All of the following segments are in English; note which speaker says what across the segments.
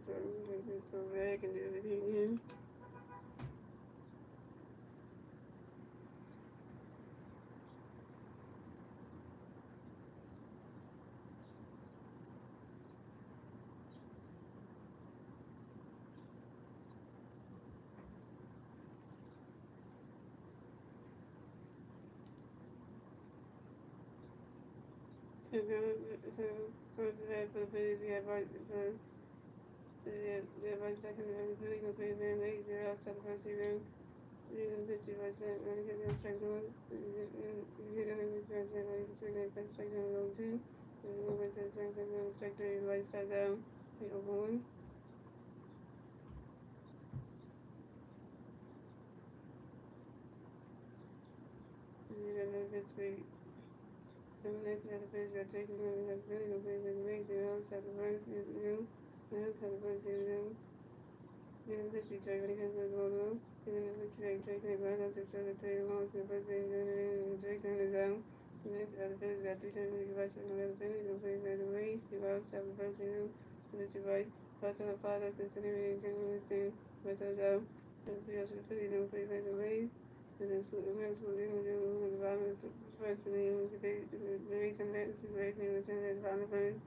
Speaker 1: so let's go back and do everything again. So for the Phillies, we have the advice that can be really good for the league. They're outside the first season. You're going to pitch your advice that when you get the strike zone, you're going to be present when you can swing that strike zone on two. You're going to get the strike zone, strike three, your advice starts out. You open one. You're going to pitch week. And the next of the pitch, you're chasing them. You're really going to play with the league. They're outside the first season. They're outside the first season. You're going to pitch your trade when you get the ball low. You're going to pitch your trade when you run up to show the trade along to the first base. You're going to trade turn is out. The next of the pitch, got 3 times you rush on the other pitch. You're going to play with the race. You're outside the first season. You pitch your right. First on the five, that's the city. You're going to see what's out. That's the rest of the pitch. You're going to play with the race. And then split the middle, split the middle, and the bottom is the first and then the race and that's the race and the bottom of the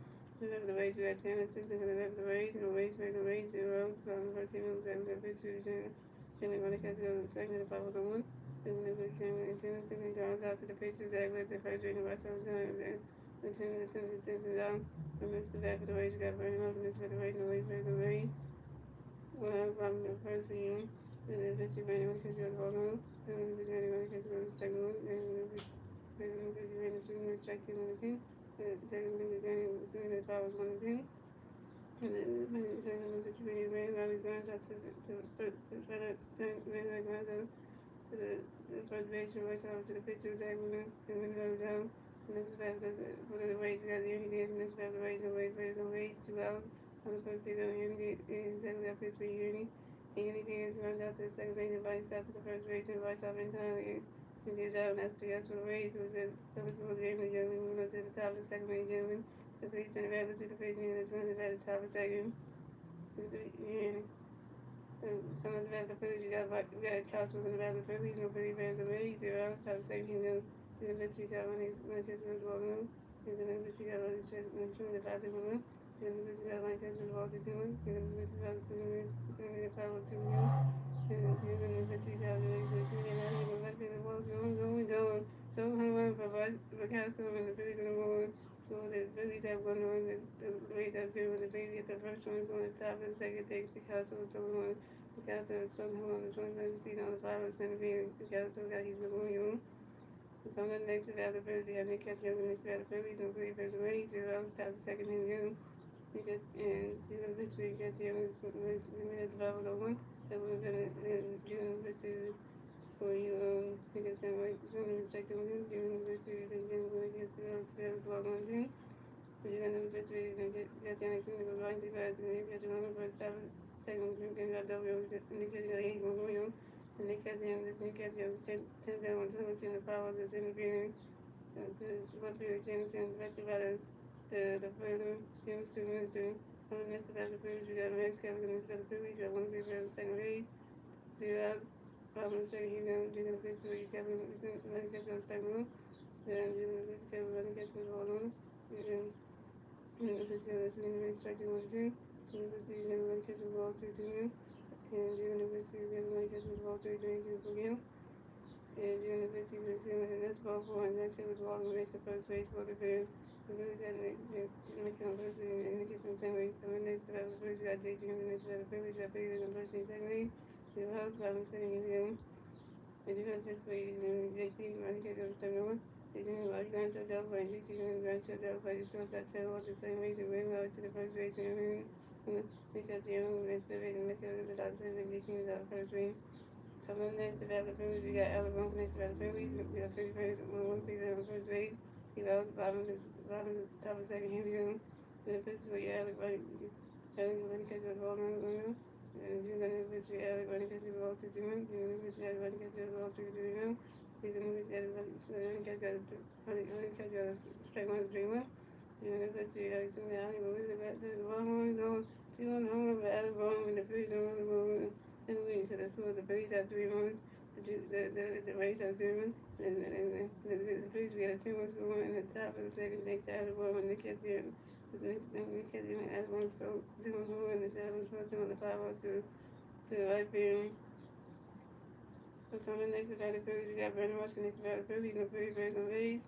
Speaker 1: the race we got 10 and 6 and the race and the race, 0, so on the first team was 7 and 52, then we want to catch the second and the 5 was a 1. Then the 10 and 10 and 6 and down out to the pictures that with the first race and the rest of the time and the 10 and 10 and 6 and down. And this is the back of the race, we got burning up and this for the race and the race for the race. Well, from the first team, and then the you ran because you were going and then the ran because you were second one, and then because you ran the swing strike 2 and 2. The second one, the game was 2 and the 5 was 1 and 2. And then the second one, the you ran out of guns out to the first base and race out to the pitcher, Zach Williams, and then go down. And this is back for the race, we got the Yankees, and this is back the race, and race 2 out. On the first season, Unity is exactly up this for Unity. And Unity is runs out to the second base and vice out to the first base and vice off in time. And gets out, and that's 3 for the race. So the first one was the game, and we went to the top of the second base, gentlemen. So the police and the rabbits at the page, and the one at the top of the second. And some of the rabbit Phillies, you got a couch with the rabbit Phillies, no Philly fans are ready. 0 top of the second, and then the victory got when they catch the ball, and then the victory got when they check when the 5-1. And the bitch got like that to the ball to doing, and the bitch got assuming the power to you. And then the bitch got really good singing, and then let the ball going. So hung on for Picasso and the Phillies in the world. So the Phillies have one on the race out 0 with the baby at the first one is on the top, and the second takes Picasso was so on. Picasso is something on the 25th seat on the 5 and 7 being Picasso got his going on. So on the next about the Phillies, you have Nick Castillo and the next about the Phillies, no Phillies versus Rays, 0 top the second in you. Because and even this week at the end we made the level of 1 that would have been in June to for you because then like some respect to June to then when it gets to the 12 1 thing. But you're gonna just be get the next one to go right to guys and you get to run first time second group and got W and you get the 8 going on and they catch the this new catch the 10 down 2 in the power of this interviewing because what we were saying and about the further games to minister. On the next about the Phillies, you got Max Kevin and the Phillies, you got 1 big for the second race. 0 out. I'm going to say you're going to pitch where you Kevin, running catch on the second one. Then you're going to pitch Kevin, running catch on the ball on. And then you're going to pitch Kevin, listening to me, striking 1 2. You're going to pitch Kevin, running catch on the ball 2 2. And you're going to pitch Kevin, running catch on the ball 3 3 2 again. And you're going to pitch Kevin, and that's ball 4, and that's Kevin, ball and race the first base for the field. The Phillies had Mexican first in the kitchen same way. So when next about the Phillies, you got JT and the next about the Phillies, you got Phillies in first and second way. The house bottom sitting in them. And you got this way, JT, running catch on the second one. They didn't like going to the double, and JT and going to the double, but you still got to all the same way to win out to the first base. Because the other one is the way to make it was outside the JT is out first way. Coming next about the Phillies, we got Alabama next about the Phillies. We got Phillies, one Phillies on the first base. He was bottom of the top of the second heavy the pitch where you Alec running catch the ball on and you're gonna pitch where Alec running catch the ball to doing, you're gonna pitch Alec running catch the ball to doing, you're gonna pitch Alec running catch the strike 1 3 1, you're gonna pitch Alec to the alley, but with the ball going 2 on home run by Alabama, and the Phillies don't want to go in St. Louis. So that's what the Phillies have 3 runs. The Rays have 0. The Phillies we got a 2-1 score in the top of the second. Thanks to Alabama and Nick Cassian. Nick Cassian and Alabama so 2-1 score in the 7th plus on the 5-0 to the right field. So coming next about the Phillies, we got Brandon Washington next about the Phillies, no Philly Bears, no Rays.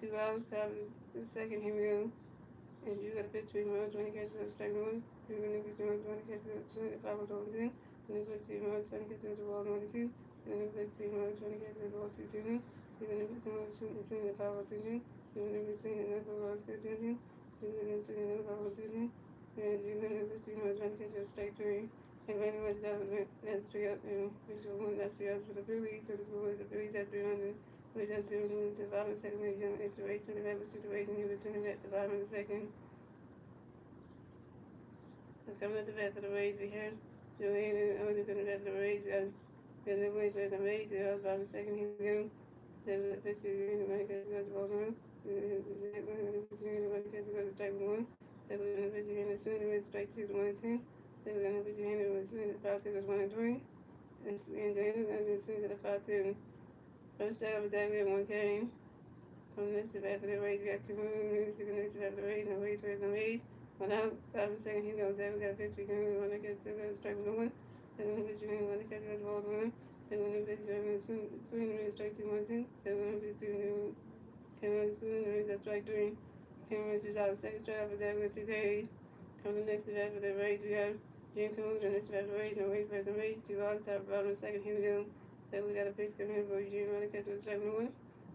Speaker 1: 2 outs, top of the second, here we go. And you got a pitch 3 runs, 20 catches, strike 1. You're going to be 20 catches, 5 was on 2. You're going to pitch 3 runs, 20 catches, the ball 1 2. You're going to pitch 3 runs, 20 catches, the ball 2 2. You're going to pitch 3 runs, swing the 5 2 2. You're going to pitch another ball 6 2 2. You're going to pitch another 5 2 2. And you're going to pitch 3 runs, 20 catches, strike 3. And very much that's 3 outs, that's 3 outs for the Phillies. So the Phillies have 300. Which has 0 to the bottom of the second. It's the race to the red, to the race, and you return it at the bottom of the second. So coming at the bat for the Rays, we have Julian and Odin coming at the bat for the Rays. We have the Willie Bears and Rays. The bottom of the second. Here we go. Then the pitch to the money catch goes to ball 1. The money catch goes to strike 1. Then we're going to pitch in the swing and strike 2 to 1 and 2. Then we're going to pitch in the swing to 5 2 goes 1 and 3. And then we're going to swing to the 5 2. First job was that we had 1 game. From this to bat for the Rays, we got 2 moves. We're going to bat for the Rays, no Rays, Rays, no Rays. 1 out, 5 and second, he goes there. We got a pitch, we can run against the strike 1. Then we're going to pitch in, run the catch, goes ball 1. Then we're going to pitch swing and strike 2 1 2. Then we're going to pitch swing and that's strike 3. Cameron is out. Second strike was that we got 2 Ks. Coming next to bat for the Rays, we have James Coons, and next to bat for the Rays, no Rays, Rays, no Rays. 2 outs, top bottom of the second, here we go. Then we got a pitch coming in for Eugene running catch with strike 1.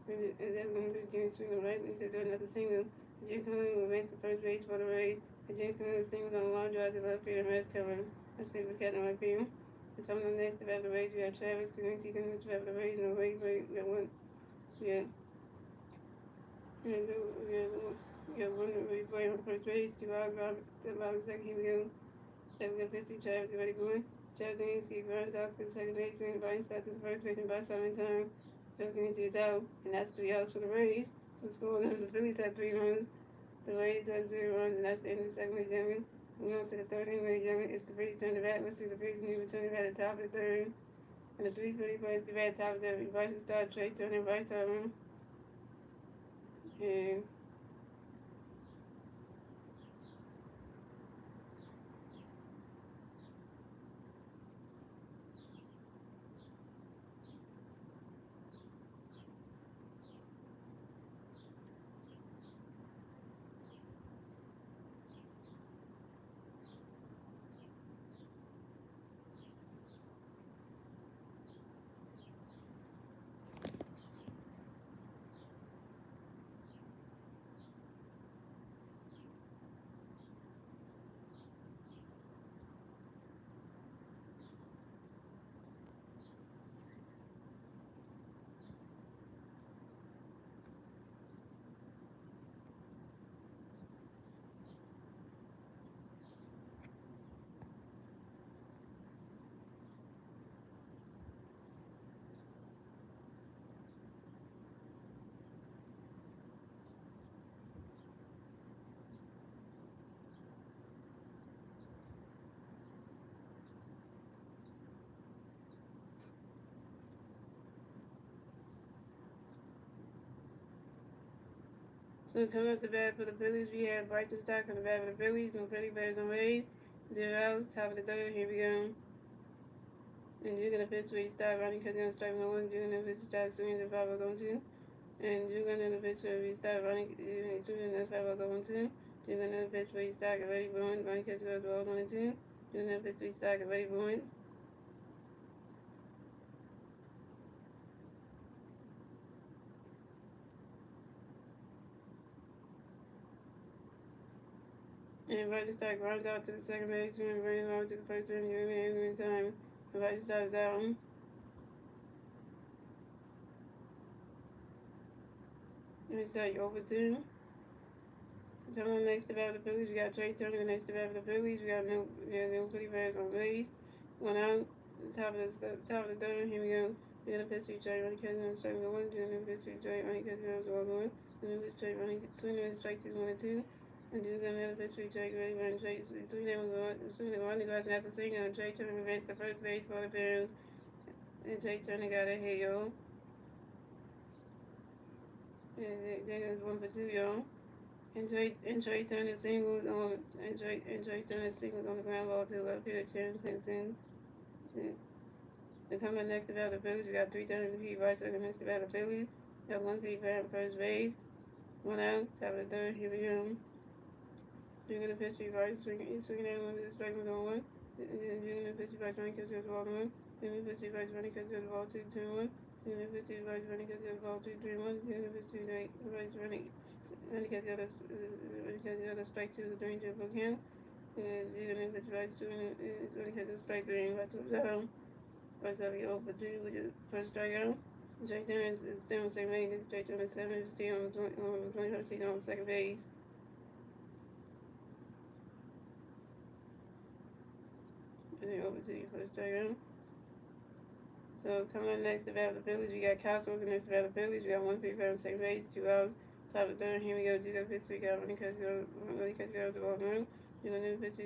Speaker 1: And then we're going to do James swinging right into the another single. James coming in with for first base for the Rays. And James coming in single on a long drive to left field and rest cover. That's good for catching right field. And coming on next to bat the Rays, we have Travis coming in coming to bat the Rays and the Rays we got one. Yeah. We got one Rays playing on first base, 2 out, the bottom second, here we go. Then we got pitch to Travis already going. Jeff Nancy runs out to the second base, and Brian starts to the first base, and by 7 times, Jeff Nancy is out, and that's 3 outs for the Rays. So the score numbers, the Phillies have 3 runs, the Rays have 0 runs, and that's the end of the second, ladies and gentlemen. We're on to the third inning, ladies and gentlemen. It's the Phillies turn to bat. Let's see the Phillies new return to bat at the top of the third. And the 3 Phillies players to bat at the top of the third. Bryce will start, Trey Turner, Bryce Harmon. And so coming up the bat for the Phillies, we have Bryson Stock on the bat for the Phillies, no Philly Bears and Rays. 0 outs, top of the third, here we go. And you're going to pitch where you start running because you're going to strike 1. You're going to pitch start swinging the 5 on 2. And you're going to pitch where you start running, swinging the 5 on 2. You're going to pitch where you start already going, running catch goes ball 1 and 2. You're going to pitch where you start already going. And Bryson Stock runs out to the second base, and runs out to the first base, and you're in time. And Bryson Stock is out. Let me start you over 2. Coming on next to bat of the Phillies, we got Trey Turner. Next to bat of the Phillies, we got no Philly Bears on Rays. 1 out, top of the third. Here we go. We're gonna pitch to Trey, running catch on strike 1. We're gonna pitch to Trey, running catch on ball 1. We're gonna pitch Trey, running swing and strike 2, 1 and 2. And you got another pitch for Jake Ray when Trey swinging one across not a single and Trey Turner advanced to first base for the Phillies. And Trey Turner got a hit, yo. And Jacobs 1 for 2, yo. And Trey Turner singles on and Trey Turner singles on the ground ball to left field. Chen Simpson. And coming next about the Phillies, we got 3 times Pete Rice next about the Phillies. Got 1 Pete Van first base. 1 out. Top of the third. Here we go. You're gonna pitch Pete Rice swinging at one of the segments on 1. You're gonna pitch Pete Rice running catch the ball 1. You're gonna pitch Pete Rice running catch the ball 2 2 1. You're gonna pitch Pete Rice running catch the ball 2 3 1. You're gonna pitch Pete Rice running catch the other strike 2 3 2 for him. And you're gonna pitch Rice running catch the strike 3 right to the First up, you 0 for 2 with the first strikeout. Jake Turner is still on second base. This Jake Turner 7 is still on the 21st season on second base. And 0 for 2 first strikeout. So coming up next to battle the Phillies, we got Castro next to battle the Phillies. We got 1 pitch on second base, 2 outs. Top of the third, here we go. Do that pitch. We got running catch go to the ball room. You're gonna pitch to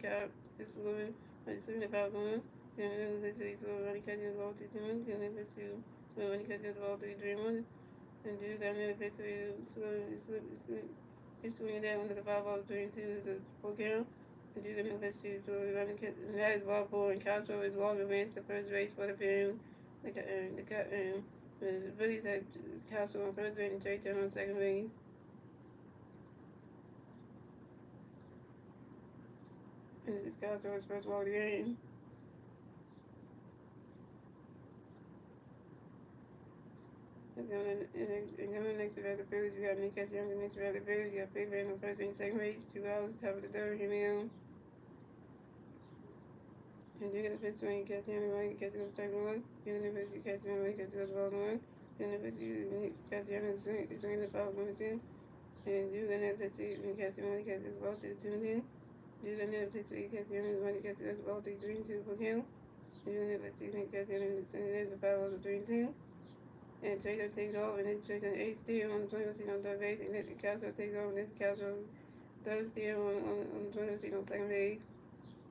Speaker 1: Cap. This is moving. It's in the ball room. You're gonna pitch to running catch the ball 2 2 1. You're gonna pitch to running catch the ball 3 3 1. And do that another pitch to it's swinging down under the 5 balls 3 and 2 is a full count. And do the pitch to running catch. And that is ball 4. And Castro is walking advanced to first base for the field. The Phillies had Castro on first base and Jake Turner on second base. And this is Castro's first walk of the game. And coming next to the Phillies, we got Nick Castellanos next to the Phillies. We got Big Van on first base and second base. 2 outs, top of the third. Here we go. And you're gonna pitch swing Castellanos right, Castellanos strike 1. You're gonna pitch Castellanos right, Castellanos ball 1. You're gonna pitch Castellanos swing the ball 1 2. And you're gonna pitch Castellanos ball 2 2 2. You're gonna pitch Castellanos right, Castellanos ball 3 3 2 for him. You're gonna pitch Castellanos there's the power of 3 2. And Trader takes off, and this Trader 8 steal on the 20th seat on third base, and this Castro takes off, and this Castro's third steal on the 20th seat on second base.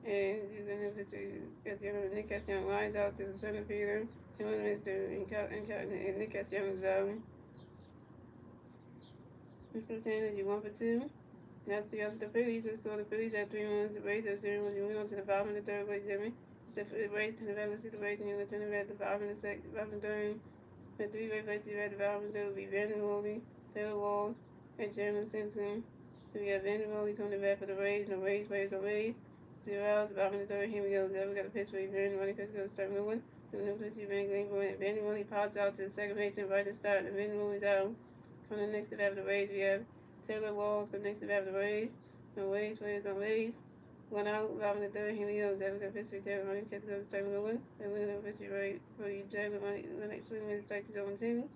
Speaker 1: And you're going to pitch Castellanos, and Nick Castellanos lines out to the center fielder, and Nick Castellanos Mr. Sanders, you 1 for 2. And that's the other the Phillies. Let's go. The Phillies at 3 runs, the Rays at 0 runs. You went on to the bottom of the third, ladies and gentlemen. It's the Rays to the back. Let's see the Rays, and you're going to turn it at the bottom of the second, bottom of the third. The 3-way places at the bottom will be Vanderwoldy, Taylor Wall, and Jeremy Simpson. So we got Vanderwoldy coming to bat for the Rays, and the Rays players on Rays. 0 outs, bottom of the third. Here we go. So we got a pitch for Vanderwoldy, because goes start moving. So the pitch is Vanderwoldy pops out to the second base and invites to start, and Vanderwoldy's out. Coming next to bat for the Rays, we have Taylor Walls coming next to bat for the Rays. The Rays players on Rays. 1 out, bottom of the third. Here we go. So we got a pitch for Taylor Walls, because goes start moving. And we're going to pitch for you, Jay, the next swing is strike to 0-2.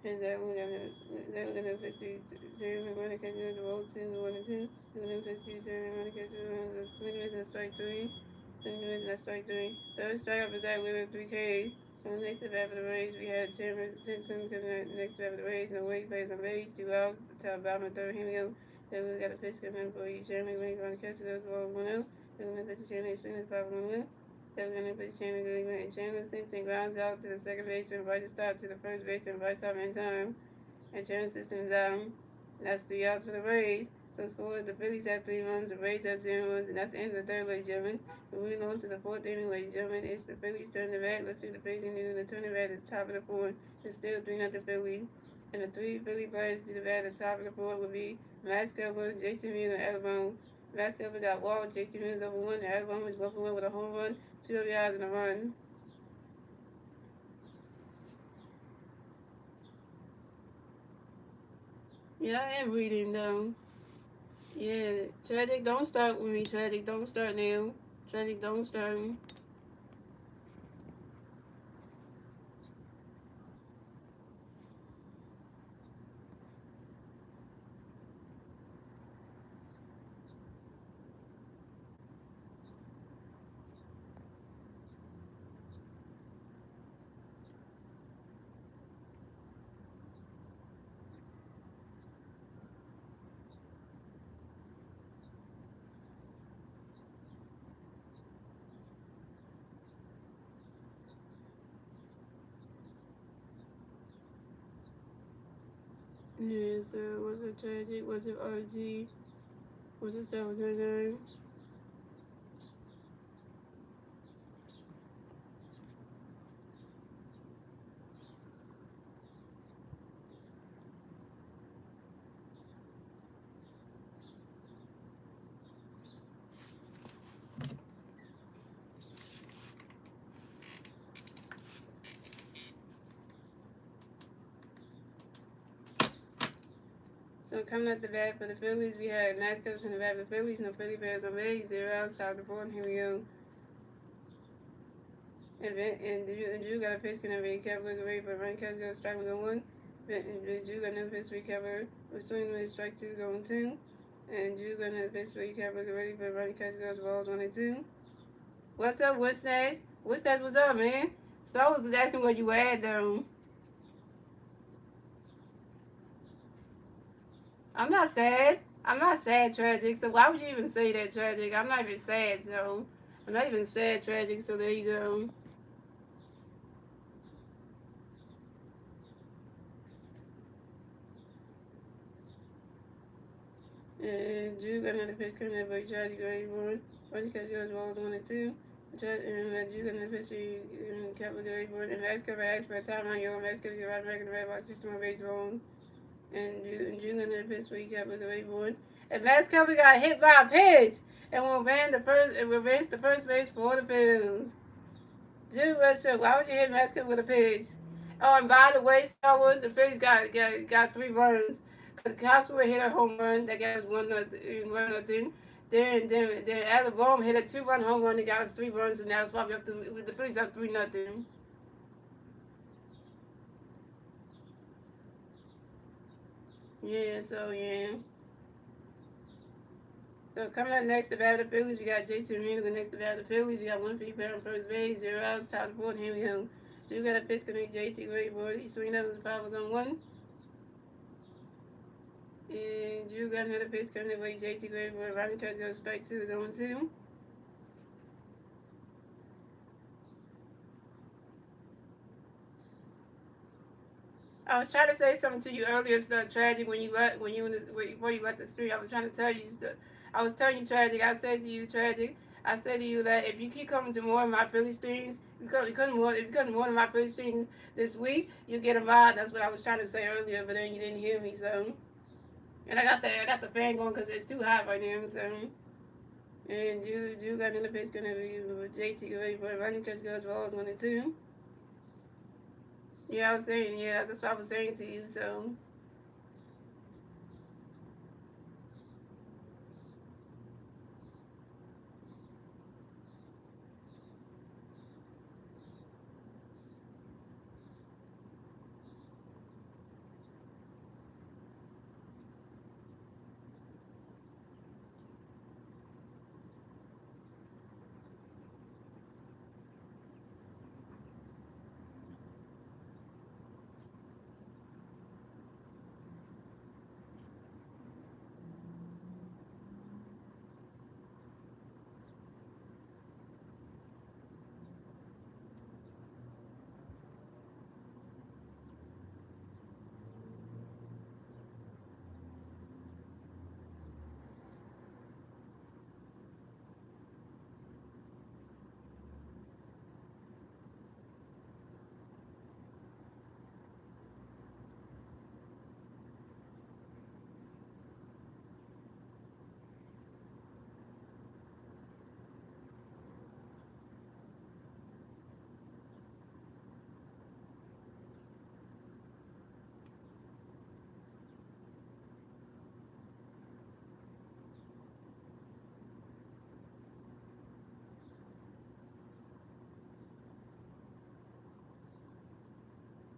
Speaker 1: And that we're gonna pitch you Jeremy running catch the roll 2 1 and 2. We're gonna pitch you Jeremy running catch the swing is in strike 3. Swing is in strike 3. Third strikeout is that with a 3K. And next to bat for the Rays, we had Jeremy Simpson coming next to bat for the Rays. No way plays on base, 2 outs, top bottom of third. Here we go. Then we got a pitch coming for you, Jeremy running catch the ball 1 out. Then we're gonna pitch Jeremy Simpson 5 1. Then we're going to put Chandler Simpson grounds out to the second base to invite the stop to the first base and invite stop in time. And Chandler Simpson down. That's 3 outs for the Rays. So score the Phillies have 3 runs, the Rays have 0 runs, and that's the end of the third, ladies and gentlemen. Moving on to the fourth inning, ladies and gentlemen. It's the Phillies turn the bat. Let's see the Phillies and the turn the bat at the top of the fourth. It's still 3-0 Phillies. And the 3 Philly players to the bat at the top of the fourth will be Max Kepler, JT Miller, and Alabama. Max Kepler got walled, JT Miller's over 1, and Alabama was looking with a home run. 2 yards and a run. Yeah, I am reading though. Yeah, Tragic, don't start with me. Tragic, don't start now. Tragic, don't start me. Yeah, so what's it tragic? What's it RG? What's it start with 99? So coming at the bat for the Phillies, we had Max Coach from the bat for the Phillies, no Philly Bears on base, 0 outs, top of the fourth. Here we go. And Drew got a pitch, can be kept looking ready for run catch, go strike with a one. And Drew got another pitch, recover, with swing with strike two, zone two. And Drew got another pitch, recap, looking ready for run catch, goes balls 1 and 2. What's up, Woodstads? Woodstads, what's up, man? Star was just asking where you at, though. I'm not sad. I'm not sad, tragic. So why would you even say that, tragic? I'm not even sad, so I'm not even sad, tragic. So there you go. And Drew got another pitch coming up, but tragic, grade one. First catch goes balls 1 and 2. And Drew got another pitch, kept with grade one. And Max cover asked for a timeout. Yo, Max cover get right back in the red box, 6 more baseballs. And Drew got another pitch, but he kept with grade one. And Max cover got hit by a pitch and will advance the first base for the Phillies. Dude, Russia, why would you hit Mexico with a pitch? Oh, and by the way, Star Wars, the Phillies got 3 runs. Cause Castro hit a home run that got us 1-0. Then Adam Bohm hit a 2-run home run that got us 3 runs, and now it's probably up to the Phillies up 3-0. Yeah, so yeah. So coming up next to bat the Phillies, we got J.T. Reed next to bat the Phillies. We got 1 feet on first base, 0 outs, top of the fourth. Here we go. Drew got a pitch connect J.T. Great boy. He swinging up his power was on one. And Drew got another pitch coming away. JT Great boy. Ronnie Coach goes strike two. Is 0-2. I was trying to say something to you earlier, so tragic before you left the street. I was trying to tell you. I was telling you, tragic. I said to you, tragic. I said to you that if you keep coming to more of my Philly streams, if you come to more of my Philly streams this week, you get a ride. That's what I was trying to say earlier, but then you didn't hear me. So, and I got the fan going because it's too hot right now. So, and you got another pitch gonna be with JT Great boy. Ronnie Coach goes balls 1 and 2. Yeah, I was saying, yeah, that's what I was saying to you. So,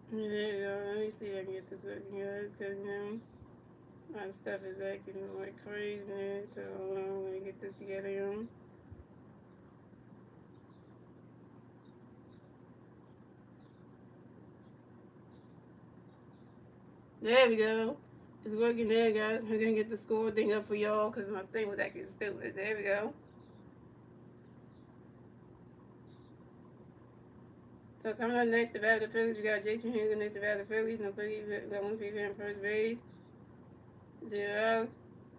Speaker 1: there you go. Let me see if I can get this working, guys, because, my stuff is acting like crazy, so I'm going to get this together, There we go. It's working there, guys. We're going to get the score thing up for y'all because my thing was acting stupid. There we go. So coming up next to bat the Phillies, we got Jason Hill next to bat the Phillies. No Phillies got 1 people on first base. Zero outs.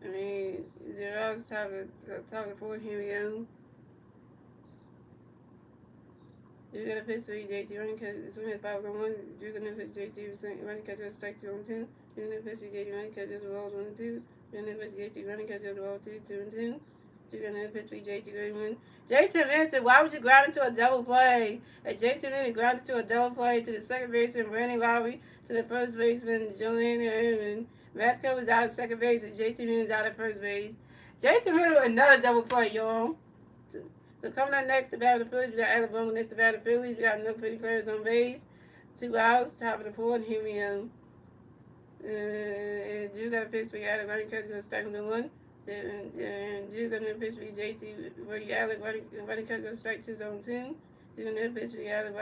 Speaker 1: I mean, zero outs, top of the fourth. Here we go. You're gonna pitch three, JT running catch, swing at 5-1. You're gonna pitch JT running catch, strike 2-2. You're gonna pitch JT running catch, the balls 1-2. You're gonna pitch JT running catch, the ball 2-2. You're gonna pitch JT going 1. JT Vincent, why would you ground into a double play? And JT Vincent grounded to a double play to the second baseman Brandon Lowry, to the first baseman Joanne Herman. Masco was out at second base and JT Vincent was out at first base. JT Vincent another double play, y'all. So coming up next, the bat of the Phillies, we got Alabama next to bat of the Phillies. We got no pretty players on base. 2 outs, top of the fourth. Here we go. And Drew got a pitch for Alec running catch, gonna strike him to 1. And Drew got a pitch for JT, where Alec running catch, gonna strike 2 on 2. Drew got a pitch for Alec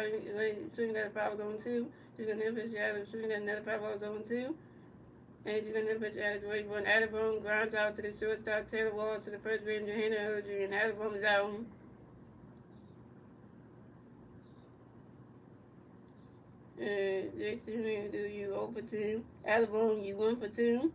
Speaker 1: swinging that 5 on 2. Drew got a pitch for Alec swinging that another 5 on 2. And you're going to pitch Alec Wade one. Alabama grounds out to the shortstop, Taylor Walls to the first baseman, Johanna Hodry, and Alabama's out. JT, do you 0 for 2. Alabama, you 1 for 2.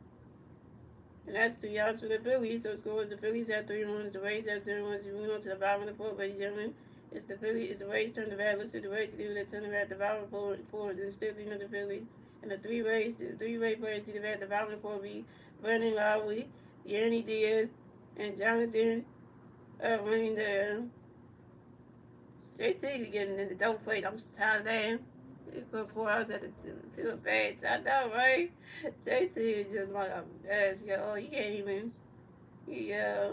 Speaker 1: And that's 3 outs for the Phillies. So scores the Phillies have 3 runs, the Rays have 0 runs. We move on to the bottom of the fourth, ladies and gentlemen. It's the Rays turn the bat. Let's see the Rays do the turn the bat at the bottom of the fourth, and still the Phillies. And the three Rays players do the bat at the bottom of the fourth be Brandon Lowry, Yanni Diaz, and Jonathan Ranger. JT getting in the double plays. I'm tired of that. He put 4 hours at the two at bats. I know, right? JT is just like a mess, yo. You can't even. Yeah.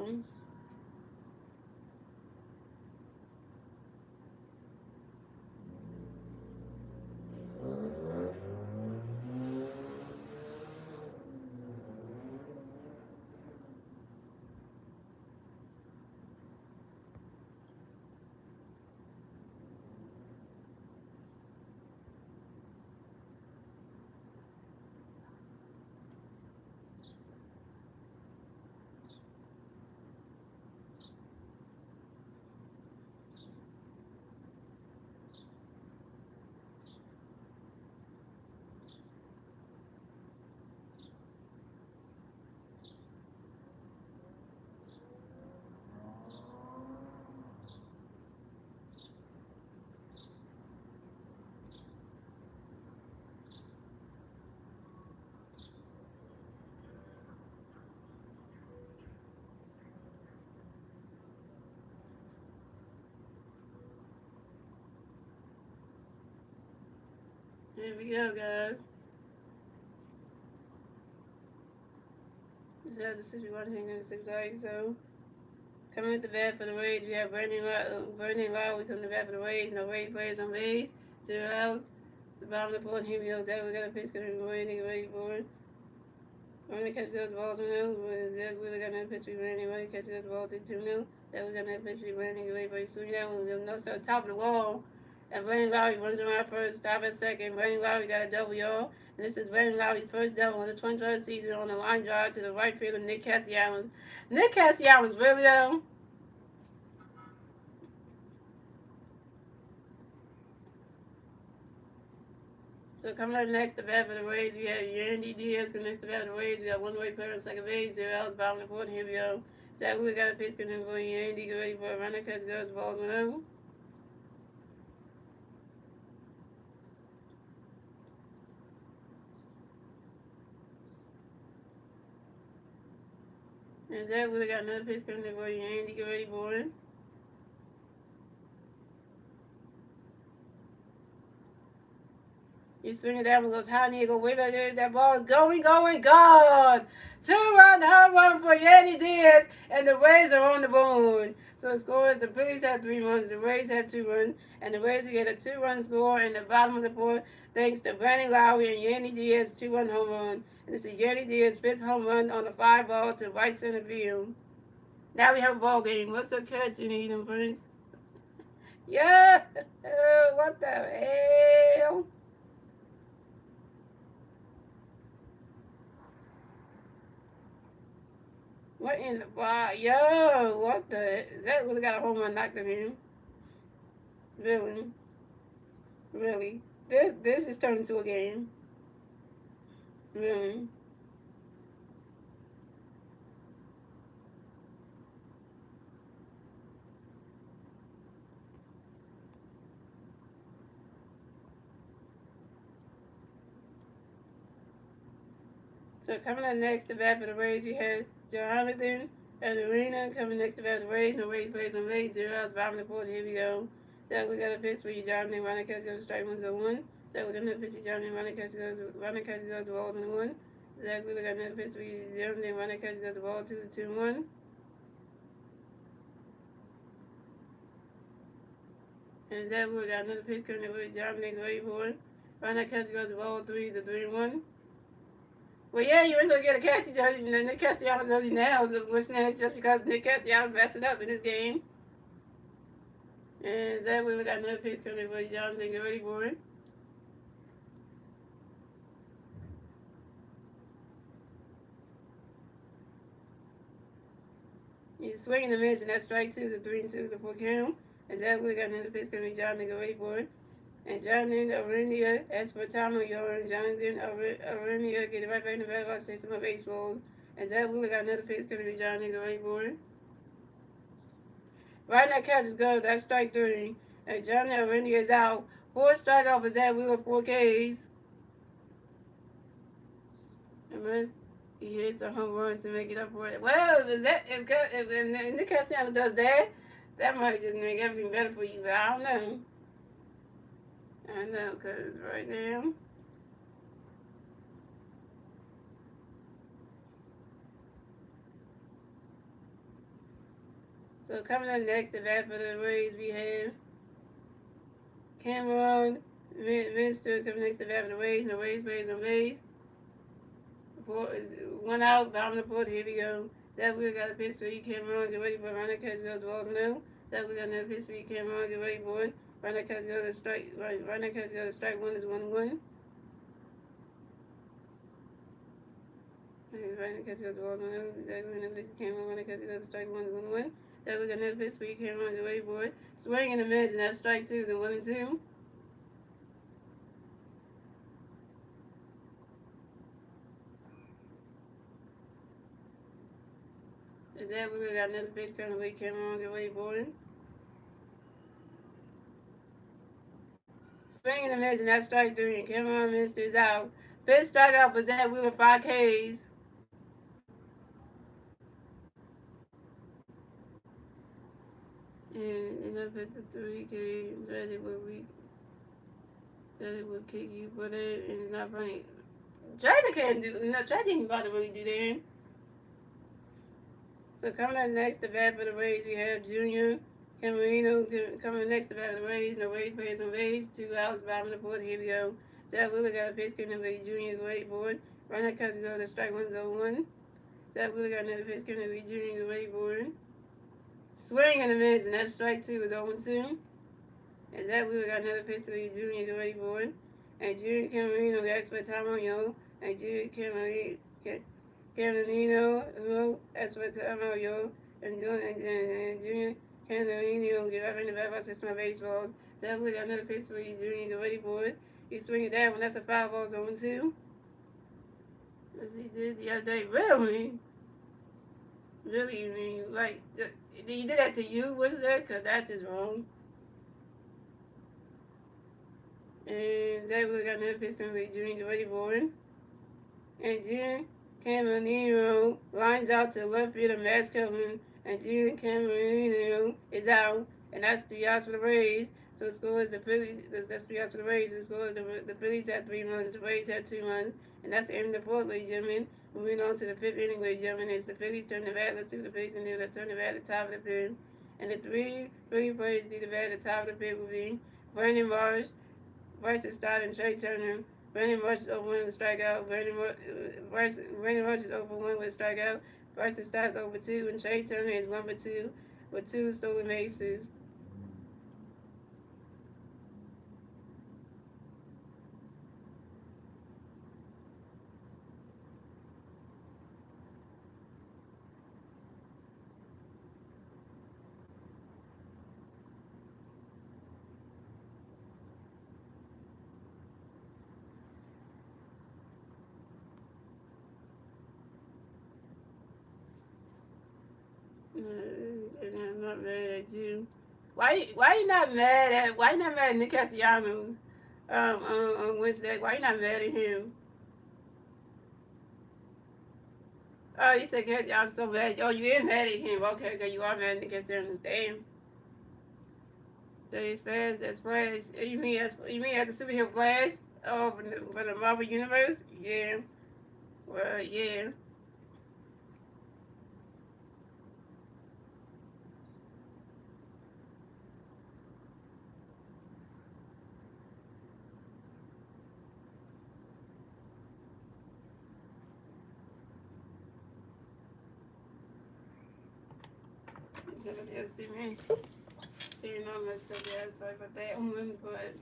Speaker 1: Here we go, guys. Just have the situation in 6 so coming at the bat for the Rays, we have Brandon Lowry coming to bat for the Rays. No Rays players on base. 0 outs. The bottom of the fourth, here we go. Zach, we got a pitch going to be ready for it. Running catch goes the ball 2-0. Zach really got another pitch to be running catch goes the ball to 2-0. Zach we got another pitch to be running away, but swing that one. We'll no so top of the wall. And Brandon Lowry runs around first, stop at second. Brandon Lowry got a double, y'all. And this is Brandon Lowry's first double in the 23rd season on the line drive to the right field of Nick Castellanos. Nick Castellanos, really, though? So coming up next, the bat for the Rays, we have Yandy Diaz. Next, the bat for the Rays, we have one way player on second base, 0 outs, bottom of the fourth. Here we go. Zach we got a pitch coming for Yandy. Get ready for a runner catch goes, ball 1-0. And Zach really got another pitch coming for you, Andy. Get ready for it. You swing it down and goes high, and you go way back there. That ball is going, gone. 2-run home run for Yandy Diaz, and the Rays are on the board. So the score is the Phillies have 3 runs, the Rays have 2 runs, and the Rays will get a 2-run score in the bottom of the fourth thanks to Brandon Lowry and Yandy Diaz 2-run home run. And it's a Yandy Diaz 5th home run on the 5 ball to right center field. Now we have a ball game. What's the catch you need, Prince? Yeah! What the hell? What in the bar? Yo, what the? That really got a home run knocked at him. Really? Really? This is turned into a game. Really? So coming up next, the bat for the Rays, we have Jonathan Arena coming next to bat for the Rays. No Rays plays on late 0 outs, bottom of the fourth. Here we go. So we got a pitch for you, Jonathan. Running catch goes to strike 1-1. So we're gonna pitch for Jonathan. Running catch goes to ball 1. Zach Wheeler got another pitch for you, Jonathan. Running catch goes to ball 2-1. And Zach Wheeler got another pitch coming with Jonathan Grayboard. Running catch goes to ball 3-3-1. Well, yeah, you ain't gonna get a Cassie jersey, Nick Castellanos jersey now, which now just because Nick Castellanos messed it up in this game. And Zach Wheeler got another piece coming with Jonathan Grayboard. He's swinging the miss, and that's strike 2, the 3-2, the 4 count. And Zach Wheeler got another pitch coming with Jonathan Grayboard. And Jonathan Arenia, as for Tom York, Jonathan Arenia get it right back in the back box, say some more baseballs. And Zach Wheeler got another pitch coming with Jonathan Grayboard. Right now, catch is good. That's strike 3. And Jonathan Arenia is out. 4 strikeout for Zach Wheeler, 4 Ks. And he hits a home run to make it up for it. Well, if Nick Castellanos does that, that might just make everything better for you, but I don't know. I know, because right now, so coming up next, the bat for the Rays, we have Cameron Minster coming next to the bat for the Rays. No Rays, Rays on base. 1 out, bottom of the 4th. Here we go. That we got a pitch for you, Cameron. Get ready for running catch goes to no. That we got another pitch for you, Cameron. Get ready for it. Running catch goes to strike. Running catch goes to strike 1 is 1-1. Running catch goes to no. That we got another pitch for Cameron. Running catch goes to strike 1 is 1-1. That we got another pitch for you, Cameron. Get ready for it. Swing in the mids, and that's strike 2, then 1-2. Is that we got another pitch coming away, Cameron, get ready for it. Swing in the mids, and that's strike 3, and Cameron Minster is out. First strikeout for Zach Wheeler, 5 Ks. And up at the 3K, Dreddy will kick you, but it's not funny. Dreddy can't do, no, Dreddy ain't about to really do that. So coming up next to bat for the Rays, we have Junior Camarino coming next to bat for the Rays. No Rays, Rays on base. 2 outs, bottom of the 4th. Here we go. Zach Wheeler got a pitch coming with Junior Grayboard. Runner catch go to strike 1-0-1. Zach Wheeler got another pitch coming with Junior Grayboard. Swing in the mids, and that strike 2 is 0-2. And Zach Wheeler got another pitch with Junior Grayboard. And Junior Camarino got for Tom York. And Junior Camarino, that's what Tom York. And Junior Camarino get up in the back box and my baseballs. Zach Wheeler got another pitch for Junior Grayboard. He swinging that one. That's a 5-ball 0-2. As he did the other day. Really? Really, you mean, like, he did that to you? What's that? Because that's just wrong. And Zach Wheeler got another pitch coming with Junior Grayboard. And Junior Camarino lines out to left field of Max Kelvin. And Junior Camarino is out. And that's 3 outs for the Rays. So it scores the Phillies. That's 3 outs for the Rays. It scores the Phillies have 3 runs. The Rays have 2 runs. And that's the end of the 4th, ladies and gentlemen. Moving on to the 5th inning, ladies and gentlemen. It's the Phillies turn the bat. Let's see what the Phillies can do. They turn the bat at the top of the 5th. And the 3 Philly players do the bat at the top of the 5th will be Brandon Marsh, Bryson Stott, and Trey Turner. Brandon Marsh is over 1 with a strikeout. Brandon Marsh is over 1 with a strikeout. Bryson Stott is over 2. And Trey Turner is 1 for 2 with 2 stolen bases. And I'm not mad at you. Why you not mad at Nick Castellanos on Wednesday? Why you not mad at him? Oh, you said, I'm so mad. Oh, you is mad at him. Okay, okay, you are mad against them. Damn. Days Flash, that's Flash. You mean as the superhero Flash? Oh, for the Marvel Universe? Yeah. Well, yeah. So that's the man. Didn't know much stuff. Yeah, sorry about that one, but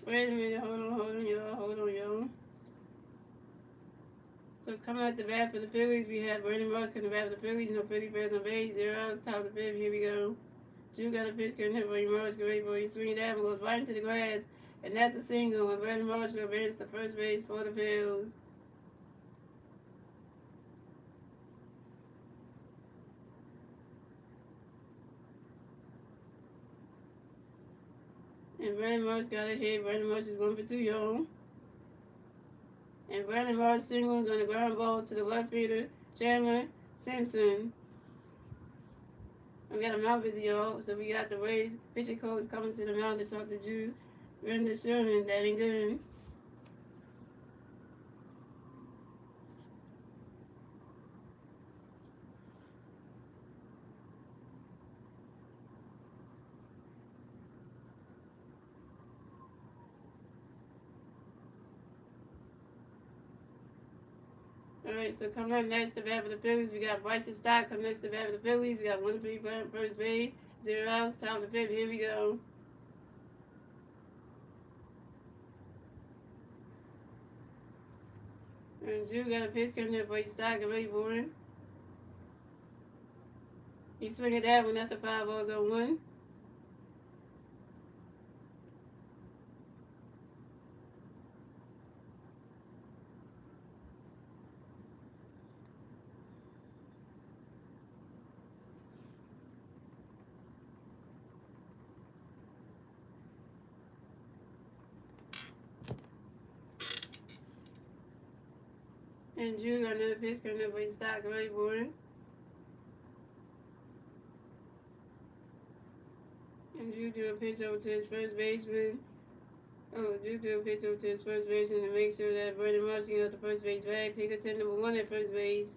Speaker 1: wait a minute. Hold on, y'all. So coming out the bat for the Phillies, we have Brandon Ross coming back for the Phillies. No Philly Bears on base. 0 outs, top of the fifth. Here we go. Drew got a pitch, getting hit by Morris. Great boy. He swings that and goes right into the grass. And that's a single. And Brandon Ross will advance to first base for the Phillies. And Brandon Morris got a hit. Brandon Morris is 1 for 2, y'all. And Brandon Morris singles on the ground ball to the left fielder, Chandler Simpson. We got a mount busy, y'all. So we got the Rays pitcher coach coming to the mound to talk to Drew. Render Sherman, that ain't good. Alright, so coming up next to bat for the Phillies, we got Bryson Stott coming next to bat for the Phillies. We got 1 for 3 playing first base, 0 outs, top of the fifth. Here we go. And Drew got a pitch coming there, Bryson Stott, get ready for him. You swing at that one, that's a 5 balls on 1. And Drew got another pitch coming there, Bryson Stott, get ready for him. And Drew do a pitch over to his first baseman. Drew do a pitch over to his first baseman to make sure that Brandon Marsh can get the first base back. Pick a 10 number 1 at first base.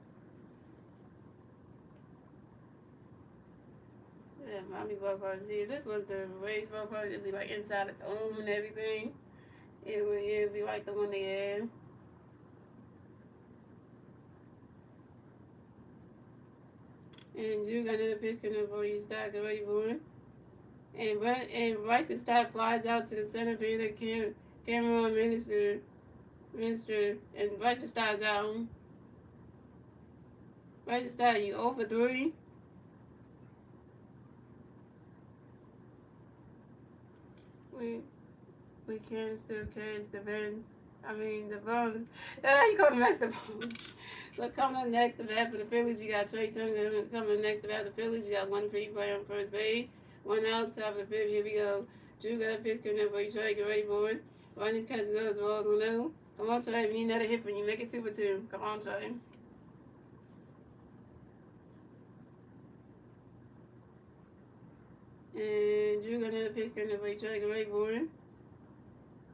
Speaker 1: Yeah, mommy ballpark. See, if this was the Rays ballpark, it'd be like inside the dome and everything. It'd be like the one they had. And Drew got another pitch coming up for you. Start ready for him. And Bryson Stott flies out to the center fielder, Cameron Minister, and Bryson Stott's out. Bryson Stott, you 0 for 3. We can still catch the bend. The bums. You call them the bums. So coming up next to bat for the Phillies, we got Trey Turner. Coming up next to bat for the Phillies, we got 1 free play on first base. 1 out, top of the fifth. Here we go. Drew got a pitch coming up for you, Trey. Get ready for it. Run these catches go as well as we know. Come on, Trey. We need another hit for you. Make it 2 for 2. Come on, Trey. And Drew got another pitch coming up for you, Trey. Get ready for it.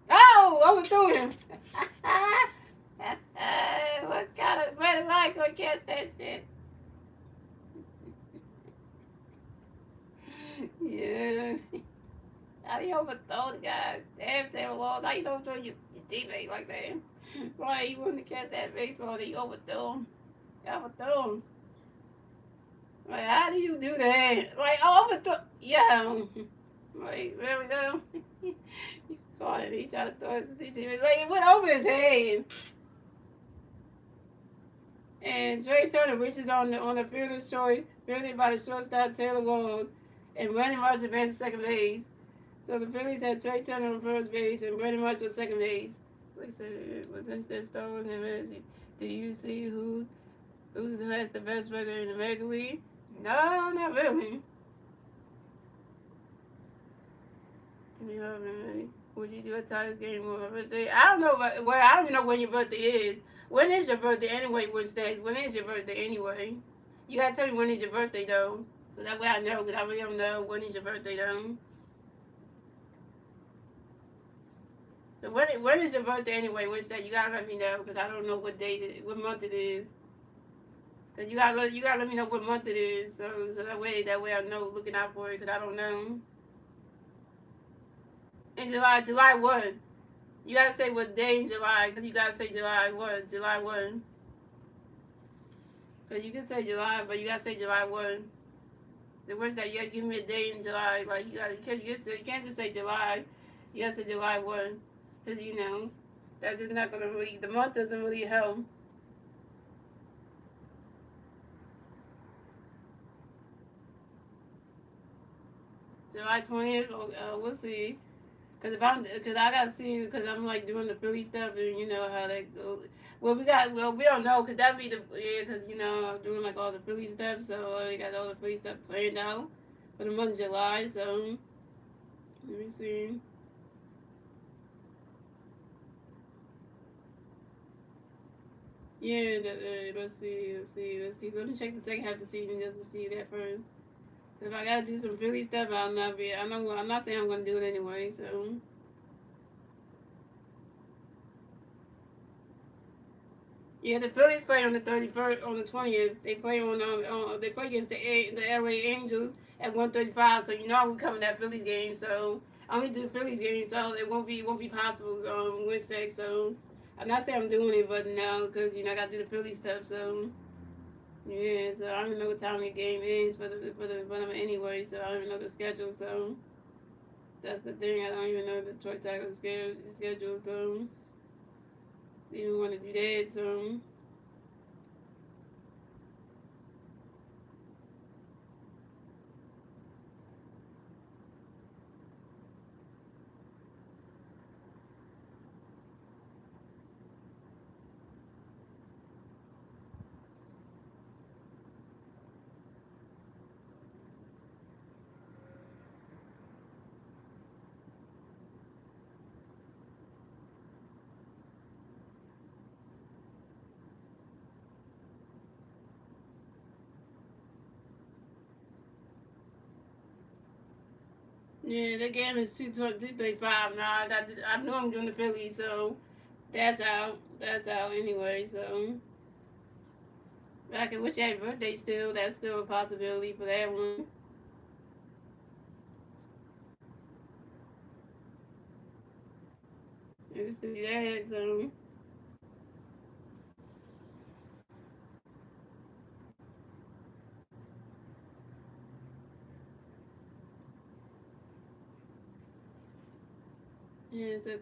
Speaker 1: Oh, overthrew him. What kind of red light gonna catch that shit? Yeah. How do you overthrow the guy? Damn, Taylor Walls. How you don't throw your teammate like that? Why you wanted to catch that baseball that you overthrew him? You overthrew him. Like, how do you do that? Like, overthrow. Yeah. Like, really though? You caught it. He tried to throw his teammate. Like, it went over his head. And Trey Turner wishes on the fielder's choice, fielded by the shortstop Taylor Walls, and Brandon Marshall advanced to second base. So the Phillies had Trey Turner on first base and Brandon Marshall second base. Like I said, was that said Star Wars and do you see who has the best record in the American League? No, not really. Would you do a Tigers game on my birthday? I don't know. Well, I don't even know when your birthday is. When is your birthday anyway? Which days? When is your birthday anyway? You gotta tell me when is your birthday though, so that way I know. Cause I really don't know when is your birthday though. So when is your birthday anyway? Which day? You gotta let me know. Cause I don't know what day, what month it is. Cause you gotta let me know what month it is. So that way I know looking out for it. Cause I don't know. In July 1. You gotta say what day in July, cause you gotta say July 1, July 1. Cause you can say July, but you gotta say July 1. The worst that you gotta give me a day in July, like you can't just say July. You gotta say July 1, cause that's just not gonna really. The month doesn't really help. July 20th. We'll see. Cause I gotta see, cause I'm like doing the Philly stuff, and you know how that goes. Well, we don't know, cause that'd be cause I'm doing like all the Philly stuff, so we got all the Philly stuff planned out for the month of July. So let me see. Yeah, let's see. Let me check the second half of the season just to see that first. If I gotta do some Philly stuff, I'll not be. I know. I'm not saying I'm gonna do it anyway. So. Yeah, the Phillies play on the 31st, on the 20th. They play against the LA Angels at 1:35. So I'm coming to that Phillies game. So I only do Phillies games, so it won't be possible Wednesday. So I'm not saying I'm doing it, but no, because I got to do the Phillies stuff. So yeah, so I don't even know what time the game is, but I'm anyway. So I don't even know the schedule. So that's the thing. I don't even know the Detroit Tigers schedule. So even want to do that. So. Yeah, the game is 2:35 now. I know I'm doing the Phillies, so that's out. That's out anyway. So I can wish you happy birthday still. That's still a possibility for that one. It was to be that. So yeah, so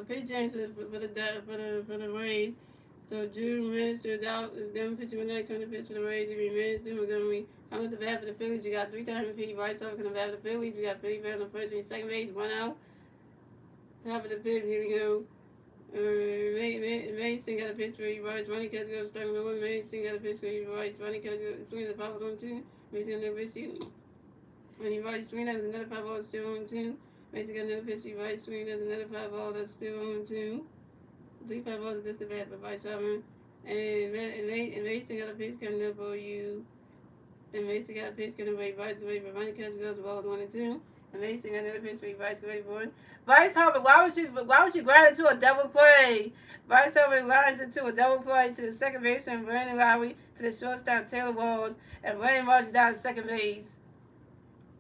Speaker 1: Pete James for the Rays. So Drew Minister is out. Is them pitching when they come to pitch for the Rays. He Minister. We're gonna be coming to bat for the Phillies. We got 3 times Pete Bryce over to bat for the Phillies. We got Philly fans on first and second base. One out. Top of the fifth. Here we go. Mason got a pitch for Rice. Ronnie Kelly goes starting with one. Mason got a pitch for Rice. Ronnie Kelly swings the pop on 2. Mason got another pitch. When he Rice swing, there's another pop ball still on 2. Mason got another pitch for Rice swing. There's another pop ball that's still on 2. 3 pop balls just a bat for Rice Harmon. And Mason got a pitch coming up for you. And Mason got a pitch coming away. Rice away, but Ronnie Kelly goes balls 1 and 2. Amazing, another pitch for Bryce Graveyard. Bryce Harper, why would you grind into a double play? Bryce Harper lines into a double play to the second baseman Brandon Lowry, to the shortstop Taylor Walls, and Brandon marches down to second base.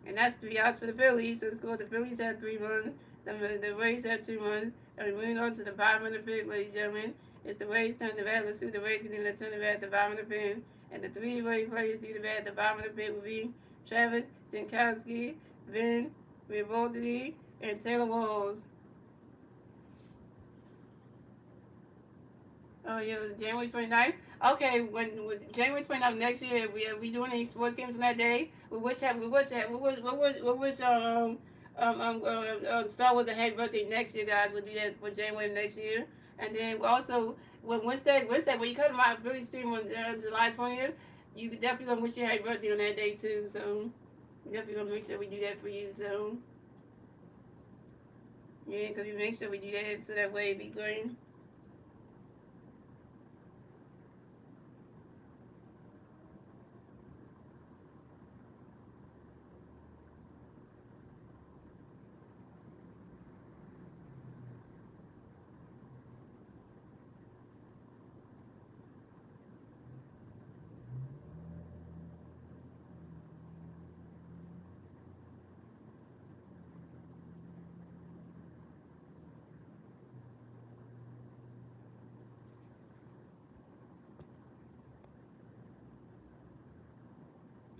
Speaker 1: And that's 3 outs for the Phillies. So the Phillies had 3 runs, the Rays had 2 runs, and we're moving on to the bottom of the fifth, ladies and gentlemen. It's the Rays turn the bat. Let's see what the Rays can do. They turn the bat at the bottom of the fifth. And the 3 Rays players do the bat at the bottom of the fifth will be Travis Jankowski, Vin Vivaldi, and Taylor Walls. Oh, yeah, January 29th. Okay, when January 29th next year, we doing any sports games on that day? What was Star Wars a happy birthday next year, guys? Would be that for January of next year, and then also when you come to my Philly stream on July 20th, you definitely gonna wish you happy birthday on that day too. So definitely gonna make sure we do that for you. So yeah, because we make sure we do that so that way it be great.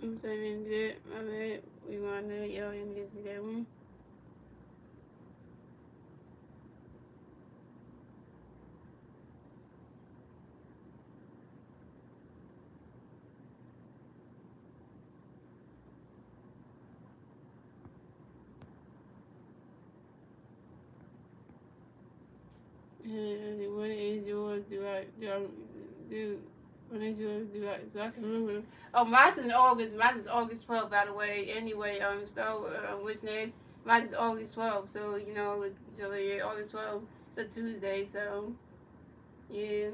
Speaker 1: I'm saying that my bad. We want to y'all in this that one. And what is yours? Do what is yours? Do I so I can remember? Oh, mine's in August. Mine is August 12th, by the way. Anyway, so which next? Mine is August 12th. So yeah, August 12th. It's a Tuesday. So yeah.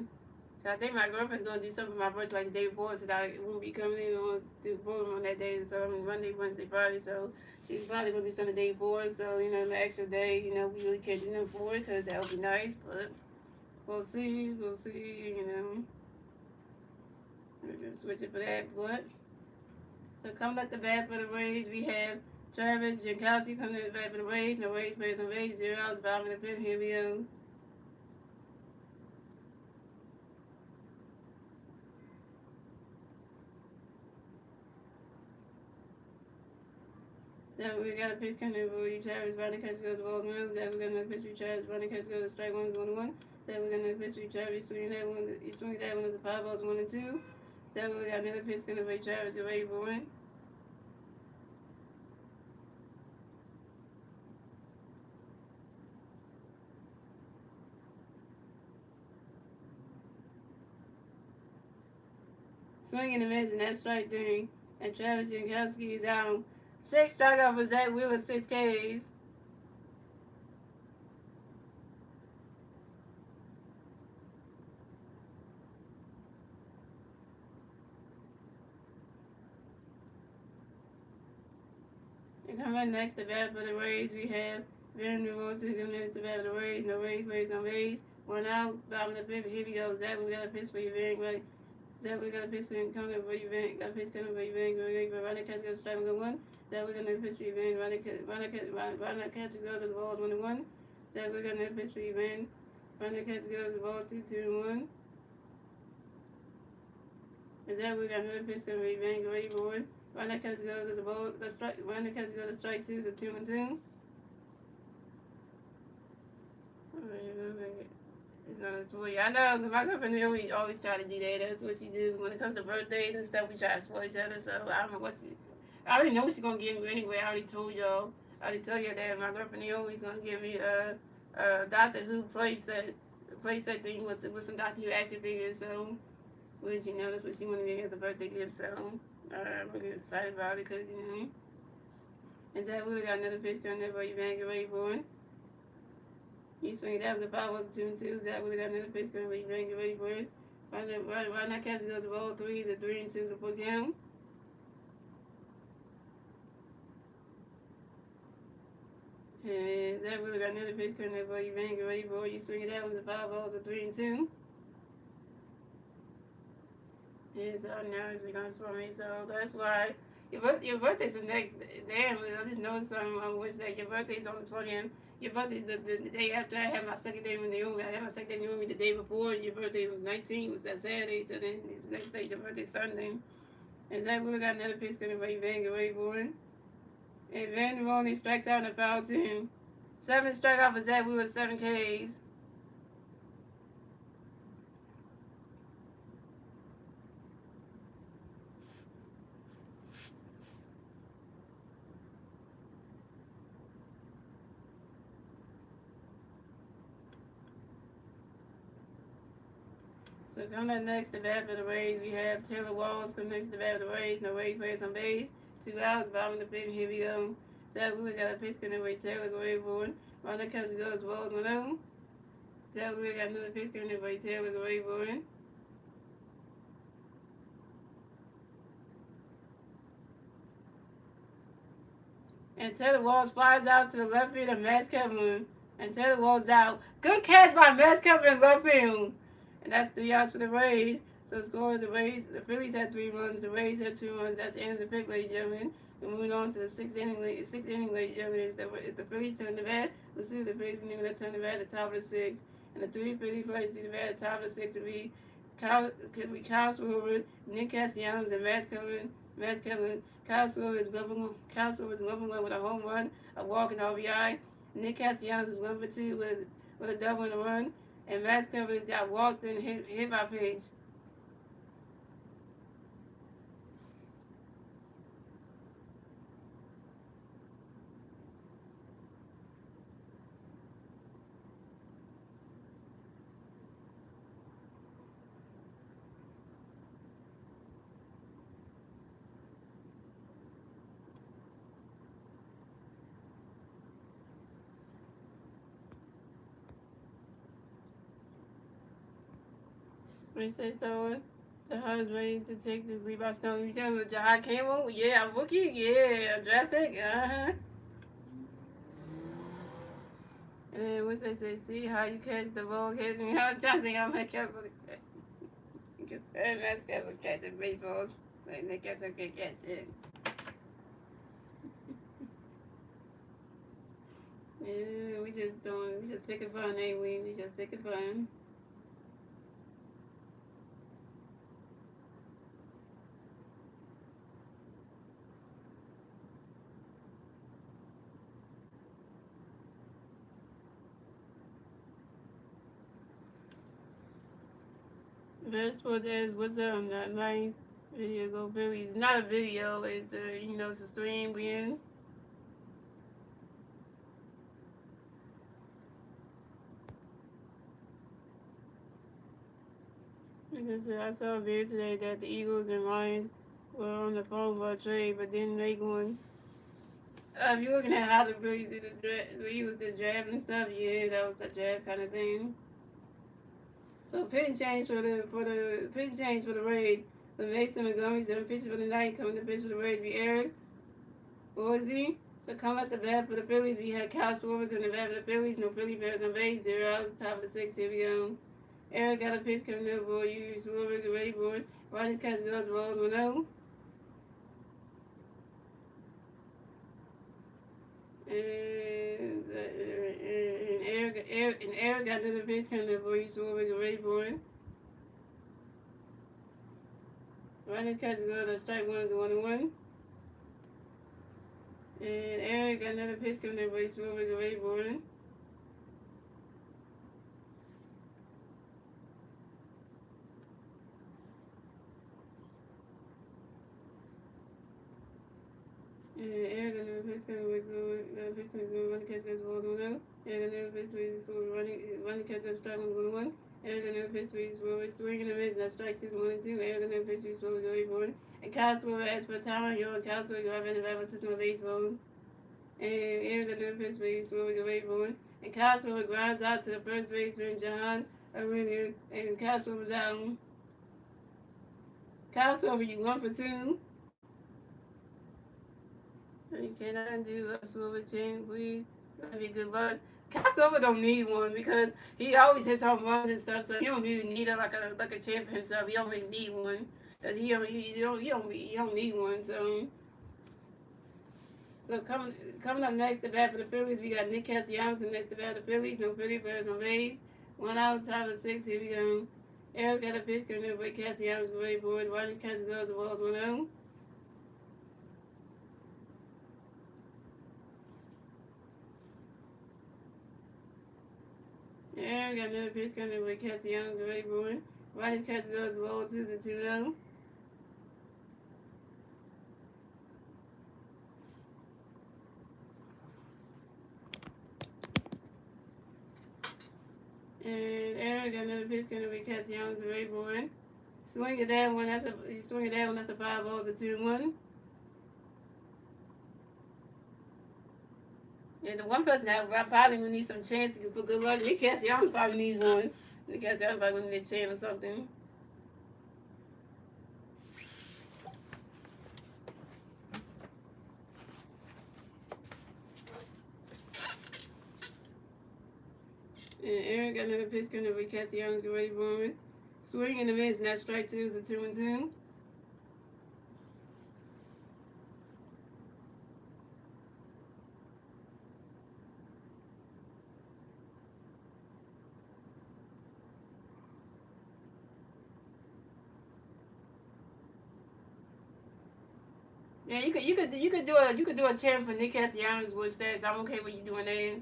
Speaker 1: So I think my girlfriend's gonna do something for my birthday like the day before, since I won't be coming in on to Baltimore on that day. So I mean Monday, Wednesday, Friday. So she's probably gonna do something the day before. So the extra day, we really can't do nothing for it because that would be nice, but. We'll see. We'll see. We're just switch it for that. But so coming at the bat for the Rays, we have Travis Jankowski coming at the bat for the Rays. No Rays, Rays, no Rays. 0 outs, bottom of the fifth. Here we go. That we got a pitch coming for you, Travis. Running catch goes to ball one. That we got another pitch for Travis. Running catch goes to strike one, 1-1. That we got another pitch for Travis. Swinging that one. You swing that one as a 5 balls, 1-2. That we got another pitch coming for Travis. Get ready for it. Swinging and missing that strike three. And Travis Jankowski is out. 6 strikeout for Zach Wheeler, 6 Ks. And coming next to bat for the Rays, we have Van Revolt to come next to bat for the Rays. No Rays, Rays on Rays. 1 out, bottom of the fifth. Here we go. Zach, we got a pitch for you, Van. Right. Zach, we got a pitch for you, coming for you, Van. Got a pitch coming for you, Van. Running catch goes strike 1-1. Zach, we got another pitch for you, Van. Running catch goes to the ball 1-1. Zach, we got another pitch for you, Van. Running catch goes to the ball 2-2-1. And Zach, we got another pitch coming for you, Van. Get ready for it. Running catch goes to the ball. The strike. Running catch goes to strike 2 to 2-2. It's gonna spoil you. I know, my girlfriend always try to do that. That's what she do. When it comes to birthdays and stuff, we try to spoil each other. So I don't know what she. I already know what she's gonna give me anyway. I already told y'all. I already told you that my girlfriend always gonna give me a Doctor Who playset thing with some Doctor Who action figures. So, which that's what she wanted me as a birthday gift. So I'm really excited about it because. And Zach Wheeler got another pitch coming there for you, man. Get ready for it. You swing that with the power was 2-2. Zach Wheeler got another pitch coming for you, man. Get ready for it. Right now, catch goes to ball 3. It's a 3-2 to put him. And Zach Wheeler got another pitch coming there for you, man. Get ready for it. You swing that with the 5 balls, a 3-2. Yeah, so now it's going to for me. So that's why your birthday's the next day. I just know something on which day. Your birthday's on the 20th. Your birthday's the day after I had my second day in the room. I had my second day in the room the day before. Your birthday was 19th, was that Saturday. So then this next day, your birthday's Sunday. And Zach Wheeler got another pitch coming by Van Gary Bourne. And Van only strikes out in the foul team. 7 strikeout for Zach Wheeler, 7 Ks. So coming up next, the bat for the Rays, we have Taylor Walls coming next to the bat for the Rays. No Rays players on base. 2 outs, bottom of the fifth. Here we go. Zach Wheeler got a pitch coming away. Taylor go away for it. Ronald Kelsey goes Walls 1-0. Zach Wheeler got another pitch coming away. Taylor go away for it. And Taylor Walls flies out to the left field of Max Kevin. And Taylor Walls out. Good catch by Max Kevin in left field. And that's 3 outs for the Rays. So score the Rays. The Phillies had 3 runs. The Rays had 2 runs. That's the end of the fifth, ladies and gentlemen. We're moving on to the sixth inning, ladies and gentlemen. It's the Phillies turn the bat. Let's see if the Phillies can even turn the bat at the top of the sixth. And the 3 Philly players do the bat at the top of the sixth will be Kyle Schwarber, Nick Castellanos, and Max Kevin. Kyle Schwarber is 1-1 with a home run, a walk, and RBI. Nick Castellanos is 1-2 with a double and a run. And Max Kevin got walked and hit by Page. What you say, Stone? Jahad is ready to take this lead by Stone. You talking about Jahad Campbell? Yeah, a rookie? Yeah, a draft pick? Uh-huh. And then what's they say? See how you catch the ball, catch me. How Johnson I'm gonna catch the because that's Kevin catching baseballs. So Nick gets some good catch it. Yeah, we just picking fun, ain't we? We just picking fun. Best sports is what's up? Not nice video. Go Phillies. It's not a video. It's it's a stream. We in. I saw a video today that the Eagles and Lions were on the phone for a trade, but didn't make one. If you're looking at how the Phillies did the Eagles did draft and stuff, yeah, that was the draft kind of thing. So pitching change for the Rays. So Mason Montgomery's the pitcher for the night. Coming to pitch for the Rays be Eric Boise. So come at the bat for the Phillies. We had Kyle Schwarber coming to bat for the Phillies. No Philly Bears on base. 0 outs. Top of the sixth. Here we go. Eric got a pitch coming up for you. Schwarber get ready for it. Ronnie's catch goes balls 1-0. And Eric got another pitch coming up for you. Schwarber get ready for it. Ronnie's catch goes on strike 1 is 1-1. And Eric got another pitch coming up for you. Schwarber get ready for it. Eric got another pitch coming with Ronnie catch goes balls 1-0. Eric got another pitch with Ronnie catch goes strike 1-1. Eric got another pitch with swing and a miss. That's strike 2 1-2. Eric got another pitch with Schwarber go for it. And Kyle Schwarber as per time, Kyle Schwarber go in the battle system of baseball. And Eric got another pitch with Schwarber go for it. And Kyle Schwarber grounds out to the first baseman, Jahan Arena. And Kyle Schwarber's out. Kyle Schwarber, you 1 for 2. You cannot do a Schwarber chain, please. That'd be good luck. Kyle Schwarber don't need one because he always hits home runs and stuff, so he don't really need it like a champ himself. He don't really need one. Cause he don't need one. So coming up next to bat for the Phillies, we got Nick Castellanos next to bat for the Phillies. No Philly players on base. 1 out, top of the sixth. Here we go. Eric got a pitch coming up with Castellanos away for it. Ronnie catch goes the balls 1-0. Eric got another pitch coming up with Castellanos away for it. Ronnie catch goes the ball 2-2-0. And Aaron got another pitch going to be Cassie Young's Ray Bourne. Swing at that one. That's a 5 balls to 2-1. Yeah, the one person that probably will need some chance to put good luck. Nick Cassie Young's probably needs one. Nick Cassie Young's probably need a chance or something. And Aaron got another pitch coming over Cassie Young's Ray Bourne. Swing and a miss, and that strike 2 is a 2-2. Yeah, you could do a chant for Nick Castellanos, which says I'm okay with you doing that.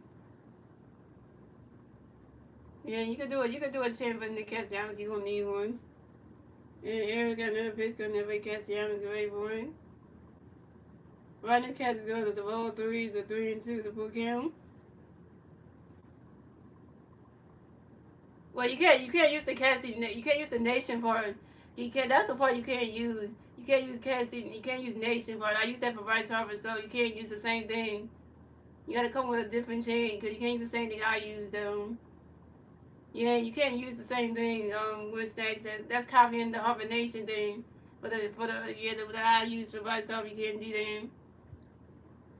Speaker 1: Yeah, you could do a chant for Nick Castellanos. You gonna need one. And Aaron got another pitch going to Nick Castellanos, great one. Right, this catch is good. It's a roll 3, it's a 3-2 to full count. Well, you can't use the you can't use the nation part. You can't. That's the part you can't use. You can't use casting. You can't use nation part. I use that for Bryce Harper, so you can't use the same thing. You got to come with a different chain because you can't use the same thing I use. Yeah, you can't use the same thing. Which that's copying the Harper Nation thing. But the I use for Bryce Harper, you can't do that.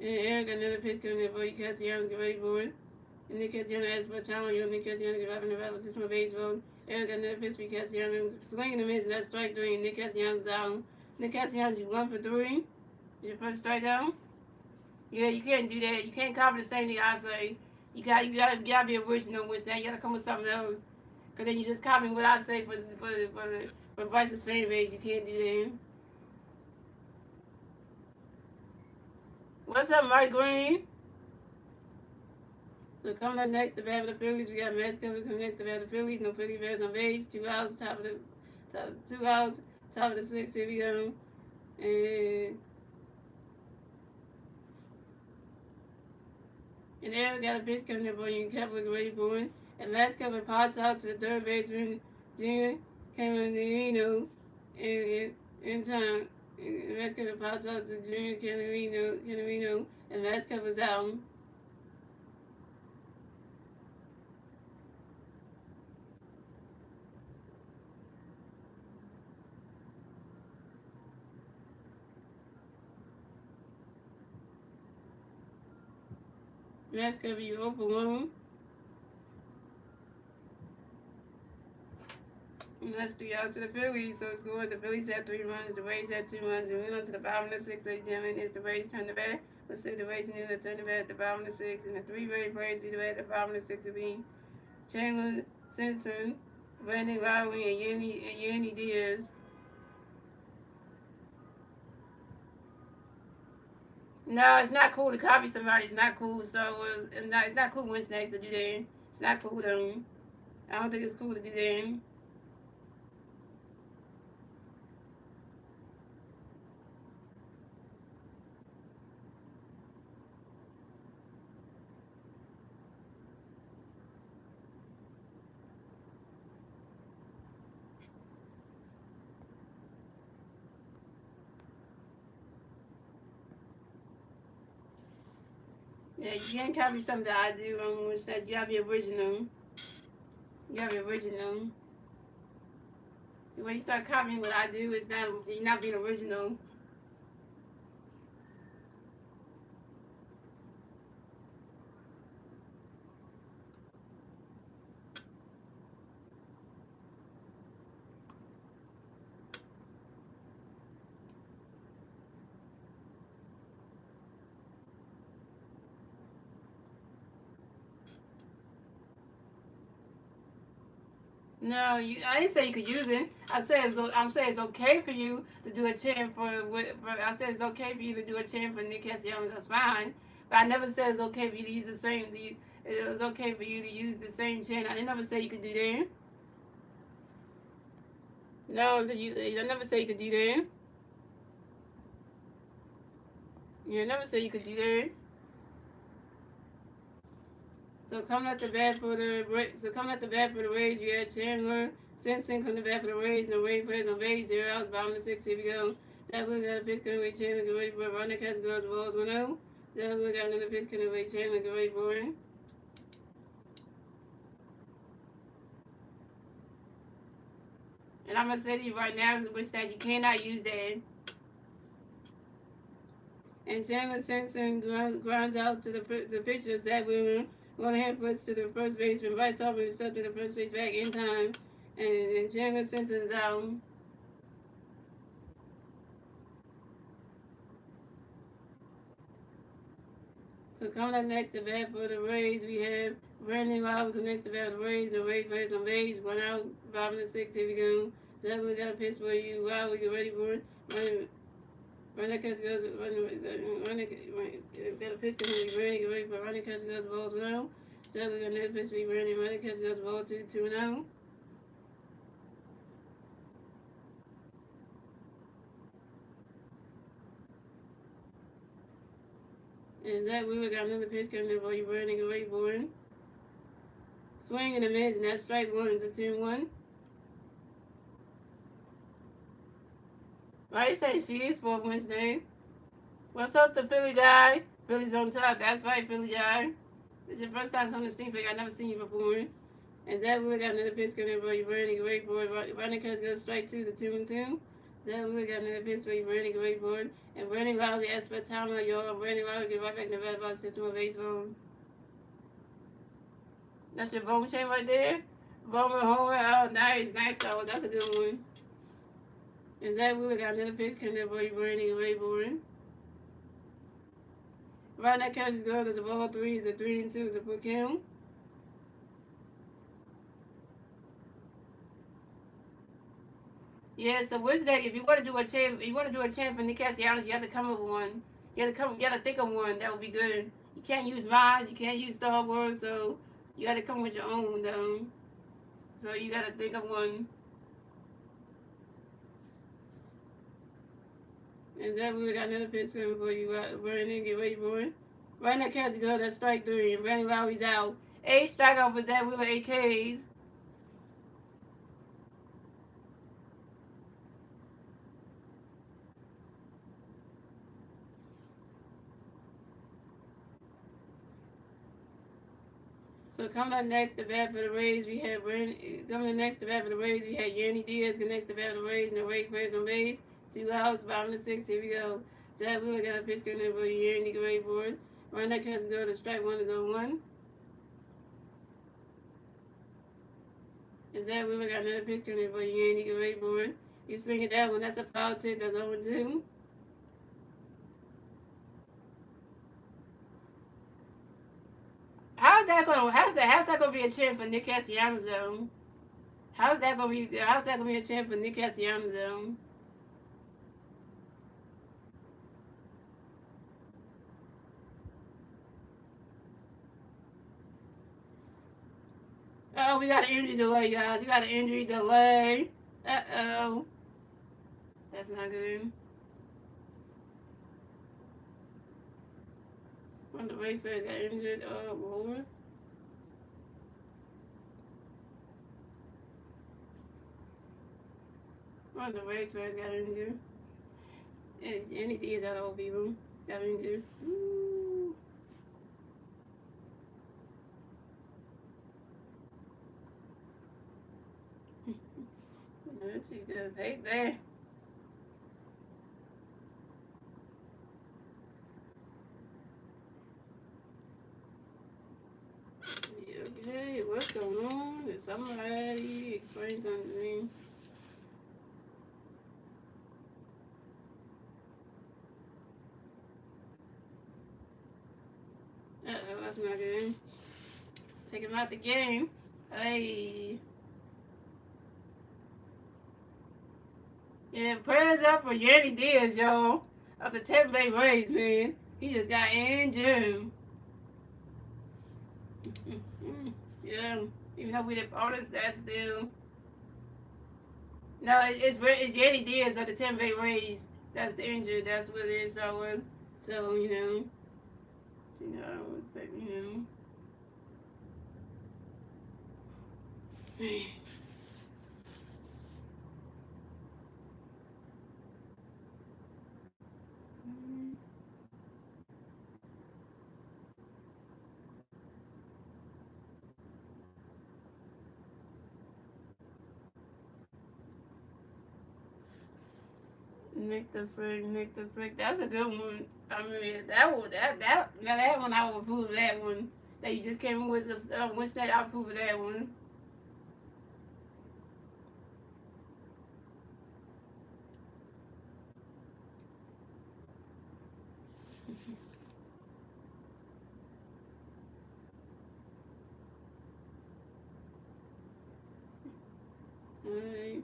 Speaker 1: And Aaron got another pitch coming in for you, Castellanos, get ready for it. And Nick Castellanos asked for talent. Nick Castellanos driving the rabbits to my baseball. Aaron got another pitch for Castellanos, swinging and missing. That's strike 3. And Nick Castellanos down. Nick Castellanos, you 1 for 3. Your first strikeout. Yeah, you can't do that. You can't copy the same thing I say. You gotta be original with that. You gotta come with something else. Cause then you just copy what I say for Bryce's fan base. You can't do that. What's up, Mark Green? So coming up next, the bat for the Phillies, we got Max Kepler coming next to bat for the Phillies. No Philly Bears on base. 2 outs, top of the 6th. Here we go. And Aaron got a pitch coming up on you. Kepler ready for it. And Max Kepler pops out to the third baseman, Junior Camarino, in time. And Max Kepler pops out to Junior Camarino, and Max Kepler's out. Max Kepler, you 0 for 1. And that's 3 outs for the Phillies. So it's good. The Phillies had 3 runs. The Rays had 2 runs. And we went on to the bottom of the 6th. Ladies and gentlemen, it's the Rays turn the bat. Let's see the Rays and the turn the bat at the bottom of the 6th. And the 3 Rays do the bat at the bottom of the 6th will be Chandler Simpson, Brandon Lowry, and Yanni Diaz. No, it's not cool to copy somebody. It's not cool. So it's not cool when snacks to do that. It's not cool though. I don't think it's cool to do that. Yeah, you can't copy something that I do which that you gotta be original. You gotta be original. When you start copying what I do, you're not being original. No, I didn't say you could use it. I'm saying it's okay for you to do a chant I said it's okay for you to do a chant for Nick Castellanos. That's fine. But I never said it's okay for you to use the same. It was okay for you to use the same chant. I didn't never say you could do that. No, I never say you could do that. Yeah, I never said you could do that. So coming at the bat for the Rays, we had Chandler. Simpson coming to bat for the Rays. No Rays players on base. 0 outs. Bottom of the 6th. Here we go. Zach Wood got a pitch coming away. Chandler. Get ready for it. Ronda catch goes. Balls 1-0. Zach Wood got another pitch coming away. Chandler. Get ready for it. And I'm gonna say to you right now, which that you cannot use that. And Chandler Simpson grounds out to the pitcher, Zach Wheeler. One hand foots to the first baseman. Bryce Harper is stuck to the first base back in time. And Chandler Simpson's out. So coming up next to bat for the Rays, we have Brandon Robert connects to bat for the Rays. No Rays players on base. 1 out, bottom of the 6th. Here we go. Zach Wheeler got a pitch for you. Wow, we get ready for it. Running catch goes, got a pitch coming to be ready for running catch goes ball 12. So we got another pitch to be ready. Running catch goes ball 2-0. And that we got another pitch coming to be ready to wait for it. Swing and a miss, and that's strike one. It's a 2-1. Right, say she is for Wednesday. What's up, the Philly guy? Philly's on top. That's right, Philly guy. It's your first time coming to Steam Pick. I've never seen you before. And Zach Wheeler got another pitch coming for you. Brandon, wait for it. Running catch goes strike 2, the 2-2. Zach Wheeler got another pitch for you. Brandon, wait for it. And Brandon Lowry asked for time on y'all. Brandon Lowry get right back in the red box. System of baseball. That's your bone chain right there. Bowman homer. Oh, nice. Nice. Oh, that's a good one. And Zach Wheeler got another pitch coming for you. Brandon, wait for it. Right now, catch is good. There's a ball 3. It's a 3-2. It's a full count. Yeah, so what's that? If you want to do a chant for Nick Castellanos, you have to come up with one. You have to think of one that would be good. You can't use mine. You can't use Star Wars. So you got to come with your own though. So you got to think of one. And Zach, we got another pitch coming for you. Brandon, get ready for it. Right now, catch is good. That's strike 3. And Brandon Lowry's out. 8 strikeout for Zach Wheeler, 8 Ks. So coming up next to bat for the Rays, we have Yandy Diaz connects to bat for the Rays, and the Rays players on base. 2 outs, bottom of the 6th. Here we go. Zach Wheeler got a pitch coming for Yandy, get ready for it. Run that catch go to strike 1 is 0-1. And Zach Wheeler got another pitch coming for Yandy, get ready for it. You swing at that one, that's a foul tip, that's 0-2. How's that gonna be a chant for Nick Castellanos though? How's that gonna be a chant for Nick Castellanos though? Oh, we got an injury delay, guys. We got an injury delay. Uh-oh. That's not good. One of the race players got injured. Oh, Lord. One of the race players got injured. Anything is out of old people. Got injured. Ooh. She just hate that. Okay, what's going on? Did somebody explain something to me? Uh-oh, that's not good. Take him out the game. Hey. Yeah, prayers up for Yandy Diaz, y'all. Of the Tampa Bay Rays, man. He just got injured. Yeah, even though we didn't bonus that still. No, it's Yandy Diaz of the Tampa Bay Rays. That's the injured. That's what it is. So, I was like, Nick the Slick, Nick the Slick. That's a good one. I mean, now that one I would approve of that one. That you just came with what's that? I approve of that one. Alright.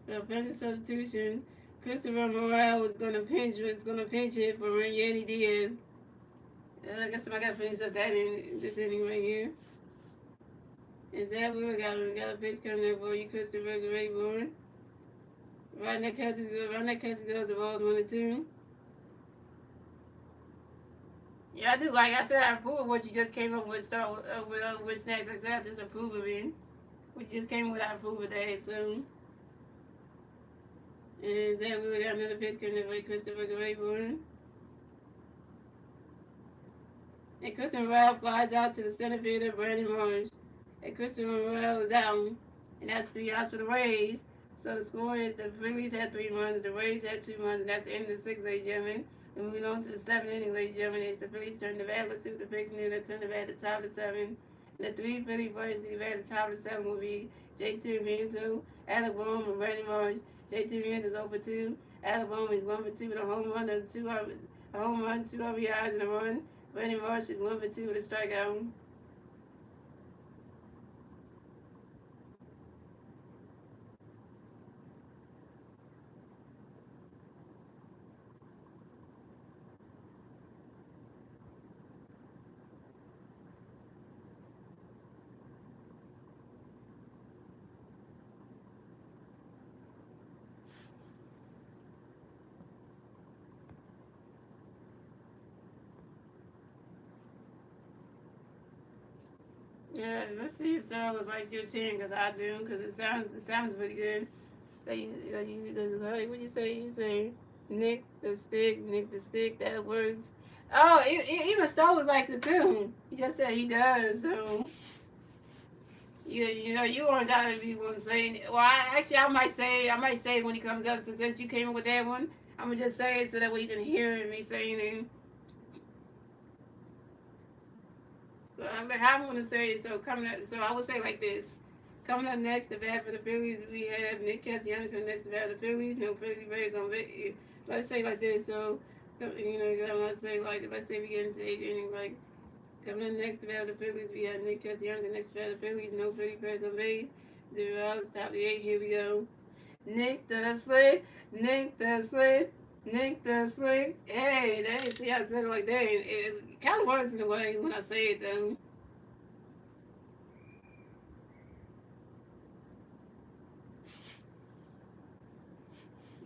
Speaker 1: The offensive substitutions. Christopher Morel is gonna pinch hit for Yandy Diaz. I guess I gotta finish up that in this inning right here. And that we got a pitch coming up for you, Christopher Rayburn. Right that catch goes the balls 1-2. Yeah, I do. Like I said, I approve of what you just came up with. Start with snacks. I said I just approve of it. What you just came with, I approve of that. So, and that we got another pitch coming up for Christopher Rayburn. And Christopher Morel flies out to the center fielder, Brandon Marsh. And Christopher Morel is out. And that's 3 outs for the Rays. So the score is the Phillies had 3 runs, the Rays had 2 runs, and that's the end of the 6th, ladies and gentlemen. And moving on to the 7th inning, ladies and gentlemen, it's the Phillies turn the bat. Let's see what the picks do. They turn the bat at the top of the 7th. The 3 Philly players to the bat at the top of the 7th will be J.T. Viento, Alec Bohm, and Brandon Marsh. J.T. Viento is 0-2. Alec Bohm is 1-2 with a home run, and 2 RBIs, and a run. Brandon Marsh is 1-2 with a strikeout. Yeah, let's see if Sarah was like your chin, because I do, because it sounds pretty good. What you say? You say Nick the stick, that works. Oh, even Star was like the too. He just said he does, so you know you aren't gotta be one saying. Well, I might say it when he comes up. So since you came up with that one, I'm gonna just say it so that way you can hear me saying it. So how I'm gonna say it. So I would say like this. Coming up next, the bat for the Phillies, we have Nick Castellanos coming next to bat for the Phillies. No Philly Rays on. Let's say like this. So I'm gonna say like let's say we get into 8th inning. Like coming up next to bat for the Phillies, we have Nick Castellanos next to bat for the Phillies. No Philly Rays on base. 0 outs. Top of the 8th. Here we go. Nick the Slick. Nick the Slick. Nick the Slick. Hey, see I said it like that. It kind of works in a way when I say it though.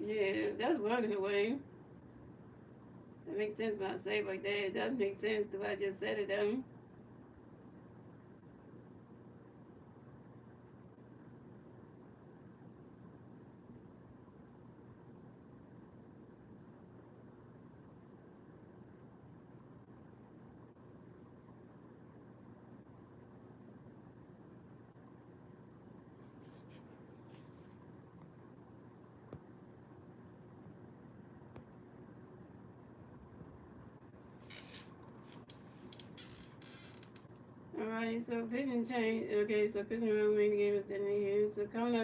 Speaker 1: Yeah, it does work in a way. That makes sense when I say it like that. It does make sense the way I just said it though. Alright, so pitching change. Okay, so pitching remaining the game is dead in here. So coming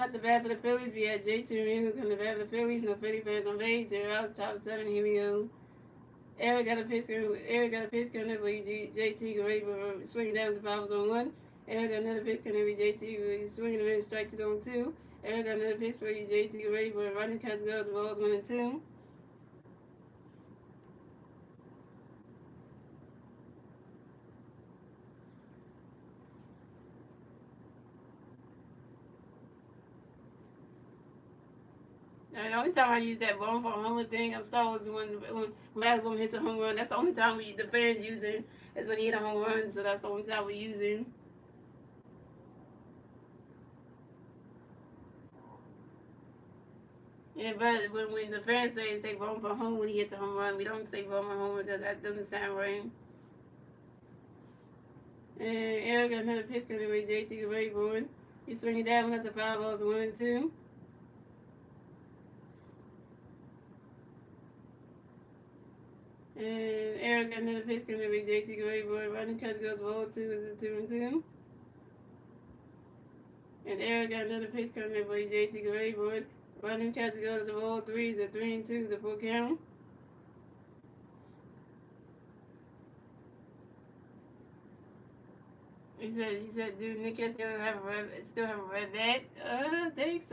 Speaker 1: up the bat for the Phillies, we had J.T. Realmuto coming to the bat for the Phillies. No Philly Bears on base. 0 outs. Top of 7. Here we go. Eric got a pitch coming up with J.T. Guerrero swinging down the foul on 1. Eric got another pitch coming up with J.T. swinging the strike to on 2. Eric got another pitch for J.T. Guerrero running catch goes the balls 1-2. The only time I use that bone for a home run thing, I'm Star Wars when Madden hits a home run. That's the only time the fans use it is when he hit a home run. So that's the only time we use it. Yeah, but when the fans say stay bowling for home when he hits a home run, we don't stay bowling for home because that doesn't sound right. And Eric got another pitch coming away. JT away board. You swing it down. That's a 5 balls, 1-2. And Eric got another pitch coming away. JT away board. Running catch goes ball 2 is a 2-2. And Eric got another pitch coming away. JT away board. Running catch goes ball 3 is a 3-2 is a full count. He said, do Nick still have a red bat? Thanks.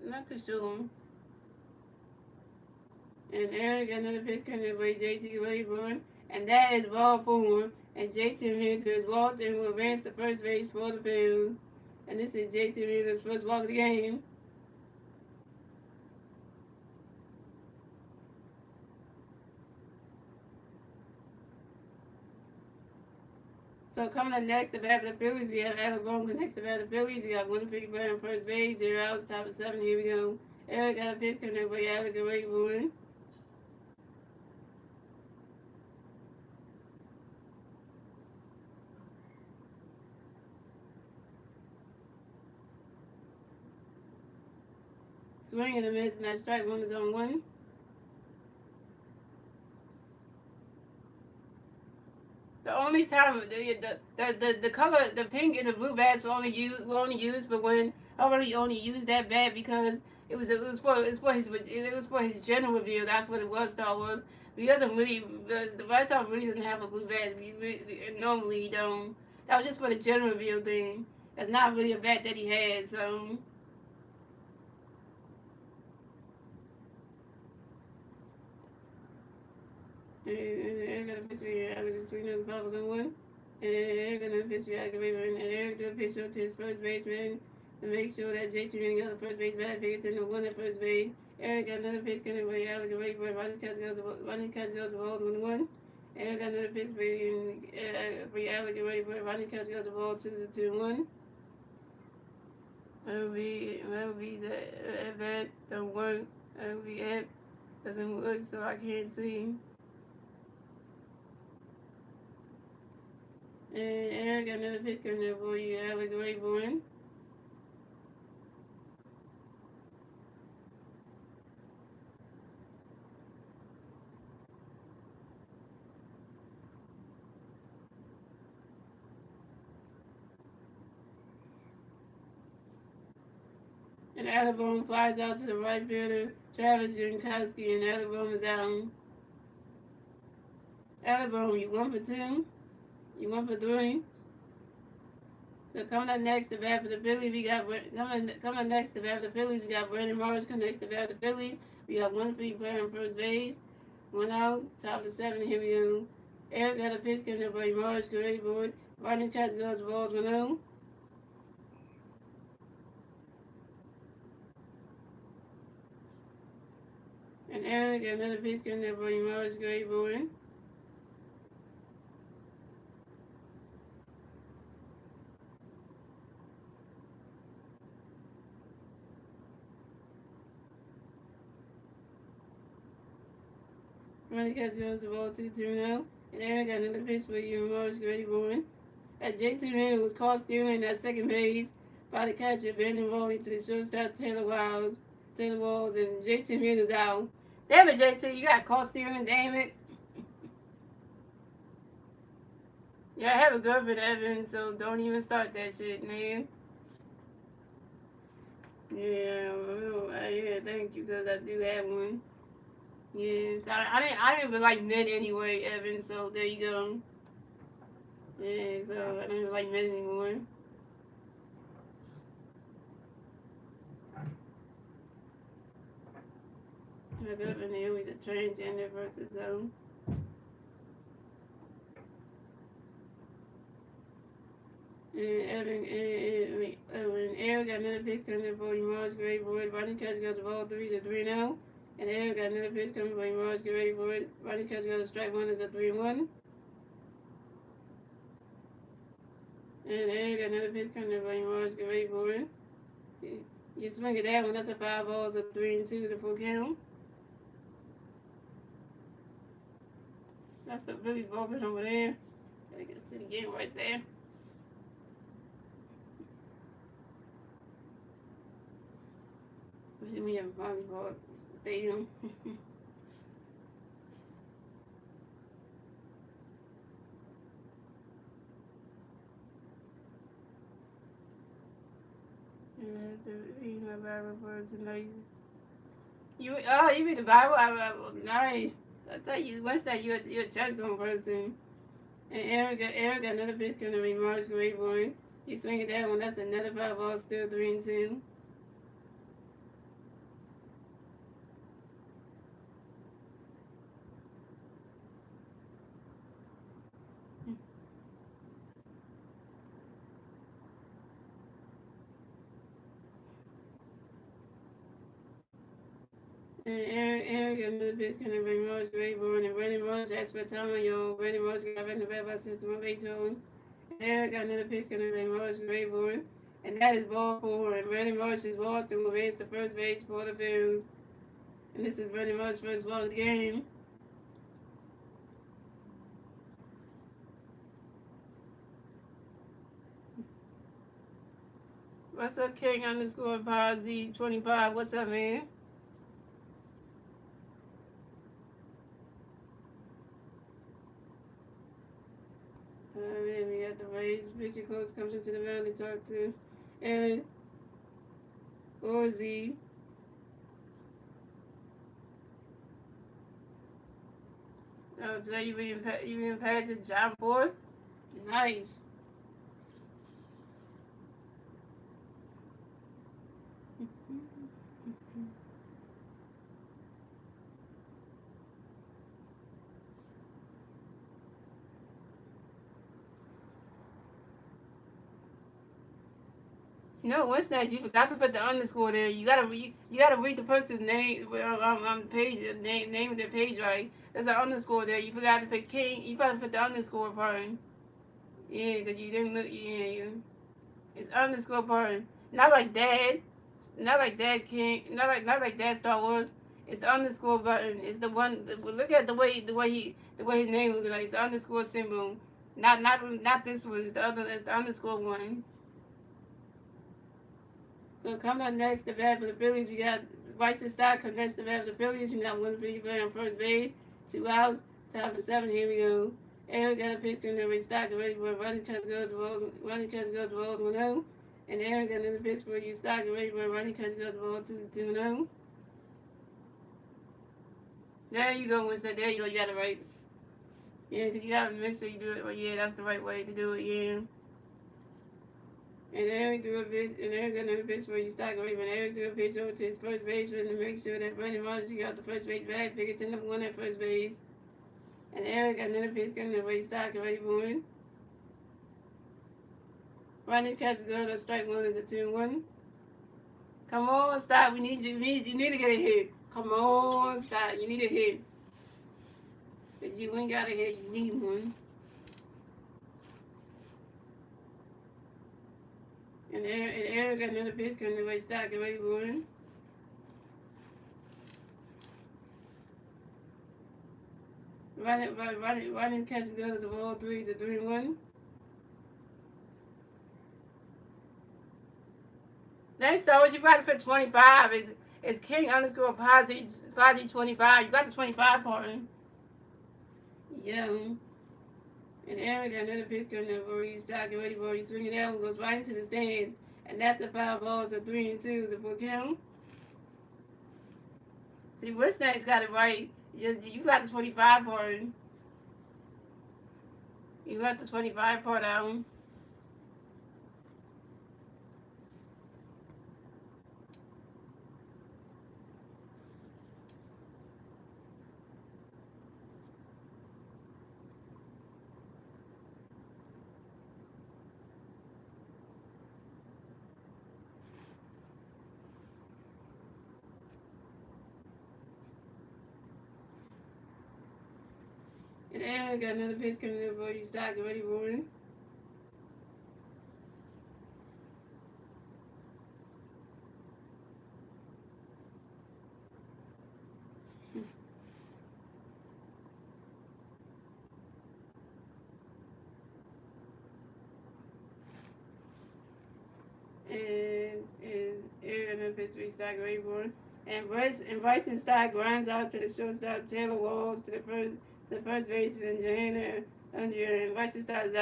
Speaker 1: Not too sure. And Aaron got another pitch coming by JT Wayborn, and that is ball 4. And JT Mueller is walked and will advance to first base for the Phillies. And this is JT Mueller's first walk of the game. So coming up next, the bat for the Phillies, we have Alec Bohm next to bat for the Phillies. We got Winfield playing on first base, 0 outs, top of 7. Here we go. Eric got a pitch coming by Alec Wayborn. Swing and a miss, and that strike one is on 1. The only time the color, the pink and the blue bats were only used but when I really only used that bat because it was for his general review. That's what it was. Star Wars. But he doesn't really the White Sox really doesn't have a blue bat. Normally he don't. That was just for the general review thing. That's not really a bat that he had. So. And got a pitch for Alex swing the Pablos on 1. And Eric got a pitch for Alex and Eric did a pitch to his first baseman to make sure that JT didn't got the first base bat pick to the 1 at first base. Eric got another pitch coming by Alex Rayburn. Running catch goes the ball 1-1. Eric got another pitch for Alex Rayburn. Running catch goes the ball 2-1. That would be that bat don't work. That would be app doesn't work, so I can't see. And Eric got another pitch coming there for you, Alex Rayburn. And Alabama flies out to the right fielder, Travis Jankowski, and Alabama's out. Alabama, you 1 for 2. You 1 for 3. So coming up next, the bat for the Phillies, we got coming up next, the bat for the Phillies, we got Brandon Morris coming next, the bat for the Phillies. We got Winfield player on first base, 1 out, top of 7. Here we go. Eric got a pitch coming up by Morris, great board. Running catch goes balls 1-0. And Eric got another pitch coming up by Morris, great board. Running catch goes the ball 2-2-0. And Aaron got another pitch for you, Morris, great board. As JT Manning was caught stealing at second base by the catcher, Brandon rolling to the shortstop, Taylor Walls, and JT Manning was out. Damn it, JT, you got caught stealing, damn it. Yeah, I have a girlfriend, Evan, so don't even start that shit, man. Yeah, thank you, because I do have one. Yes, I didn't even like men anyway, Evan, so there you go. Yeah, so I don't even like men anymore. My girlfriend Naomi's a transgender versus and Eric got another pitch coming for Morris, great board. Running catch goes the ball 3-3-0. And Eric got another pitch coming for Morris, great board. Running catch goes strike 1 is a 3-1. And Eric got another pitch coming for Morris, great board. You swing it that one, that's a 5-0, a 3-2, the full count. That's the Phillies bullpen over there. I can see the game right there. We have a volleyball stadium. To read my Bible for tonight. You read the Bible? Nice. I tell you, Wednesday you're a church going person. And Eric got another pitch going to be March Great Boy. You swing at that one, that's another 5-0, still 3-2. And Aaron got another pitch going to bring March Great Boy. And Brandon Marsh, that's for telling you, Brandon Marsh got back in the bad by system of 8 And Eric got another pitch going to bring March Great Boy. And that is ball 4. And Brandon Marsh is ball through base the first base for the Phillies. And this is Brandon Marsh's first ball of the game. What's up, King underscore Pozy 25? What's up, man? Man, we got the Rays. Picture coach comes into the mound to talk to Aaron or Z. Oh, today you being Patrick John Ford? Nice. No, what's that? You forgot to put the underscore there. You gotta read the person's name on the page, name of their page, right? There's an underscore there. You forgot to put King. You forgot to put the underscore part. Yeah, cause you didn't look. Yeah, it's underscore part. Not like that. Not like that King. Not like that Star Wars. It's the underscore button. It's the one. Look at the way his name looks like. It's the underscore symbol. Not this one. It's the other. It's the underscore one. So coming up next, the bat for the Phillies, we got Bryson Stott comes next to the bat for the Phillies. We got one Philly player on first base, 2 outs, top of 7. Here we go. Aaron got a pitch to the Stott ready for a running catch goes to Rolls 1-0. And Aaron got another pitch for you Stott ready for a running catch goes to Rolls 2-0. There you go, Winston. There you go. You got it right. Yeah, because you got to make sure you do it. Well, yeah, that's the right way to do it. Yeah. And Aaron threw a pitch, and Aaron got another pitch for you Stott away. When Aaron threw a pitch over to his first baseman to make sure that Brandon Marsh got the first base back, figured to number 1 at first base. And Aaron got another pitch coming away Stott away for him. Running catch go to strike 1 is a 2-1. Come on, Stott. We need you. You need to get a hit. Come on, Stott. You need a hit. If you ain't got a hit, you need one. And Aaron got another pitch coming away Stott away for him. Running catch goes of all 3 is a 3-1. Next though, you got to put 25. It's King underscore Posse 25. You got the 25 for him. Yeah. And Aaron got another pitch coming up for you Stott ready for you. Swing it out and goes right into the stands. And that's a 5-0, so 3-2 is a full count. See, Winston's got it right. You got the 25 for him. You got the 25 part out. And Aaron got another pitch coming up for you Stott ready for him. pitch, restart Rayburn. And Bryson Stott grinds out to the shortstop Taylor Walls to the first baseman Johanna Andrea, and Bryson Stott's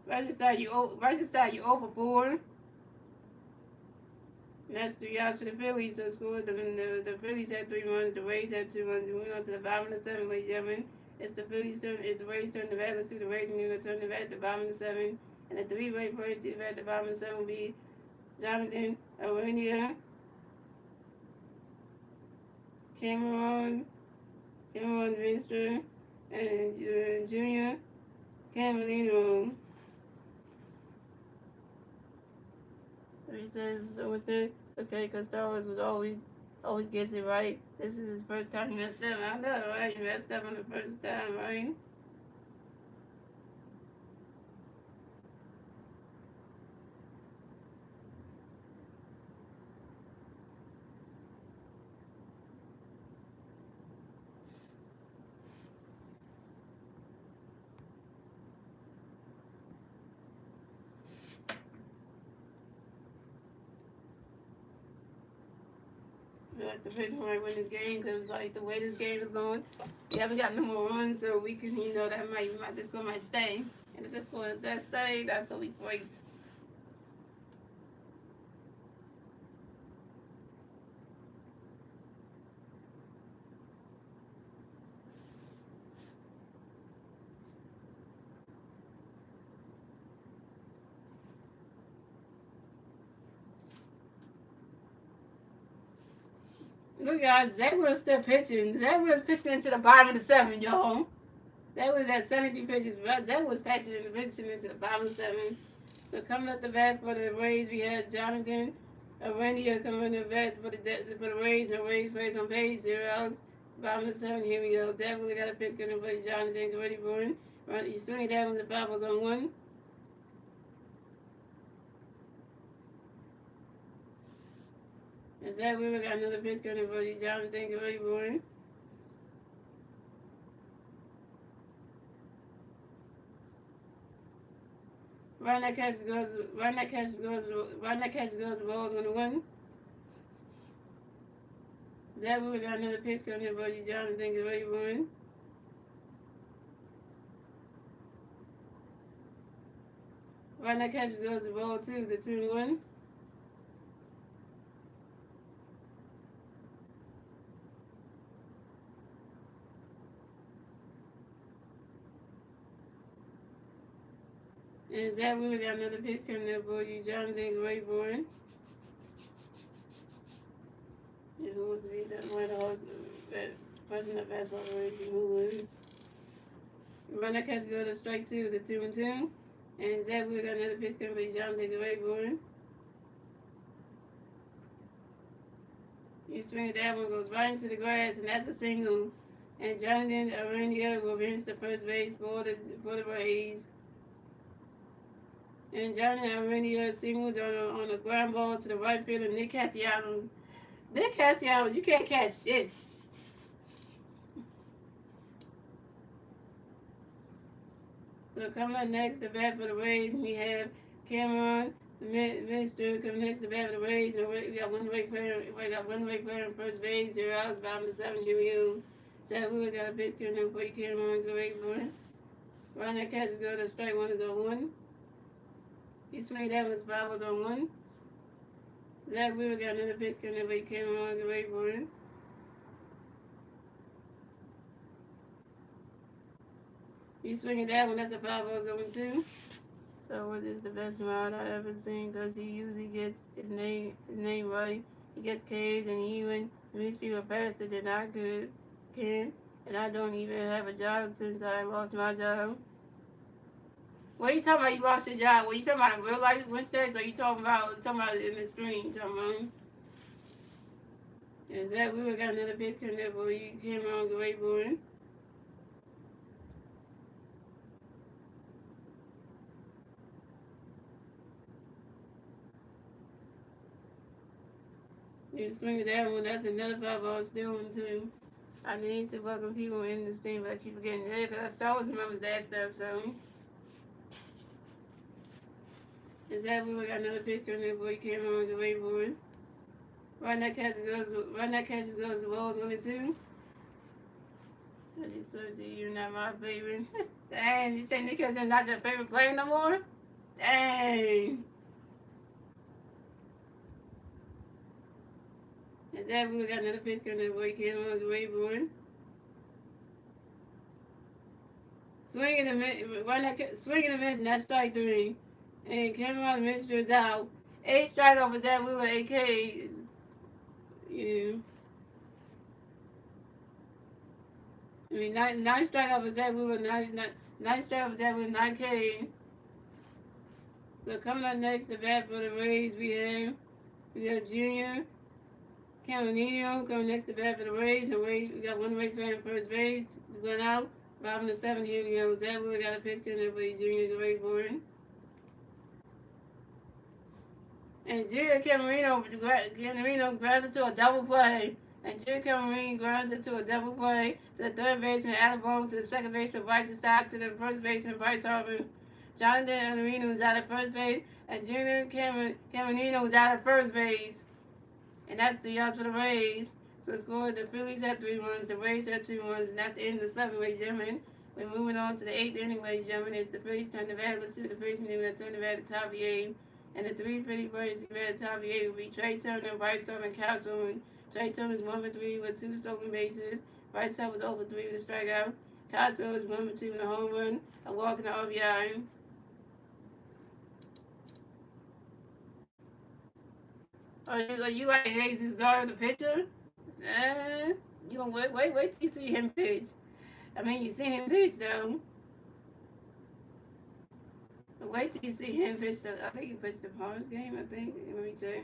Speaker 1: Bryson Stott you 0 for 4. And that's 3 outs for the Phillies. So scored the Phillies had 3 runs, the Rays had 2 runs. Moving on to the bottom of the 7th, ladies and gentlemen. It's the Phillies' turn. It's the Rays' turn to bat. Let's see the Rays and you're going to turn the bat at the bottom of the 7th. And the 3-way players to the bat at the bottom of the 7th will be Jonathan Arania, Cameron Vinster, and Junior Camerino. He says, okay, because Star Wars was always gets it right. This is his first time he messed up. I know, right? He messed up on the first time, right? Like the Phillies might win this game because like the way this game is going, we haven't got no more runs, so we can, this score might stay. And if this score does stay, that's gonna be great. Look, guys, Zach was still pitching. Zach was pitching into the bottom of the 7th, y'all. That was at 73 pitches. Zach was pitching into the bottom of the 7th. So coming up the bat for the Rays, we had Jonathan Arandia coming up the bat for the Rays. No Rays plays on page 0 outs. Bottom of the 7th, here we go. Zach really got a pitch going to play Jonathan. Get ready for him. He's swinging down when the bat was on 1. And Zach Wheeler got another pitch coming for you, Jonathan. Get ready for him. Run that catch goes the balls 1-1. Zach Wheeler got another pitch coming for you, Jonathan. Get ready for him. Run that catch goes the ball 2 to 2-1. And Zach Wheeler got another pitch coming up for you, Jonathan Grayborn. And who wants to be one of the hosts that person that fastball Reggie Wood. Run that catch go to strike 2 to 2-2. And Zach Wheeler got another pitch coming for you, Jonathan Grayborn. You swing it, that one goes right into the grass, and that's a single. And Jonathan Arania will bench the first base for the Rays. And Johnny Arania singles on a ground ball to the right fielder, Nick Castellanos. Nick Castellanos, you can't catch shit. So coming up next to bat for the Rays, we have Cameron Minister coming next to bat for the Rays. No, we got one way player. We got one way player on first base. 0 outs, bottom of the 7th. Here we go. So we got a pitch coming up for you, Cameron. Great boy. Run that catch is go to strike 1 is on 1. You swing that with 5 was on 1. Zach Wheeler got another pitch coming up for you, Cameron. Great boy. You swinging that one, that's a 5 balls on 2. So what is the best route I've ever seen? Because he usually gets his name right. He gets K's and he even meets people faster than I can. And I don't even have a job since I lost my job. What are you talking about? You lost your job? What are you talking about? Real life Wednesdays? Or you talking about in the stream? Talking about? And Zach Wheeler got another pitch coming up for you, Cameron. Great boy. You swing that one, that's another 5 ball still one too. I need to welcome people in the stream, but I keep forgetting that because I still always remembers that stuff, so. Is that we got another picture on there, boy Cameron the Wayboard. Run that catches goes to Wolves 1 and 2. I just saw you're not my favorite. Dang, you say Nick is not your favorite player no more? Dang. Is that we got another picture on there, boy Cameron the Wayboard. Swinging the miss, and that's strike 3. And Cameron Minster is out. 8 strikeout for Zach Wheeler, 8K. Yeah. I mean, nine strikeout for Zach Wheeler, nine strikeout for Zach Wheeler, 9K. So coming up next, the bat for the Rays, we have Junior Caminito coming next to bat for the Rays. We got one Ray fan first base, went out. Bottom of the 7th, here we go. Zach Wheeler got a pitch coming for Junior the Ray Bourne. And Junior Camarino grounds it to a double play. And Junior Camarino grounds it to a double play to the third baseman, Adam Bone, to the second baseman, Bryce Stock, to the first baseman, Bryce Harper. Jonathan Areno is out at first base, and Junior Camarino is out at first base. And that's 3 outs for the Rays. So scored, the Phillies had 3 runs, the Rays had 2 runs, and that's the end of the 7th, ladies and gentlemen. We're moving on to the 8th inning, ladies and gentlemen. It's the Phillies turn the bat. Let's see what the Phillies inning that turn the bat at the top of the 8th. And the 3 Philly players to at the top of the 8th will be Trey Turner, Bryce Harper, and Kyle Swilling. Trey Turner is 1 for 3 with 2 stolen bases. Bryce Harper was 0 for 3 with a strikeout. Kyle Swilling is 1 for 2 with a home run, a walk, and an RBI. You like Jesus Zara, the pitcher? You gonna wait till you see him pitch. I mean, you seen him pitch though. Wait till you see him pitch. I think he pitched the Pirates game. I think. Let me check.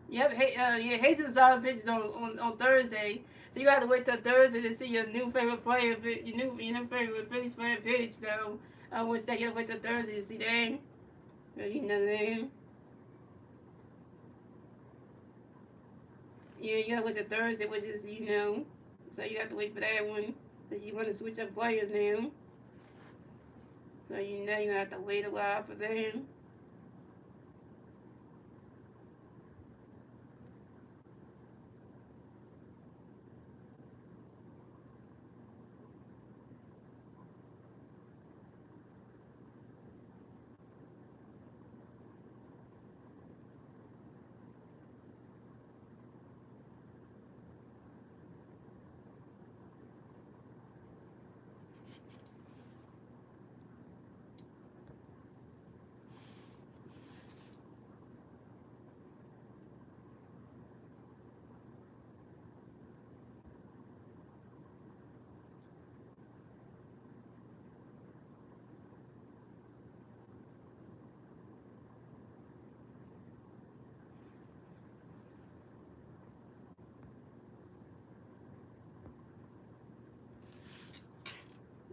Speaker 1: Yep. Yeah. Jesus Zara pitches on Thursday. So you got to wait till Thursday to see your new favorite player, your new favorite Phillies player pitch. So which they gotta wait till Thursday to see them. You know them. Yeah, you gotta wait till Thursday, which is so you have to wait for that one. So you want to switch up players now. So you have to wait a while for them.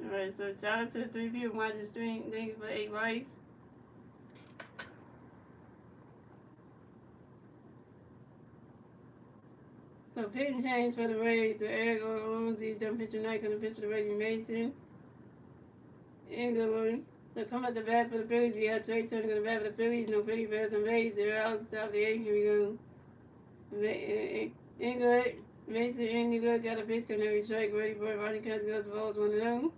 Speaker 1: Alright, so shout out to the 3 people watching the stream. Thank you for 8 likes. So pitching change for the Rays. So Eric Owens done pitching tonight. Gonna pitch for the Reggie Mason. England. So come at the bat for the Phillies. We have Trey Turner gonna bat for the Phillies. No Philly Bears and Rays. 0 outs. Top of the 8th. Here we go. England. Mason England got a pitch coming every strike. Ready for Ronnie County goes balls 1-0.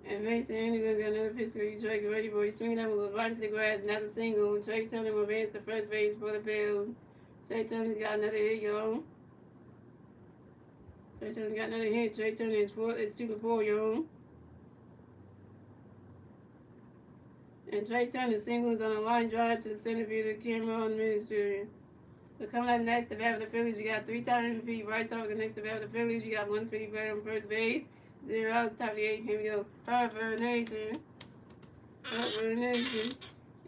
Speaker 1: And Mason England got another pitch for every strike. Ready for swinging that one right into the grass. And that's a single. Trey Turner will advance to first base for the Phillies. Trey Turner's got another hit, y'all. Trey Turner got another hit. Trey Turner is 2 for 4, y'all. And Trey Turner singles on a line drive to the center fielder, Cameron Ministry. So coming up next, the bat for the Phillies, we got 3-time MVP Bryce Harper. Next, the bat for the Phillies, we got 1 Philly player on first base. 0 outs, top of the 8th. Here we go. Harper Nation. Harper Nation.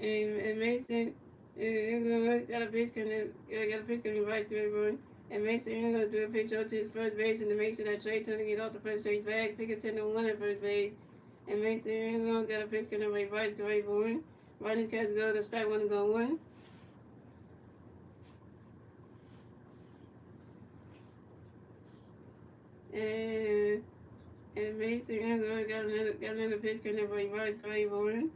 Speaker 1: And Mason. Got a pitch coming Bryce Harper. And Mason England gonna do a pitch out to his first baseman to make sure that Trey Turner gets off the first base bag. Pick a 10-1 at first base. And Mason England got a pitch coming by Bryce Harper. Running catch go to strike 1 is on 1. And Mason Engler got another pitch coming up for Bryce Claiborne.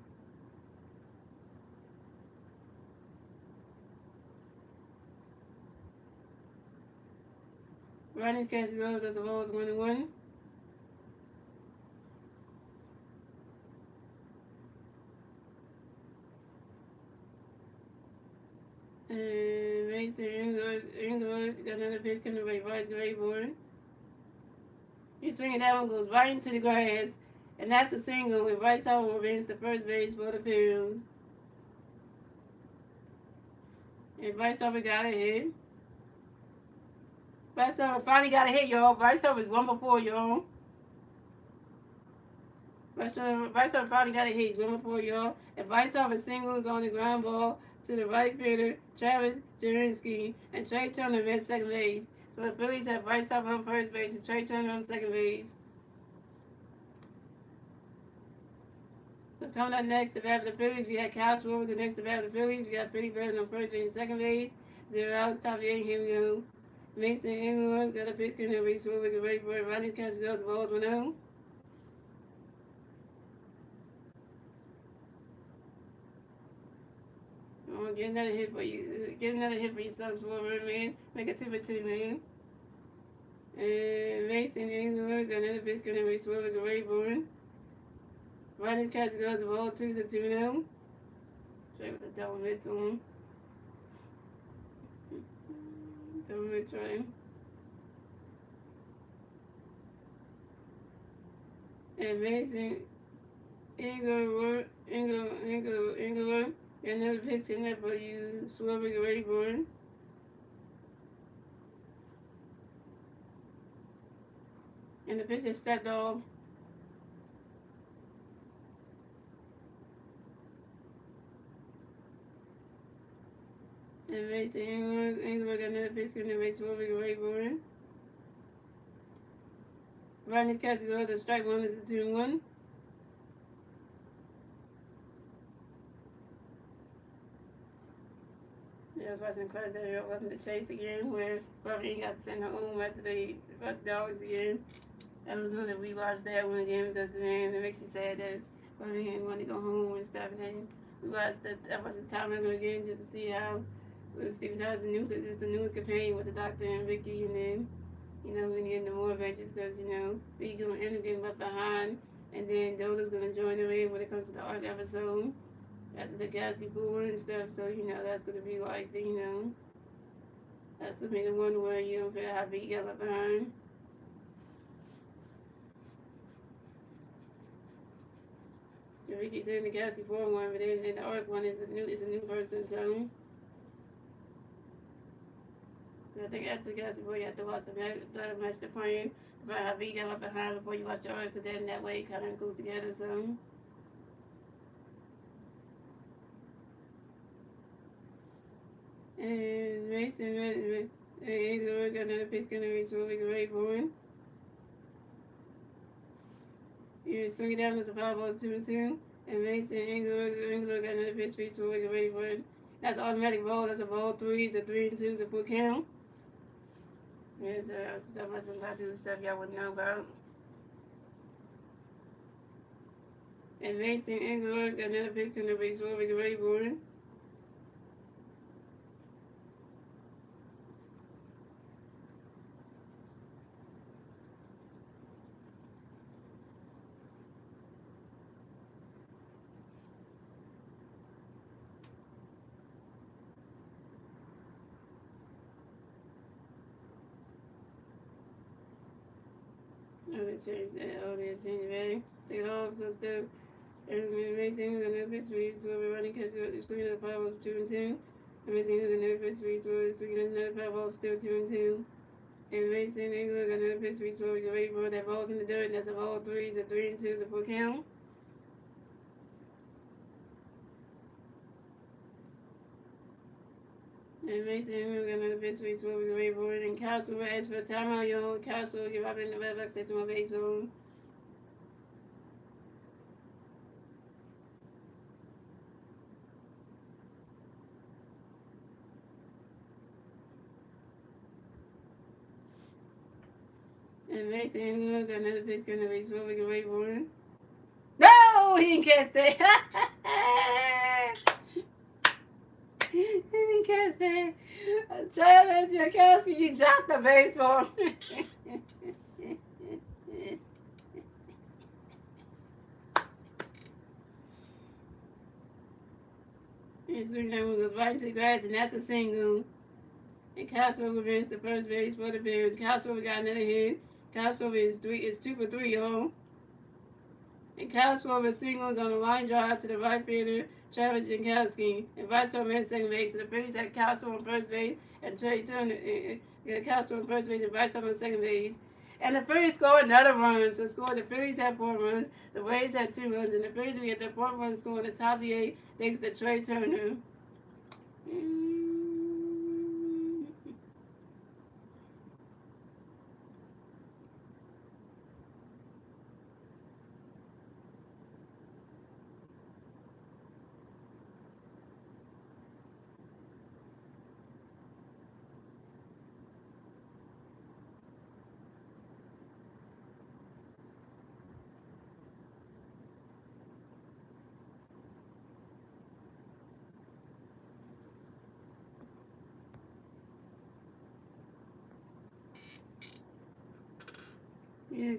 Speaker 1: Ronnie's catch goes, that's a ball, it's 1-1. And Mason Engler got another pitch coming up for Bryce Claiborne. He's swinging, that one goes right into the grass. And that's a single, and Bryce Harper advances to first base for the Phillies. And Bryce Harper got a hit. Bryce Harper finally got a hit, y'all. Bryce Harper's 1 before, y'all. Bryce Harper finally got a hit. He's 1 before, y'all. And Bryce Harper singles on the ground ball to the right fielder, Travis Jarinsky, and Trey Turner at second base. So the Phillies have Bryce Harper on first base and Trey Turner on second base. So coming up next to bat for the Phillies, we have Kyle Schwarber. Next to bat for the Phillies, we have Freddie Burns on first base and second base. 0 outs, top of the 8th. Here we go. Mason Engler got a pitch in the race. Schwarber get ready for it. Ronnie's catch goes, the ball's 1-0. Get another hit for you. Get another hit for yourself, Schwarber, man. Make it 2 for 2, man. And Mason Engler got another pitch in the race. Schwarber get ready for it. Ronnie's catch goes, the ball 2 to 2-0. Trey with the double mid to him. Double mid Trey. And Mason Engler, another pitch in there for you, Schwarber get ready for it. And the pitcher stepped off. And Mason Engler got another pitch in the race, Schwarber get ready for it. Ronnie's catch goes to strike 1, is a 2-1. Yeah, I was watching class there. It wasn't the Chase again where Bobby got sent home after they fucked dogs again. That was another we watched that one again because then it makes you sad that Bobby didn't want to go home and stuff. And then we watched the time again just to see how Stephen Tyler's new, because it's the newest campaign with the Doctor and Vicky, and then we're gonna get into more adventures because Vicky's gonna end up getting left behind, and then Dota's gonna join them in when it comes to the arc episode after the Galaxy Boomer and stuff. So that's gonna be like that's gonna be the one where you don't feel how Vicky got left behind. The Vicky's in the Galaxy 4 one, but then the arc one is a new person. So I think after the Galaxy 4 you have to watch the master plan about how Vicky got left behind before you watch the arc, because then that way it kind of goes together. So. And Mason Engler got another pitch in the race, Schwarber get ready for it. Yeah, swing it down as a foul ball 2-2. And Mason Engler got another pitch, Schwarber get ready for it. That's automatic ball. That's a ball 3. It's a 3-2. It's a full count. Yeah, so stuff like that, do stuff y'all wouldn't know about. And Mason Engler got another pitch in the race, Schwarber get ready for it. Oh, they changed that. Oh, they changed it, ready? Take it off, so still. Amazing, we're going to pitch speed, so we're running catch up. Swinging at the 5 balls 2-2. Amazing, we're going to pitch speed, so we're swinging at another 5 balls still 2-2. And Mason Engler got another pitch speed, so we're ready for that ball's in the dirt, and that's a ball 3. It's a 3-2. It's a full count. And Mason Engler got another pitch speed, so we're ready for it. And Castle will ask for a timeout, y'all. Castle will give up in the red box, that's my baseball. And Mason England got another pitch going to race for we can wait for him. No, he didn't catch that. He didn't catch that. Travis Jankowski, you dropped the baseball. His swing number goes right into the grass, and that's a single. And Castro advanced the first base for the Bears. Castro got another hit. Castro is 2 for 3, y'all. And Castro singles on a line drive to the right fielder, Travis Jankowski. And Vice man second base. So the Phillies had Castro on first base and Trey Turner. Castro on first base and Vice on second base. And the Phillies scored another run. So the Phillies had 4 runs. The Rays had 2 runs. And the Phillies we had the 4th run score in the top of the 8 thanks to Trey Turner.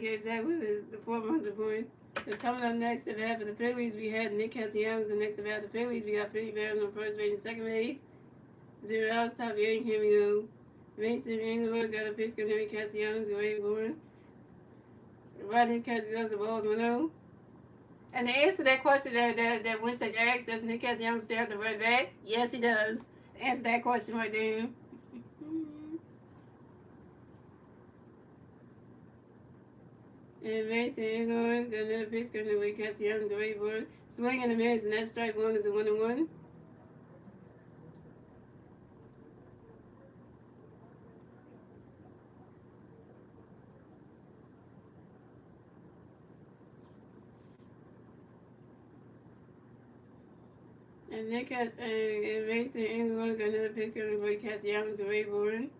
Speaker 1: Gave that with the 4 runs of point. So coming up next to bat for the Phillies, we had Nick Castellanos. And next to bat for the Phillies, we got Philly Bears on first base and second base. 0 outs, top of the 8th. Here we go. Mason Englewood got a pitch to Henry Castellanos. Go ahead, born. Right-hand catch goes the balls 1-0. And the answer to that question that Winston asked, does Nick Castellanos stare at the right back? Yes, he does. Answer that question right there. And Mason Englewood got another pitch coming away. Castellanos go ahead, born. Swing and a miss, and that strike 1 is a 1-1. And Mason Englewood got another pitch coming away. Castellanos go ahead, born.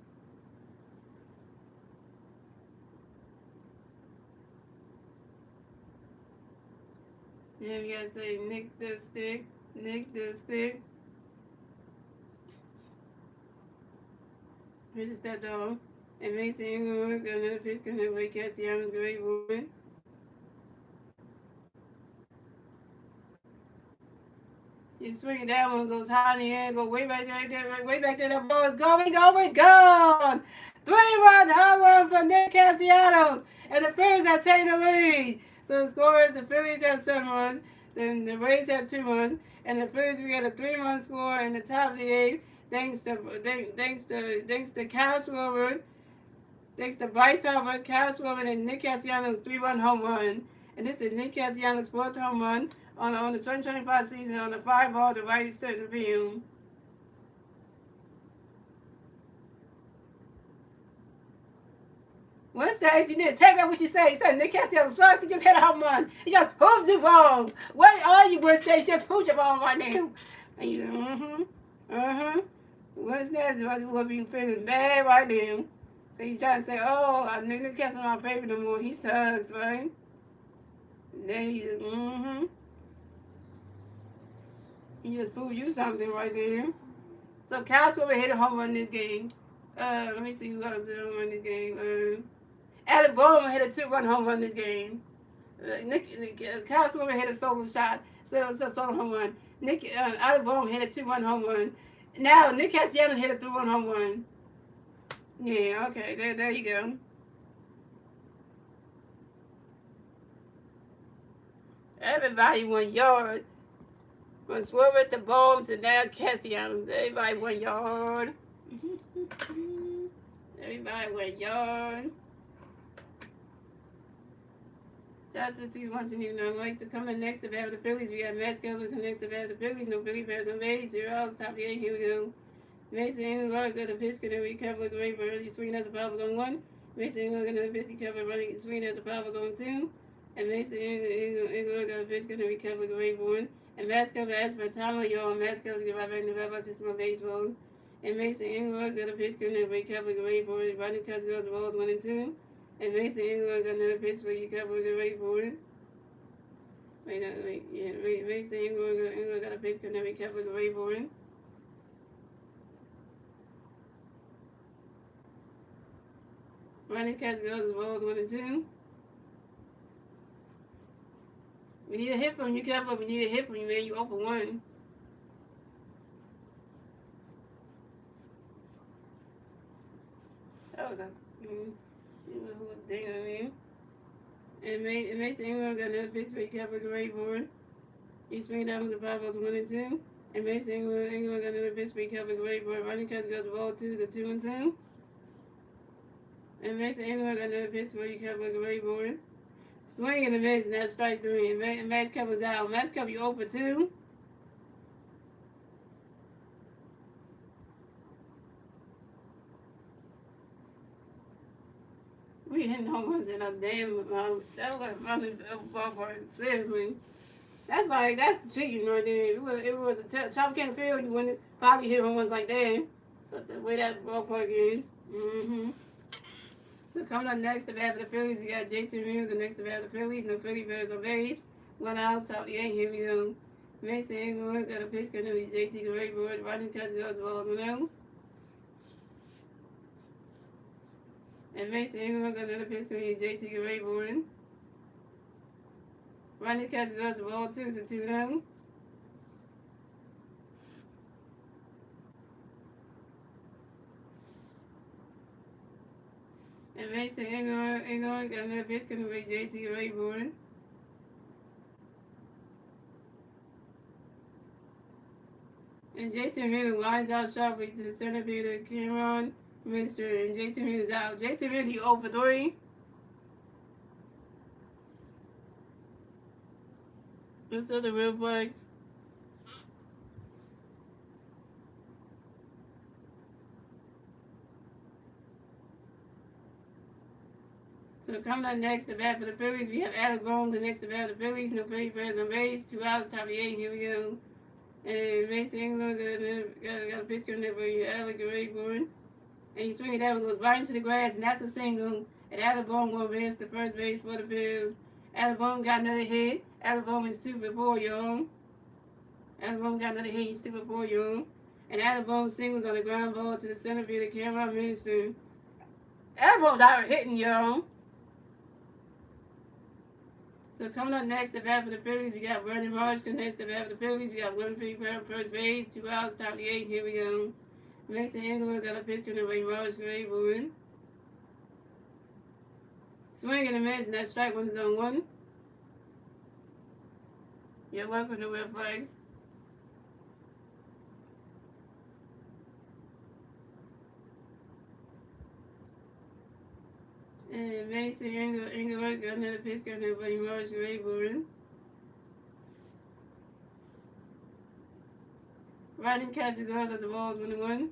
Speaker 1: Yeah, we gotta say Nick the stick. Nick the stick. Here's a step down. And Mason Englewood got another pitch coming away. Castellanos go ahead, born. You swing it down, one goes high in the air, go way back there, way back there. That ball is gone. 3-1 home run from Nick Castellanos, and the Phillies have taken the lead. So the score is the Phillies have 7 runs, then the Rays have 2 runs, and the Phillies we got a 3-run score in the top of the 8th, thanks to Castro, thanks to Bryce Harper, Castro, and Nick Castellanos' 3-run home run. And this is Nick Castellanos' 4th home run on the 2025 season on the 5-ball to right center field. One stage you didn't take back what you said. You said Nick Castellanos first, he just hit a home run. He just proved it wrong. What are you, one stage? Just proved it wrong right now. And you, What's next? What be feeling bad right now? So you trying to say, oh, I knew Nick Castellanos my favorite no more. He sucks, right? And then you just, He just proved you something right there. So Castro hit a home run in this game. Let me see who else hit a home run in this game. Adam Bowman hit a 2-run home run in this game. Castro hit a solo shot, solo home run. Adam Bowman hit a 2-run home run. Now Nick Castellanos hit a 3-run home run. Yeah, okay, there you go. Everybody 1 yard. From Swerve to Bones and now Castellanos. Everybody 1 yard. Everybody 1 yard. Shout out to 2 watching even though likes to come in next to bat with the Phillies. We got Matt Scoville next to bat with the Phillies. No Philly Bears on base. 0 outs, top of the 8th. Here we go. Mason Englewood got a pitch, could recover the great early swing as the ball was on 1. Mason Englewood got a pitch, recover running swing as the ball was on 2. And Mason Englewood got a pitch, could recover the great 1. And Matt Scoville asked for time on y'all. Matt Scoville get right back in the red system of baseball. And Mason Englewood got a pitch, could recover the great 1. Running touch goes the balls 1 and 2. And Mason England got another pitch for you. Cowboys get ready for it. Mason England got a pitch. Can never Cowboys get ready for it. Running catch goes as well as 1-2. We need a hit from you, Cowboys. We need a hit from you, man. You 0 for 1. That was a dang on me. And Mason England got another pitch for you. Cowboys get ready for it. He swing down with the 5 balls 1-2. And Mason England got another pitch for you. Cowboys get ready for it. Running catch goes ball 2 to 2-2. And Mason England got another pitch for you. Cowboys get ready for it. Swing and a miss, and that's strike 3. And Max Cup was out. Max Cup, you 0 for 2. We hitting home runs in a damn that was like running ballpark. Seriously. That's cheating right there. It was a Chopper Cannon Field, you wouldn't probably hit home runs like that. But the way that ballpark is. So coming up next to bat for the Phillies, we got JT Music next to bat for the Phillies. No Philly Bears on base. 1 out, top of the 8. Here we go. Mason England got a pitch going to be JT Great Board. Running catch goes as well as 1. And Mason England got another pitch going to be JT Great Board. Running catch goes as well 2 to 2-0. And Mason England got another pitch going to be JT Great Board. And JT Miller lines out sharply to the center fielder, Cameron Minster, and JT Miller's out. JT Miller, you 0 for 3. Let's do the real flags. So coming up next to bat for the Phillies, we have Adam Gomes. The next to bat for the Phillies, no Philly Bears on base. 2 outs, top of the 8. Here we go. And Mason England got a pitch coming there for you, Alec Rayburn. And you swing it down, goes right into the grass, and that's a single. And Alabama will advance to first base for the Phillies. Alabama got another hit. Alabama is 2 for 4, y'all. Alabama got another hit. He's 2 for 4, y'all. And Alabama singles on the ground ball to the center fielder, Cameron Minister. Alabama's out hitting, y'all. So coming up next, the bat for the Phillies, we got Vernon Marsh. The next, the bat for the Phillies, we got Winfield Brown, first base, 2 outs, top of the 8. Here we go. Mason England got a pitch to the way Marsh Rayburn. Swing and a miss, and that strike 1 is on 1. You're welcome to Red Flags. And Mason England got another pitch to the way Marsh Rayburn. Riding catch goes as the ball is 1-1.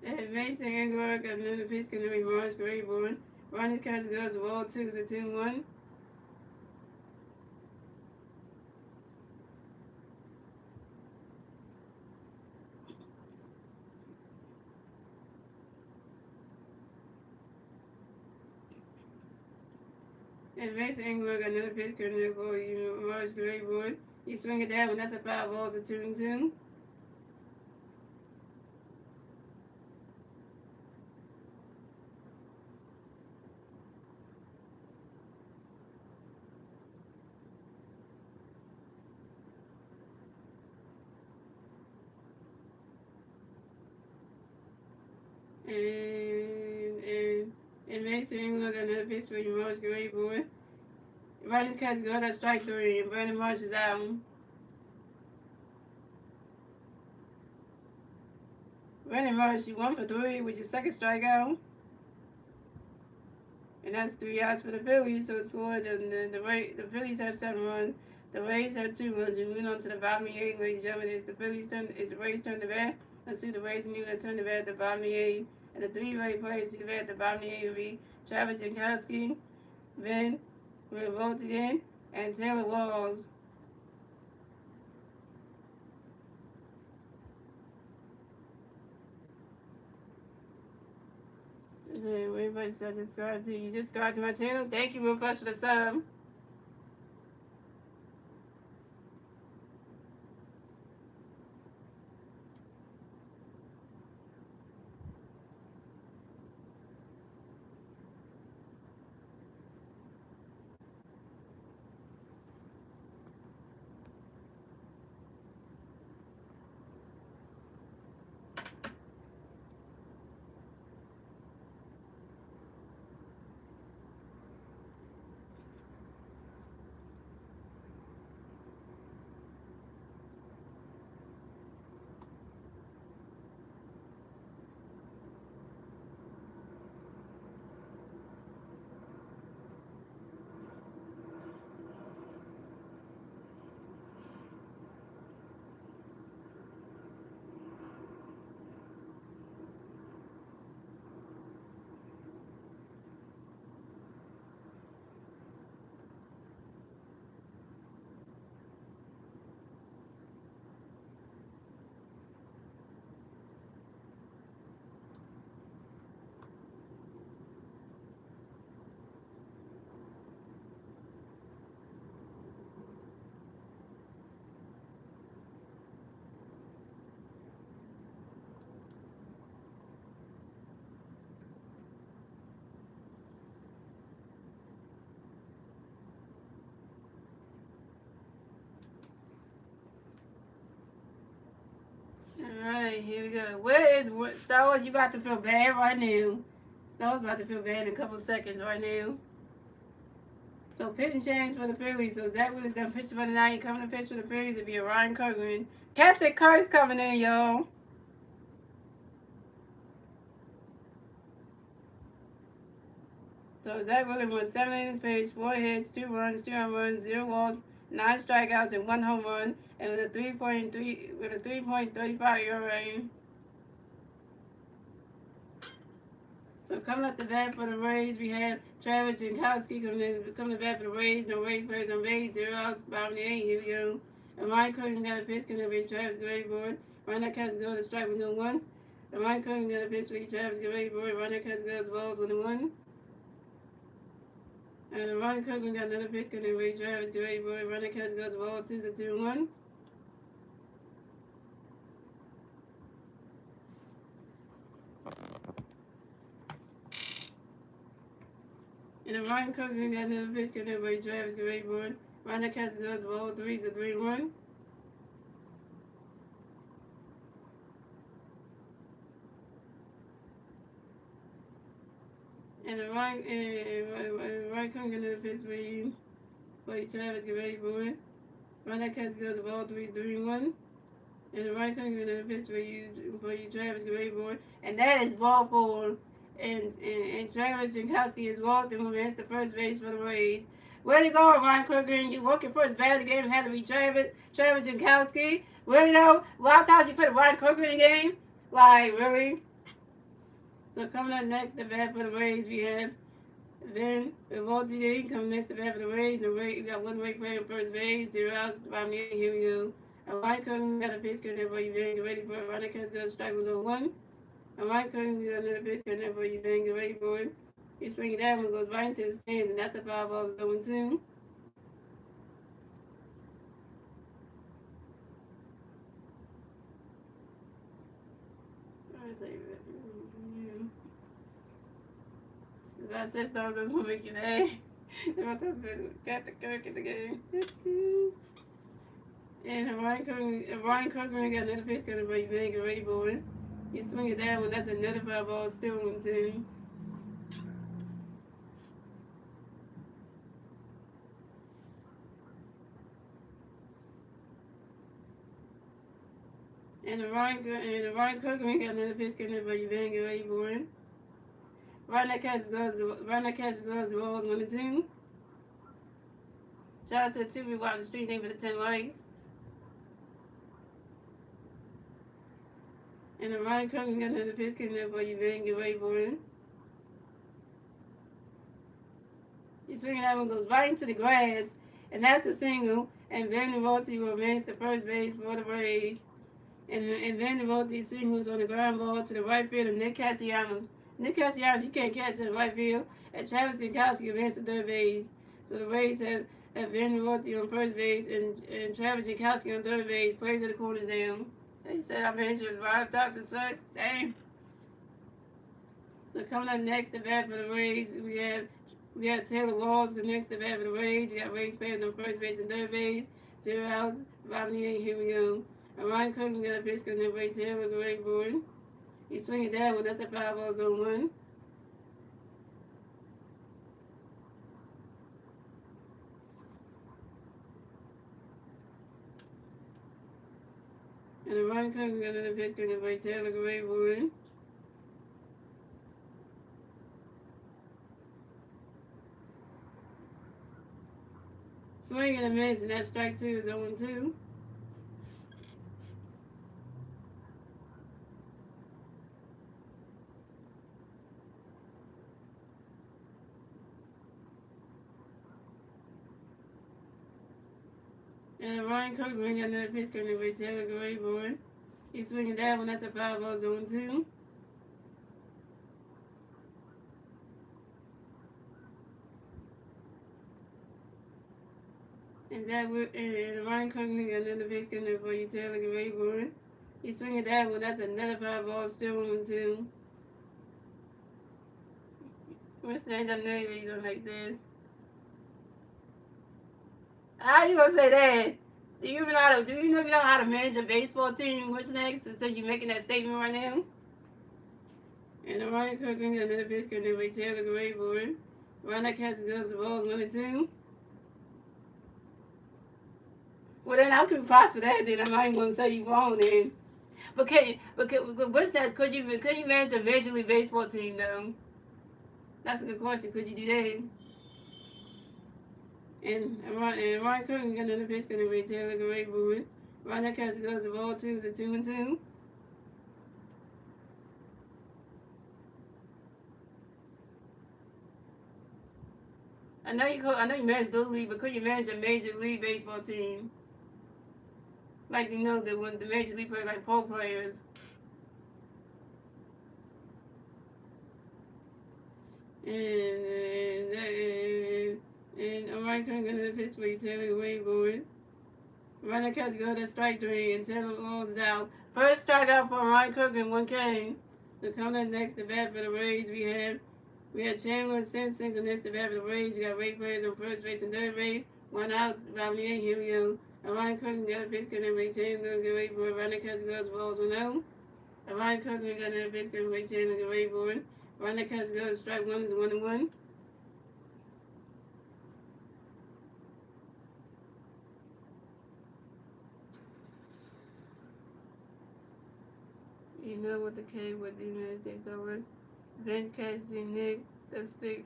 Speaker 1: And Mason England got another pitch to the way Marsh Rayburn. Riding catch goes as the ball 2 to 2-1. And Mason England got another pitch coming in for you, Marsh Rayburn. You swing it down, and that's a 5 ball to 2-2. And Mason England got another pitch for you, Marsh Rayburn. Riding catch goes at strike 3, and Vernon Marsh is out. Vernon Marsh, you 1 for 3 with your second strikeout. And that's 3 outs for the Phillies, so it's for the Phillies have 7 runs. The Rays have 2 runs. We move on to the bottom of the 8th, ladies and gentlemen. It's the Rays turn to bat. Let's see the Rays and New York turn to bat at the bottom of the 8th. And the 3 Rays players to the bat at the bottom of the 8th will be Travis Jankowski, Ben Revolted, and Taylor Walls. Everybody said just subscribe to you. Just subscribe to my channel. Thank you real much for the sub. Alright, here we go. Where is Star Wars? You about to feel bad right now. Star Wars about to feel bad in a couple seconds right now. So pitching change for the Phillies. So Zach Willis done pitch for the night. Coming to pitch for the Phillies will be a Ryan Kergren. Captain Kurt's coming in, y'all. So Zach Willis won 7 innings pitched, 4 hits, 2 runs, 2 home runs, 0 walks, 9 strikeouts, and 1 home run, and with a 3.35 ERA. So coming up the bat for the Rays, we have Travis Jankowski coming to bat for the Rays. No Rays players on base, 0 outs, bottom of the 8. Here we go. And Ryan Kergren got a pitch, going to be Travis Gray board. Ryan Castro goes to strike with no 1. And Ryan Kergren got a pitch for Travis Gray board. Ryan Castro goes to balls with a 1. And Ryan Kergren got another pitch, going to be Travis Gray board. Ryan Castro goes to ball 2-2-1. And then Ryan Kergren got another pitch connected by Travis Gray board. Ryan Castro goes ball 3-3-1. And then Ryan Kergren got another pitch by Travis Gray board. Ryan Castro goes ball 3-3-1. And then Ryan Kergren got another pitch for Travis Gray board. And that is ball 4. And Travis Jankowski is walked and against the first base for the Rays. Where to go, Ryan Kergren? You working for his bad game and had to be Travis Jankowski. Really though? A lot of times you put Ryan Kergren in the game. Like, really? So coming up next to bat for the Rays, we have Ben Revoltier coming next to bat for the Rays. The Rays, we got 1 Ray playing first base, 0 outs, bottom 8. Here we go. And Ryan Kergren got a pitch connect for you, Ben. Ready for it. Ryan Castro goes strike was on 1. And Ryan Kergren got another pitch connect for you, Ben. Get ready for it. You swing that one, goes right into the stands, and that's a foul ball. It's 0-2. I said Star Wars will make you mad. Got the Kirk in the game. And Ryan Kergren got another pitch connect for you, Ben. Get ready for it. You swing it that one, that's another foul ball. Still 1-2. And the Ryan Kergren got another pitch connect by you, Ben. Get ready for it. Ryan Castro goes the rolls 1-2. Shout out to the 2 people out the street, name for the 10 likes. And the Ryan Kergren got another pitch connect by you, Ben. Get ready for it. You swing that one, goes right into the grass, and that's a single. And Ben Revolti will advance to first base for the Rays. And Ben Revolti singles on the ground ball to the right field of Nick Castellanos. Nick Castellanos, you can't catch in right field. And Travis Jankowski advanced to third base. So the Rays have Van Royalty on first base and Travis Jankowski on third base. Plays at the corners down. They said I mentioned 5,000 sucks. Dang. So coming up next to bat for the Rays, we have Taylor Walls next to bat for the Rays. We got Rays players on first base and third base. 0 outs. Robin ain't here we go. And Ryan Cook, we got a pitch because Ray Taylor, great board. He's swinging that one. That's a 5-0 zone 1. And the Ryan Cook, we got another pitch because Ray Taylor, great board. Swing and a miss, and that strike 2 is 0-2. And Ryan Cook bringing another pitch coming with Taylor Grayborn. He's swinging that one. That's a 5-0 zone 2. And Ryan Cook bringing another pitch coming for you, Taylor Grayborn. He's swinging that one. That's another 5-0, still 1-2. What's next? I know you don't like this. How you gonna say that? Do you know how to manage a baseball team? What's next? So you making that statement right now? And the Ryan Cook got another pitch coming with Taylor Grayborn. Ryan catches goes the ball 1-2. Well then I could pass for that. Then I'm not gonna say you wrong then. But what's next? Could you manage a Major League Baseball team though? That's a good question. Could you do that? And Ryan Cook got another pitch coming with Taylor Grayborn. Ryan catches goes the ball 2-2. I know you manage Little League, but could you manage a Major League Baseball team? Like the Major League players, like pro players. And Ryan Cook got another pitch with Taylor Grayborn. Ryan catches goes to strike 3 and Taylor rolls out. First strikeout for Ryan Cook and 1K. So coming up next to bat for the Rays, we had Chandler Simpson next to bat for the Rays. You got Ray players on first base and third base. 1 out, Robin ain't here we go. And Ryan Cook got a pitch coming Ray Chandler, get Ray board. Ryan catches goes balls 1-0. And Ryan Cook got another pitch coming Ray Chandler, get Ray board. Ryan catches goes strike 1 is 1-1. You know what the K would do when it takes over. Bench Cassidy, Nick, that's stick.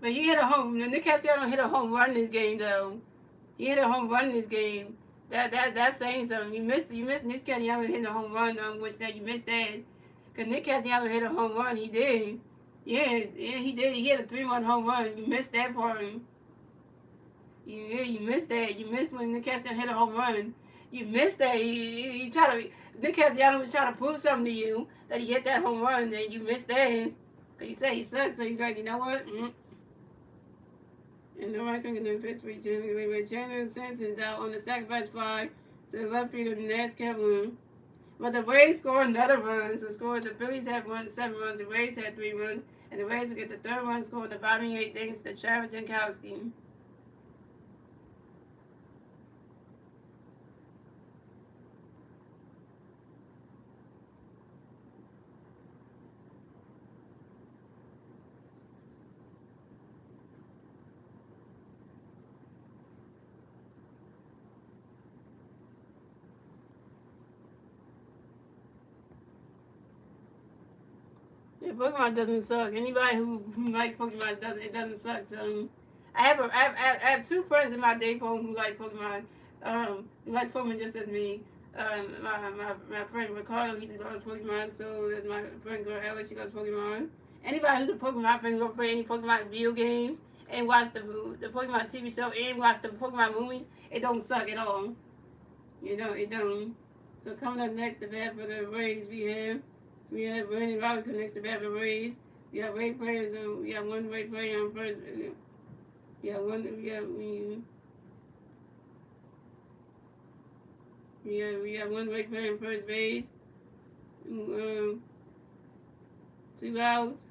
Speaker 1: But he hit a home. Nick Castellanos hit a home run in this game, though. He hit a home run in this game. That's saying something. You missed Nick Castellanos hitting a home run. Which that you missed that. Cause Nick Castellanos hit a home run. He did. Yeah, he did. He hit a 3-1 home run. You missed that part. You missed that. You missed when Nick Castellanos hit a home run. You missed that. He tried to. Nick Castellanos was trying to prove something to you that he hit that home run, and you missed that. Cause you said he sucked, so you like, you know what? And nobody can get in pitch for Chandler. Chandler Simpson's out on the sacrifice fly to the left field of the Nats Kevlin. But the Rays scored another run. So the Phillies had 7 runs, the Rays had 3 runs, and the Rays will get the 3rd run scored in the bottom 8 thanks to Travis Jankowski. Yeah, Pokemon doesn't suck. Anybody who likes Pokemon doesn't suck. So I have 2 friends in my day phone who likes Pokemon. Who likes Pokemon just as me. My friend Ricardo, he loves Pokemon. So there's my friend girl Ella, she loves Pokemon. Anybody who's a Pokemon fan who don't play any Pokemon video games and watch the Pokemon TV show and watch the Pokemon movies, it don't suck at all. You know, it don't. So coming up next, the bat for the Rays we have We have Brandon Roberts connects the bat for the Rays. We have Ray players on. We have one Ray player on first. We have one. We have one Ray player on first base. Um, 2 outs.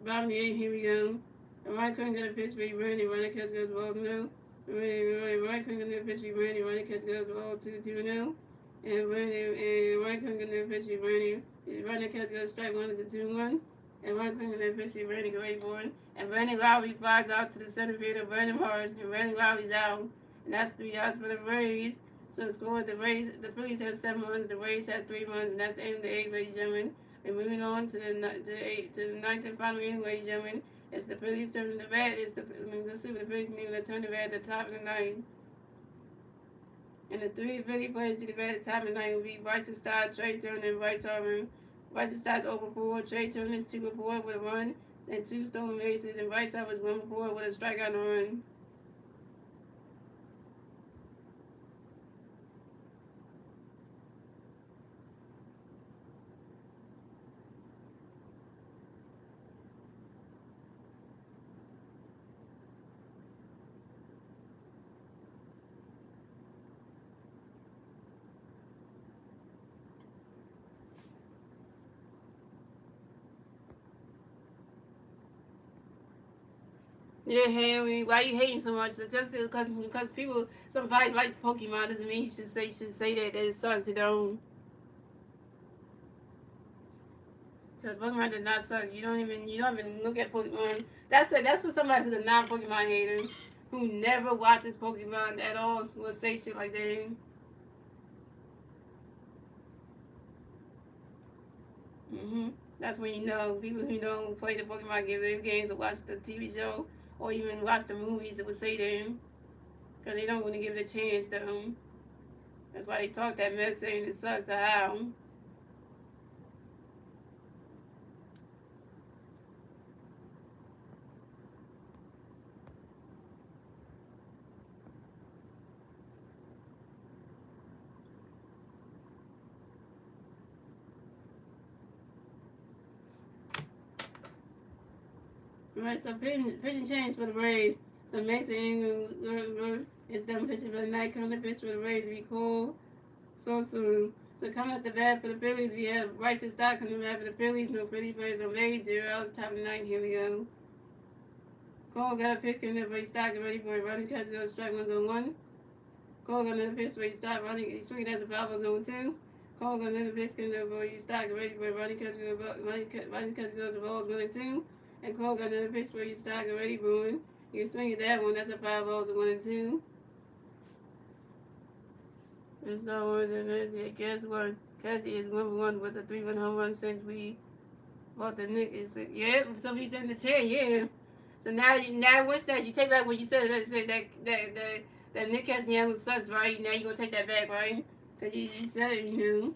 Speaker 1: Bottom of the eighth. Here we go. Ryan couldn't get a pitch for Randy. Running catch goes the ball 2-0. Ryan couldn't get a pitch for Randy. Running catch goes the ball 2-0. And Ryan couldn't get a pitch for Randy. Running catch goes strike 1 is a 2-1. And Ryan couldn't get a pitch for Randy great one. And Randy Lowry flies out to the center field of Brandon Morris. And Randy Lowry's out. And that's 3 outs for the Rays. So the score, the Phillies had 7 runs, the Rays had 3 runs, and that's the end of the 8th, ladies and gentlemen. And moving on to the 9th and final inning, ladies and gentlemen. It's the Phillies turning the bat. Let's see what the Phillies need to turn the bat at the top of the 9th. And the 3 Philly players to the bat at the top of the 9th will be Bryson Stott, Trey Turner, and Bryce Harper. Bryson Stott's 0-4, Trey Turner is 2-4 with a run and 2 stolen bases, and Bryce Harper is 1-4 with a strikeout and a run. Yeah, Haley, why you hating so much? Just because people, somebody likes Pokemon doesn't mean you should say that it sucks. It don't. Because Pokemon does not suck. You don't even look at Pokemon. That's for somebody who's a non-Pokemon hater, who never watches Pokemon at all, will say shit like that. That's when you know people who don't play the Pokemon games or watch the TV show or even watch the movies that would say them, because they don't want to give it a chance to them. That's why they talk that mess saying it sucks or how. Alright, so pitching change for the Rays. So Mason Ingram is done pitching for the night. Coming to pitch for the Rays, be cool so soon. So coming at the bat for the Phillies, we have Bryson Stott coming to the bat for the Phillies. No Philly players on base. 0 outs, top of the 9th. Here we go. Cole got a pitch, coming up, Stott get ready for a running catch, go strike 1-1. Cole got another pitch, where Stott running, he's swinging as a foul ball 0-2. Cole got another pitch, coming up, where Stott get ready for a running catch, goes the balls 1-2. And Cole got another pitch where you Stott get ready, Bruin. You swing at that one, that's a 5 balls 1-2. And so guess what? Cassie is 1-1 with a 3-1 home run since we bought the Knicks. Yeah, somebody's in the chair, yeah. So now what's that? You take back what you said. That Nick Castellanos sucks, right? Now you gonna take that back, right? Cause you said it, you know.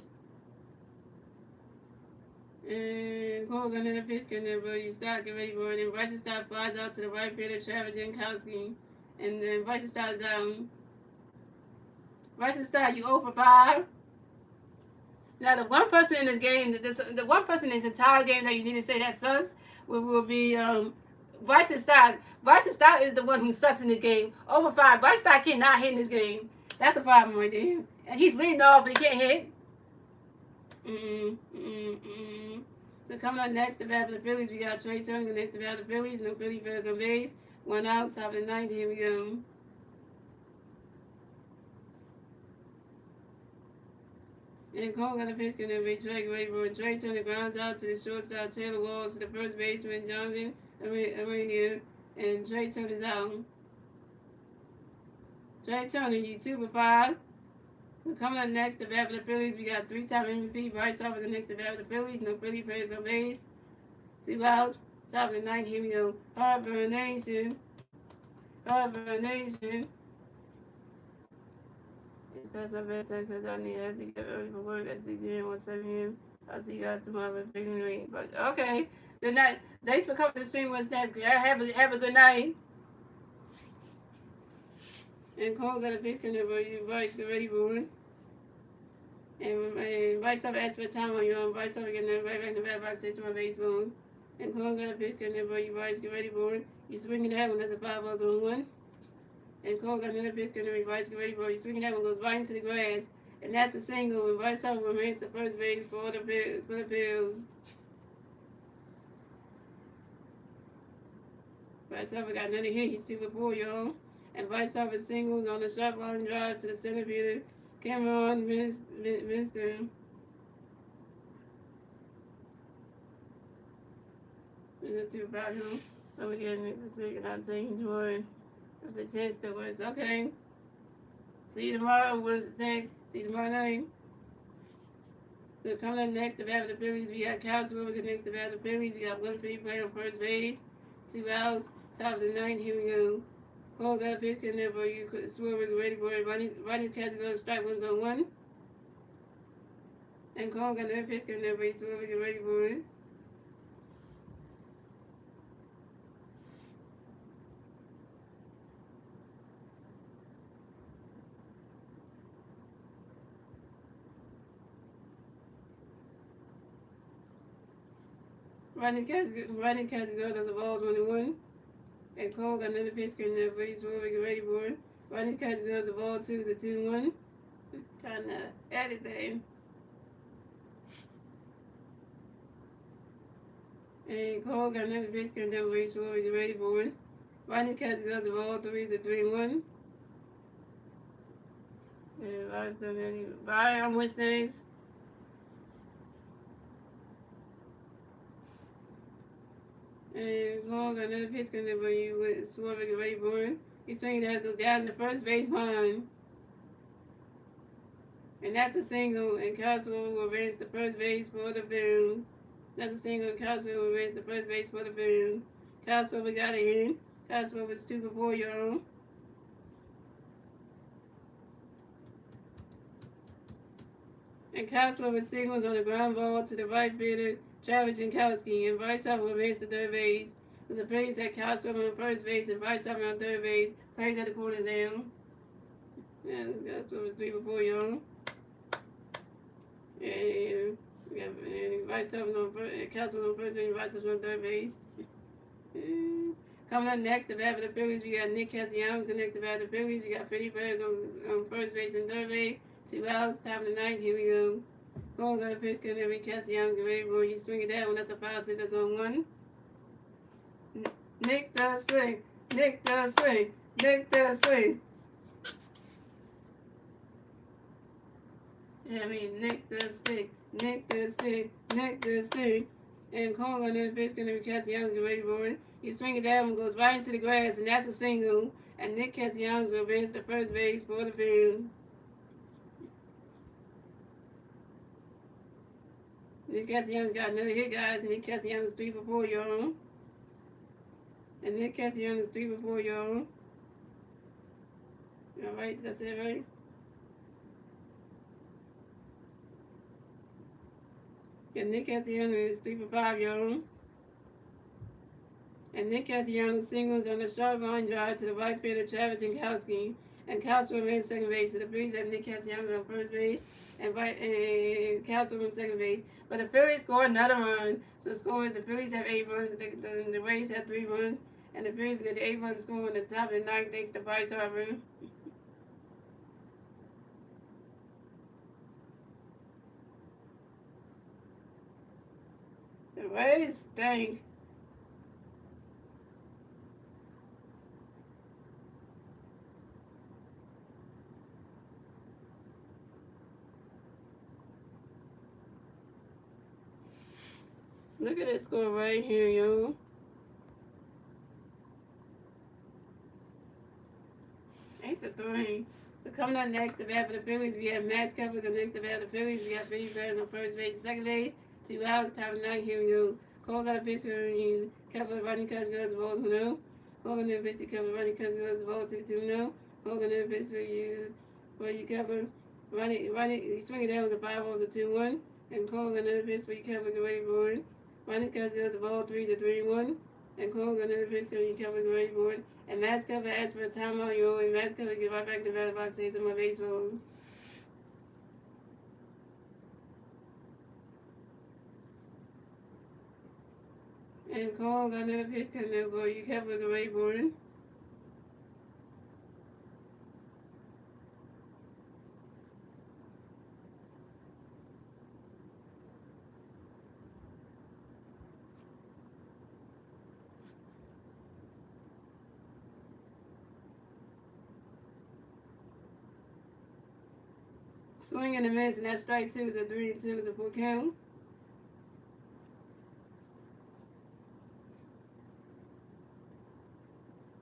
Speaker 1: And Cole got another pitch, and then you Stott get ready for it. And Bryson Stott flies out to the right fielder, Travis Jankowski, and then Bryson Stott's out. Bryson Stott, you 0 for 5. Now the one person in this game, the one person in this entire game that you need to say that sucks will be Bryson Stott. Bryson Stott is the one who sucks in this game. Over 5. Bryson Stott cannot hit in this game. That's a problem right there. And he's leading off, but he can't hit. So coming up next, the bat for the Phillies, we got Trey Turner next to bat for the Phillies. No Philly players on base. 1 out, top of the 9th. Here we go. And Cole got a pitch, and then Trey for Trey Turner grounds out to the shortstop, Taylor Walls, to the first baseman, Johnson, and Trey Turner's out. Trey Turner, you 2 for 5. So coming up next, the bat for the Phillies, we got 3-time MVP, Bryce Harper next to bat for the Phillies. No Philly players on base. 2 outs, top of the 9th. Here we go. Harper Nation. Harper Nation. It's past my bedtime because I have to get early for work at 6 a.m. or 7 a.m. I'll see you guys tomorrow at Big Ring. But okay. Good night. Thanks for coming to the stream with Snap. Have a good night. And Cole got a pitch, and you Bryce get ready for it. And Vice Over asks for a time on your own. Vice Over getting right back in the bat box, takes my base balls. And Cole got a pitch, getting there, but you Vice get ready for it. You swing it that one, that's a 5 balls on 1. And Cole got another pitch, getting there, Vice get ready for it. You swing it that one, goes right into the grass. And that's a single, and Vice Over remains the first base for the Phillies. Vice Over got another hit, he's 2 for 4, y'all. And Vice Over singles on the sharp line drive to the center fielder. Cameron missed him. Let's see about him. I'm getting the second. I'll take enjoy of the chance to was okay. See you tomorrow. What's next? See you tomorrow night. So coming up next, the bat of the Phillies, we got Kyle Schwarber next to bat of the Phillies. We got one free play on first base, 2 outs, top of the ninth. Here we go. Cole got a pitch in there, but you could Schwarber ready for it. Ronnie's catch to go to strike, 1 on 1. And Cole got another pitch in there, but Schwarber get ready for it. Ronnie's catch to go to the ball, 21. And Cole got another pitch in there, but Schwarber get ready for it. Ronnie's catch to go to the ball, 2 to 2-1. Kind of everything. And Cole got another pitch in there, but Schwarber get ready for it. Ronnie's catch goes to the ball, 3 to 3-1. And Ronnie's done any. Bye, I'm Wish Things. And Cole got another pitch in there, but you with Schwarber get ready for it. He's swinging that goes down in the first base line. And that's a single, and Kyle Schwarber will advance the first base for the Phillies. That's a single, and Kyle Schwarber will advance the first base for the Phillies. Kyle Schwarber got a hit. Kyle Schwarber's 2 for 4, y'all. And Kyle Schwarber singles on the ground ball to the right fielder, Travis Jankowski, and Vice Over advanced to third base. So the Phillies had Kyle Schwarber on first base and Vice Over on third base. Plays at the corners down. Yeah, Kyle Schwarber's 3 for 4, y'all. And we got Vice Over on first, Kyle Schwarber on first base and Vice Over on third base. Coming up next, the bat for the Phillies, we got Nick Castellanos next to bat for the Phillies. We got Freddie Perez on first base and third base. 2 outs, top of the ninth. Here we go. Cole got a pitch, can every Castellanos get ready for it. You swing it that one. That's a foul, 2 that's on 1. Nick the swing. Nick the swing. Nick the swing. Yeah, I mean, Nick the stick. Nick the stick. Nick the stick. And Cole got another pitch, can every Castellanos get ready for it. You swing it that one, goes right into the grass, and that's a single. And Nick Castellanos will advance the first base for the Phillies. Nick Castellanos got another hit, guys. Nick Castellanos 3 for 4, y'all. And Nick Castellanos 3 for 4, y'all. Alright, that's it, right? And Nick Castellanos is 3 for 5, y'all. And Nick Castellanos singles on the sharp line drive to the right fielder, Travis Jankowski. And Kyle Schwarber in second base. So the Phillies have Nick Castellanos on first base and Kyle Schwarber in second base. But the Phillies scored another run. So the score is the Phillies have 8 runs, the Rays have 3 runs, and the Phillies get the 8 runs score in the top of the ninth thanks to Bryce Harper. The Rays stink. Look at this score right here, yo. 8-3. So coming up next, the bat for the Phillies, we have Max Kepler. The next, the bat for the Phillies, we got Freddie Perez on first base and second base. 2 outs, top of the ninth. Here we go. Cole got a pitch for you. Kepler running cuts goes the ball 2-0. Cole got another pitch to Kepler running cuts goes the ball 2-2-0. Cole got another pitch for you Kepler. Running, you swing it down with the 5 balls to 2-1. And Cole got another pitch for you Kepler. Get ready for it. Running cuts goes the ball 3-3-1. And Cole got another pitch for you Kepler. Get ready for it. And Max Kepler asked for a timeout, yo, and Max Kepler get right back to the battle box, say some of my baseballs. And Cole got another pitch coming up for you. Kept with the Rayburn. Swing and a miss, and that strike two is a 3-2 is a full count.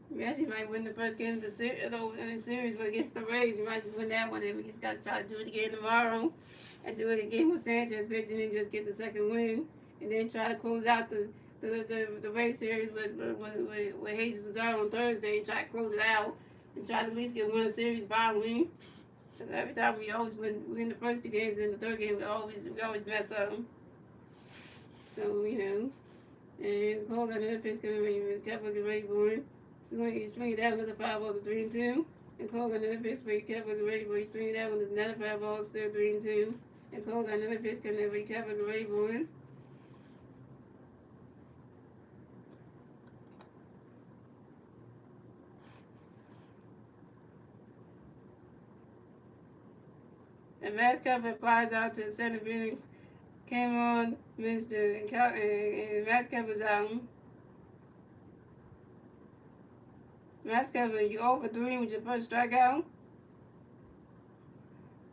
Speaker 1: We actually might win the first game of the series, but against the Rays, we might just win that one, and we just got to try to do it again tomorrow, and do it again with Sanchez pitching, and just get the second win, and then try to close out the Rays series with Jesus was out on Thursday, and try to close it out, and try to at least get one series following. Because every time we always win the first two games, and the third game we always mess up. So and Cole got another pitch coming in. Kept looking ready for him. Swing it down, another 5 balls to 3-2. And Cole got another pitch, but he kept looking ready for him. Swing it down, there's another 5 balls, still 3-2. And Cole got another pitch coming in, but he kept looking ready for him. And Max Kepler flies out to the center field. Came on, missed it, and Max Kepler's out. Max Kepler, you over 3 with your first strikeout.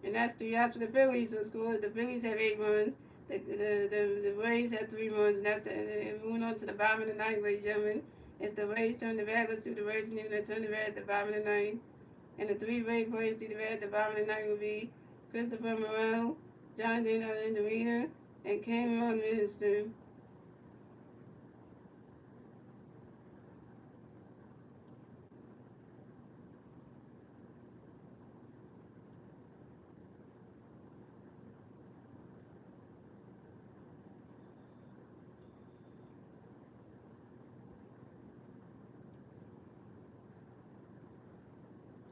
Speaker 1: And that's 3 outs for the Phillies. So the Phillies have 8 runs. The Rays have 3 runs. And that's moving on to the bottom of the ninth, ladies and gentlemen. It's the Rays turn the bat. Let's see the Rays and they turn the bat at the bottom of the ninth. And the 3 Rays players to the bat at the bottom of the ninth will be Christopher Morel, Jonathan Arena, and Cameron Minister.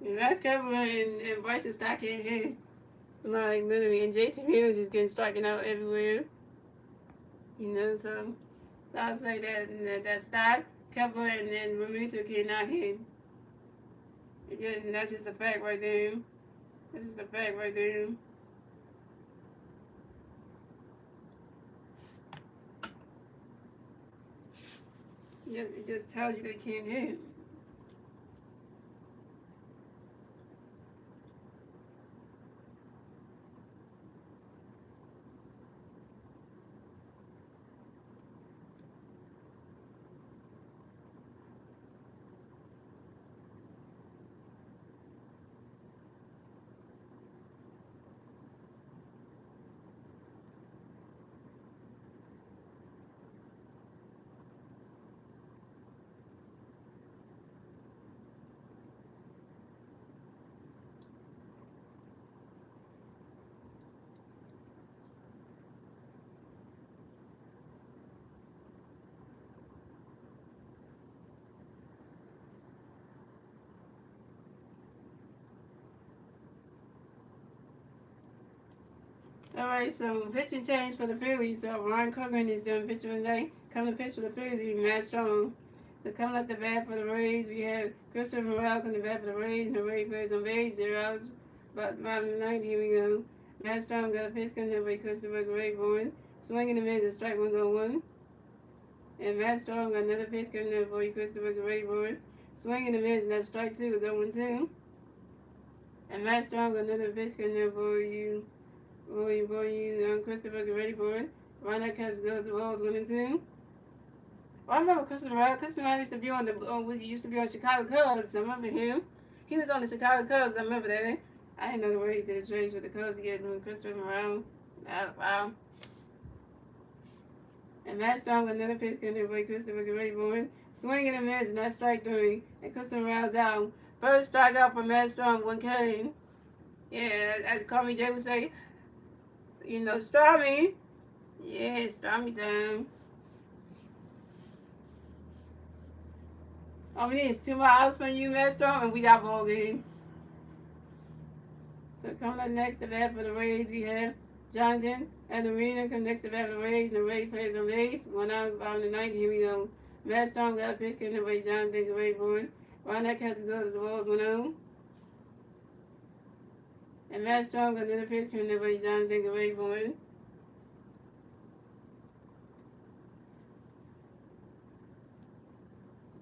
Speaker 1: And Max Kepler and Bryson Stott can't hit. Like, literally, and Jason Hughes just getting striking out everywhere. So I'll say that Stott, Kepler, and then Ramito cannot hit. And that's just a fact right there. That's just a fact right there. It just tells you they can't hit. Alright, so pitching change for the Phillies. So Ron Coughlin is doing pitching today. Coming to pitch for the Phillies will be Matt Strong. So coming up the bat for the Rays, we have Christopher Morel coming to bat for the Rays, and the Rays players on base, 0 outs. But bottom of the ninth, here we go. Matt Strong got a pitch coming up by Christopher Rayburn. Swinging and a miss, strike 1-1. And Matt Strong got another pitch coming up by Christopher Rayburn. Swinging and a miss, and that strike 2 is 0-2. And Matt Strong got another pitch coming up for you. Christopher Rayburn. Ron Cast goes to Rose 1-2. Well, I remember Christopher Morel. Christopher Morel used to be on Chicago Cubs. I remember him. He was on the Chicago Cubs. I remember that. I didn't know the Rays did trades with the Cubs to get Christopher Morel. Wow. And Matt Strong another pitch coming by Christopher Rayburn. Swinging and a miss, and that's strike 3. And Christopher Morel's out. First strikeout for Matt Strong, 1 K. Yeah, as Tommy J would say, Stormy. Yeah, Stormy time. All we need is 2 more outs from you, Matt Strong, and we got ball game. So coming up next, the bat for the Rays, we have Jonathan at the arena connects the bat of the Rays, and the Rays plays on base. 1 out, bottom of the ninth. Here we go. Matt Strong got a pitch, getting away. Jonathan can wait for it. Ron that catches goes, the balls 1 0. And Matt Strong got another pitch, getting away. Jonathan can wait for it.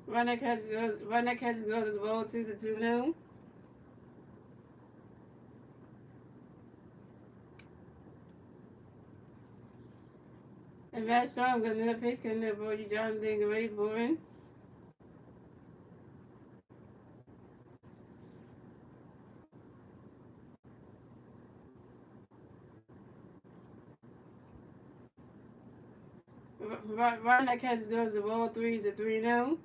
Speaker 1: Ron that catches goes, the ball 2 0. And Matt Strong got another pitch, getting away. Jonathan can wait for it. Ron that catches goes, the ball 3 0.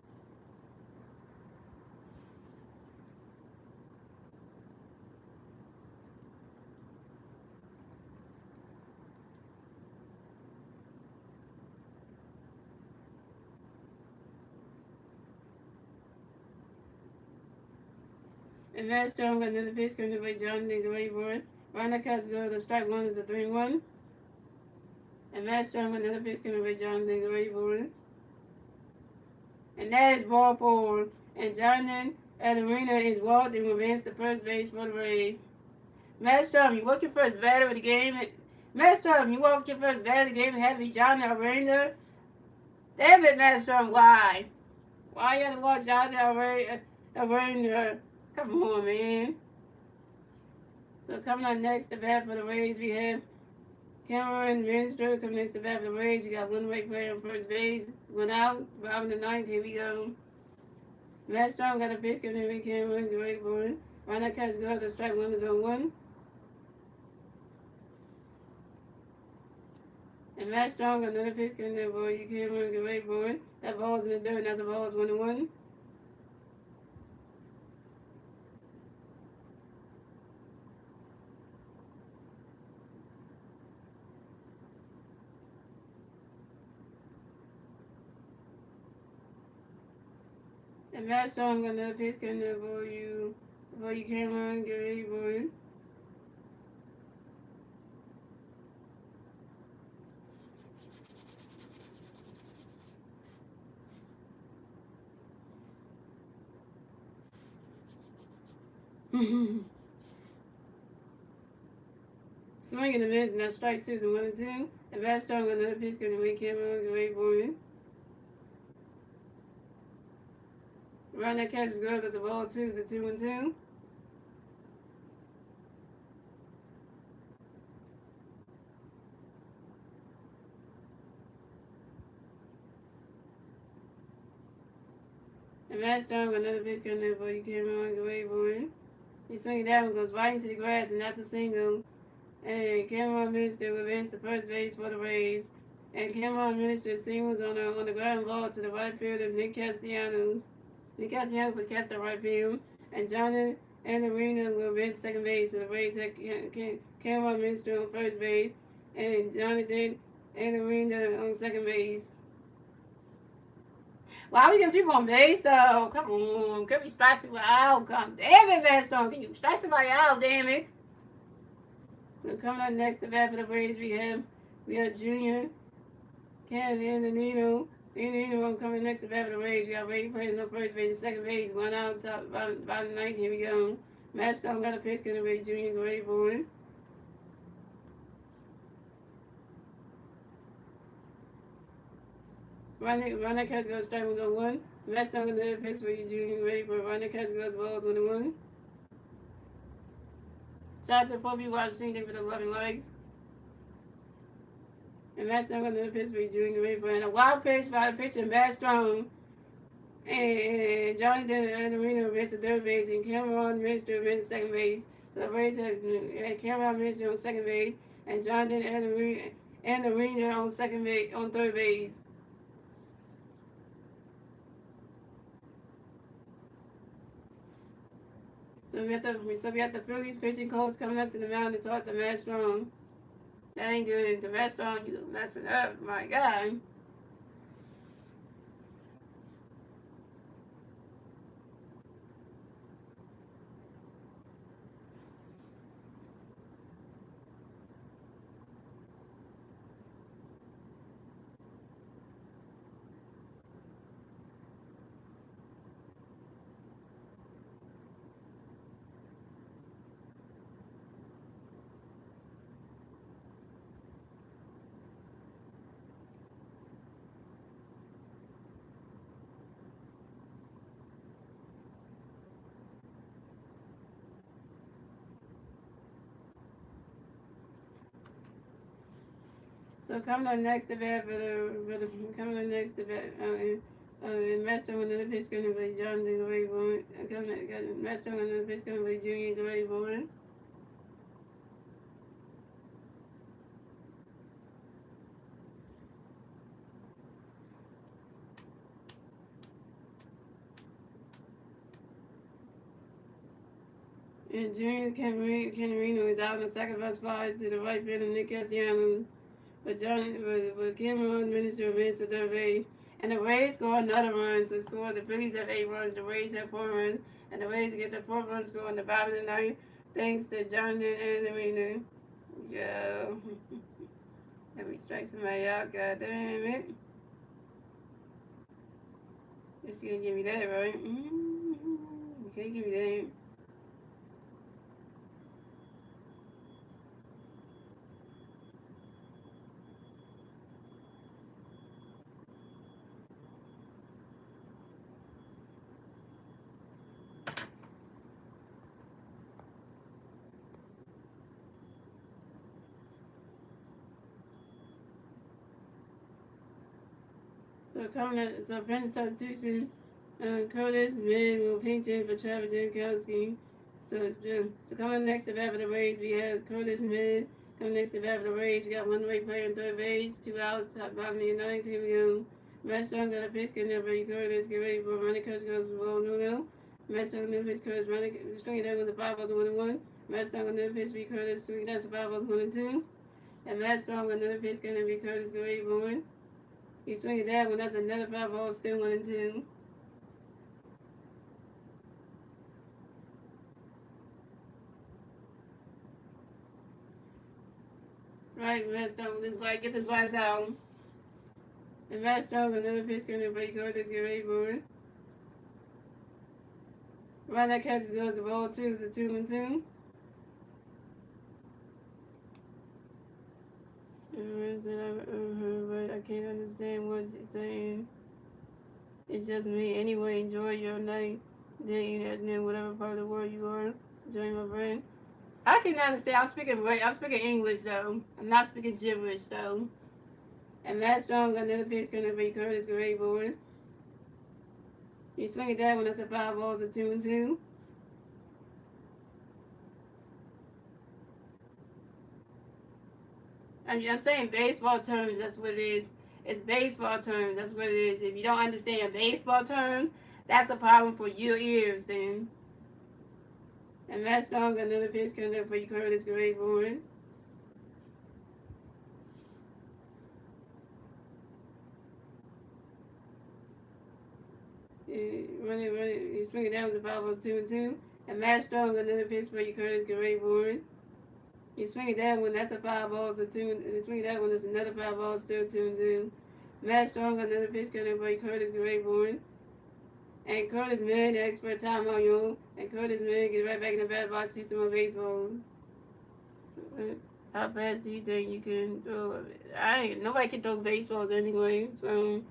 Speaker 1: And Matt Strong got another pitch, coming away. Jonathan can wait for it. Ron that catches goes, the strike 1 is a 3-1. And Matt Strong got another pitch, coming away. Jonathan can wait for it. And that is ball 4. And Jonathan at the arena is walked and advanced to first base for the Rays. Matt Strong, you walk your first batter of the game. Matt Strong, you walk your first batter of the game and had to be Jonathan Arena. Damn it, Matt Strong, why? Why you have to walk Jonathan Arena? Come on, man. So coming on next to bat for the Rays, we have Cameron Minster coming next to bat for the Rays. We got one away player on first base. 1 out, bottom of the ninth. Here we go. Matt Strong got a pitch coming in. Cameron can wait for it. Ron that catch goes, the strike 1 is on 1. And Matt Strong got another pitch coming in. Boy, you Cameron can wait for it. That ball's in the dirt. And that's the ball's 1-1. And Matt Strong got another pitch coming in. Boy, you Cameron get ready for it. Swing in the miss, and that's strike 2 is 1-2. And Matt Strong got another pitch coming in. Cameron get ready for it. Ron that catches good as a ball 2 is 2-2. And Matt Strong got another pitch coming in. Boy, you Cameron get ready for it. He swinging that one, goes right into the grass, and that's a single. And Cameron Minister will advance to first base for the Rays. And Cameron Minister singles on the ground ball to the right fielder, Nick Castellanos. Nick Castellanos will catch the right field. And Jonathan and Arena will advance to second base. So the Rays have Cameron Minister on first base. And Jonathan and Arena on second base. Why are we getting people on base, though? Come on. Can we strike people out? Come damn it, Matt Strong. Can you strike somebody out, damn it? So coming up next to bat for the Rays, we have Junior, Cannon, and Nino. Nino coming next to bat for the Rays. We got Rays players on first base and second base. 1 out, top, bottom ninth. Here we go. Matt Strong got a pitch, going to Ray Junior, go ready for it. Run that catch goes, strike 1 on 1. Matt Strong got another pitch for you, Junior, ready for it. Run that catch goes, balls 1-1. Shout out to the 4 people watching. Thank you for the loving likes. And Matt Strong got another pitch for you, Junior, ready for it. And a wild pitch by the pitcher, Matt Strong. And Jonathan and Arena advanced to third base, and Cameron Minister advanced to second base. So the Rays had Cameron Minister on second base, and Jonathan and Arena on second base, on third base. So we got the Phillies pitching coach coming up to the mound to talk to Matt Strong. That ain't good. The Matt Strong, you messing up, my God. So coming up next to bat coming up next to bat in Metro and the pitch going to be John the Gray Bowen. Metro and the pitch going to be Junior Gray Bowen. And Junior Camarino is out in the sacrifice fly to the right field of Nick Castellanos. But Cameron Minister advanced to third base. And the Rays score another run. So the Phillies have 8 runs, the Rays have 4 runs. And the Rays get the 4th run score in the bottom of the ninth. Thanks to Jonathan Angelino. Yo. Let me strike somebody out, god damn it. Just gonna give me that, right? You can't give me that. So penalty substitution, Curtis Mid will pinch in for Trevor Jankowski. So coming next to bat for the Rays, we have Curtis Mid. Coming next to bat for the Rays, we got one way player in third base, 2 outs, top bottom of the ninth. Here we go. Matt Strong got a pitch, getting up, Curtis, get ready for running coach goes to ball, no. Matt Strong new pitch, Curtis running, swinging down with the 5 balls, 1-1. Matt Strong on the pitch, be Curtis, swinging down to 5 balls, 1-2. And Matt Strong on the pitch, going to be Curtis, get ready for one. You swing it down when that's another 5 balls, still 1-2. Right, Matt Strong, get this lights out. And Matt Strong, another pitch going to break Curtis, get ready for it. Right, that catch goes to ball 2, to 2-2. But I can't understand what you're saying. It's just me. Anyway, enjoy your night, day, and whatever part of the world you are. Enjoy my friend. I can understand. I'm speaking English though. I'm not speaking gibberish though. And Matt Strong, another pitch gonna be Curtis Gray Bowen. You swing it down when that's a 5 balls, a 2-2. I'm saying baseball terms, that's what it is. It's baseball terms, that's what it is. If you don't understand baseball terms, that's a problem for your ears then. And Matt Strong, another pitch coming up for you, Curtis Gray Bowen. You swing it down with the 5 balls, 2-2. And Matt Strong, another pitch for you, Curtis Gray Bowen. You swing it down when that's a 5 balls, or 2. You swing it down when there's another 5 balls, still 2-2. Matt Strong, another pitch coming by Curtis Gray Bowen. And Curtis Mann, the expert time on you. And Curtis Mann get right back in the bat box, see some more baseball. How fast do you think you can throw? Nobody can throw baseballs anyway, so.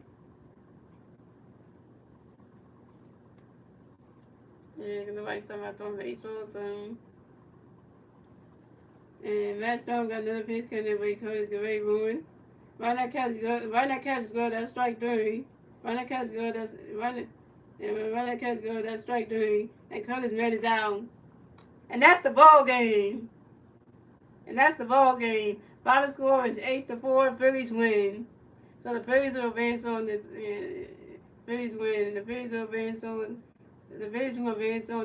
Speaker 1: Yeah, nobody's talking about throwing baseballs, so. And Matt Strong got another pitch coming by Curtis Gray Bowen. Run that catch go, that's strike 3. Run that catch go, that's strike 3. And Curtis Mann is out. And that's the ball game. Final score is 8-4. Phillies win. So the Phillies will advance on the Phillies win. And the Phillies will advance on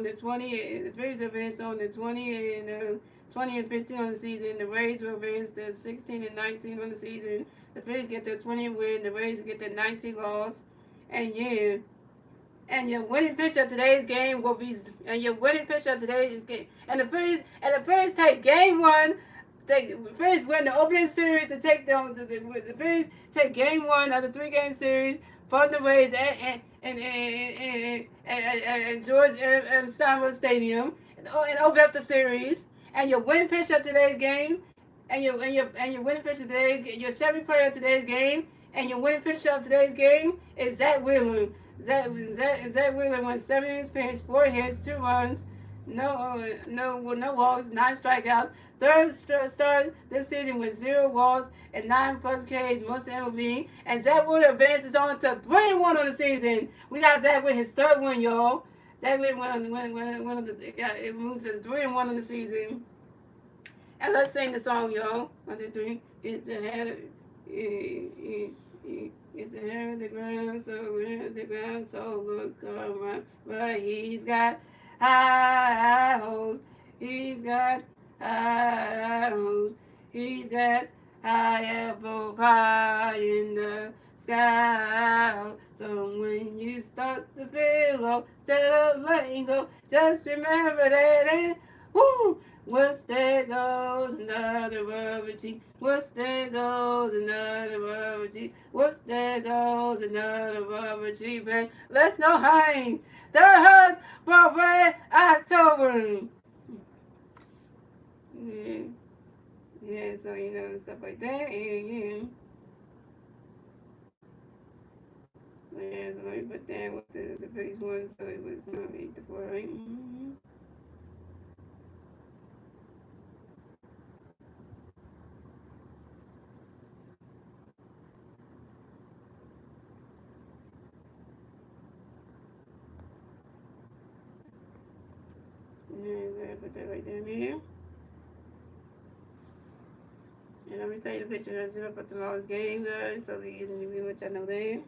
Speaker 1: the 20. The Phillies will advance on the 20 and 20 and 15 on the season. The Rays will advance to 16 and 19 on the season. The Phillies get their 20 win. The Rays get their 19 loss. And yeah. And your winning pitcher of today's game will be. And the Phillies take game 1. The Phillies win the opening series to take them. The Phillies take game 1 of the 3-game series from the Rays at George M. Steinbrenner Stadium and open up the series. And your winning pitcher of today's game, your Chevy player of today's game, and your winning pitcher of today's game is Zach Wheeler. Zach Wheeler won 7 innings pitched, 4 hits, 2 runs, no walks, 9 strikeouts. Third start this season with 0 walks and 9+ Ks, most MLB. And Zach Wood advances on to 3-1 on the season. We got Zach with his third win, y'all. Zach Wood won on the, it moves to 3-1 on the season. And let's sing the song, y'all. 1, 2, 3. Get your head. Get your hair in the ground, so in the ground, so look around. But he's got high hopes. He's got high hopes. He's got high apple pie in the sky. So when you start to feel low, instead of letting go, just remember that it, woo, what's there goes another rubber cheek. What's there goes another rubber cheek. What's there goes another rubber cheek. Man, let's go hang. The hurt for red October. Yeah, yeah. So stuff like that, and yeah. Yeah, let me put that with the Phillies one, so it was 8-4, right? Mm-hmm. Yeah, so I put that right down there. And let me tell you the picture I drew up for tomorrow's game, guys, so we can review what y'all know there.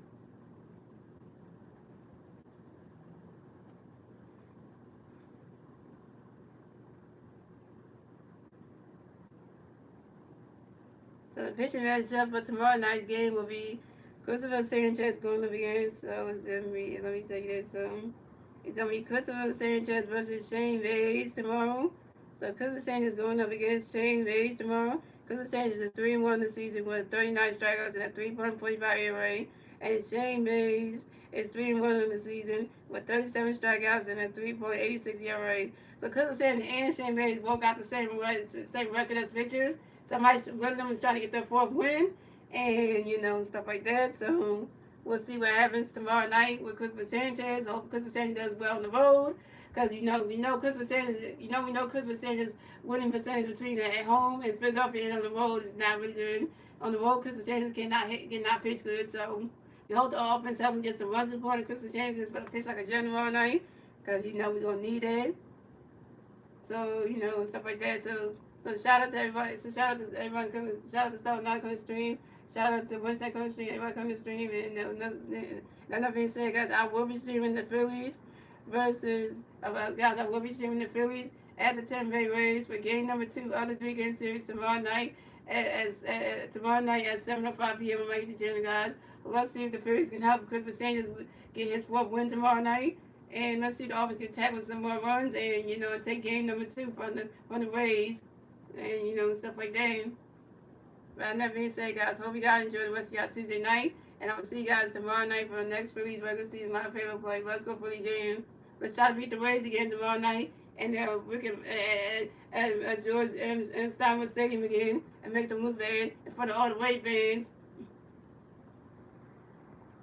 Speaker 1: So the pitching matchup for tomorrow night's game will be Christopher Sanchez going up against, so it's going to be, let me tell you this, it's going to be Christopher Sanchez versus Shane Bays tomorrow. So Christopher Sanchez going up against Shane Bays tomorrow. Christopher Sanchez is 3-1 this season with 39 strikeouts and a 3.45 ERA. And Shane Bays is 3-1 in the season with 37 strikeouts and a 3.86 ERA. So Christopher Sanchez and Shane Bays both got the same record as pitchers. Somebody, one of them is trying to get their fourth win, and stuff like that. So we'll see what happens tomorrow night with Christopher Sanchez. I hope Christopher Sanchez does well on the road, because we know Christopher Sanchez. We know Christopher Sanchez winning percentage between at home and Philadelphia and on the road is not really good. On the road, Christopher Sanchez cannot pitch good. So we hope the offense help him get some runs support. And Christopher Sanchez for the pitch like a general tomorrow night, because we're gonna need it. So stuff like that. So shout out to everybody. So shout out to everyone coming. Shout out to Star Nine coming to stream. Shout out to Wednesday coming to stream. Everybody coming to stream. And that being said, guys, I will be streaming the Phillies versus guys. I will be streaming the Phillies at the Tampa Rays for game number 2 of the 3-game series tomorrow night. Tomorrow night at 7:05 p.m. on my YouTube channel, guys. Let's see if the Phillies can help Christopher Sanchez get his 4th win tomorrow night. And let's see if the offense can tackle some more runs and take game number 2 from the Rays and stuff like that. But that being said, guys, hope you guys enjoy the rest of y'all Tuesday night, and I'm gonna see you guys tomorrow night for the next Phillies regular season. My favorite play. Let's go Phillies jam. Let's try to beat the Rays again tomorrow night, and we can at George M. Steinway Stadium again, and make them look bad in front of all the Ray fans.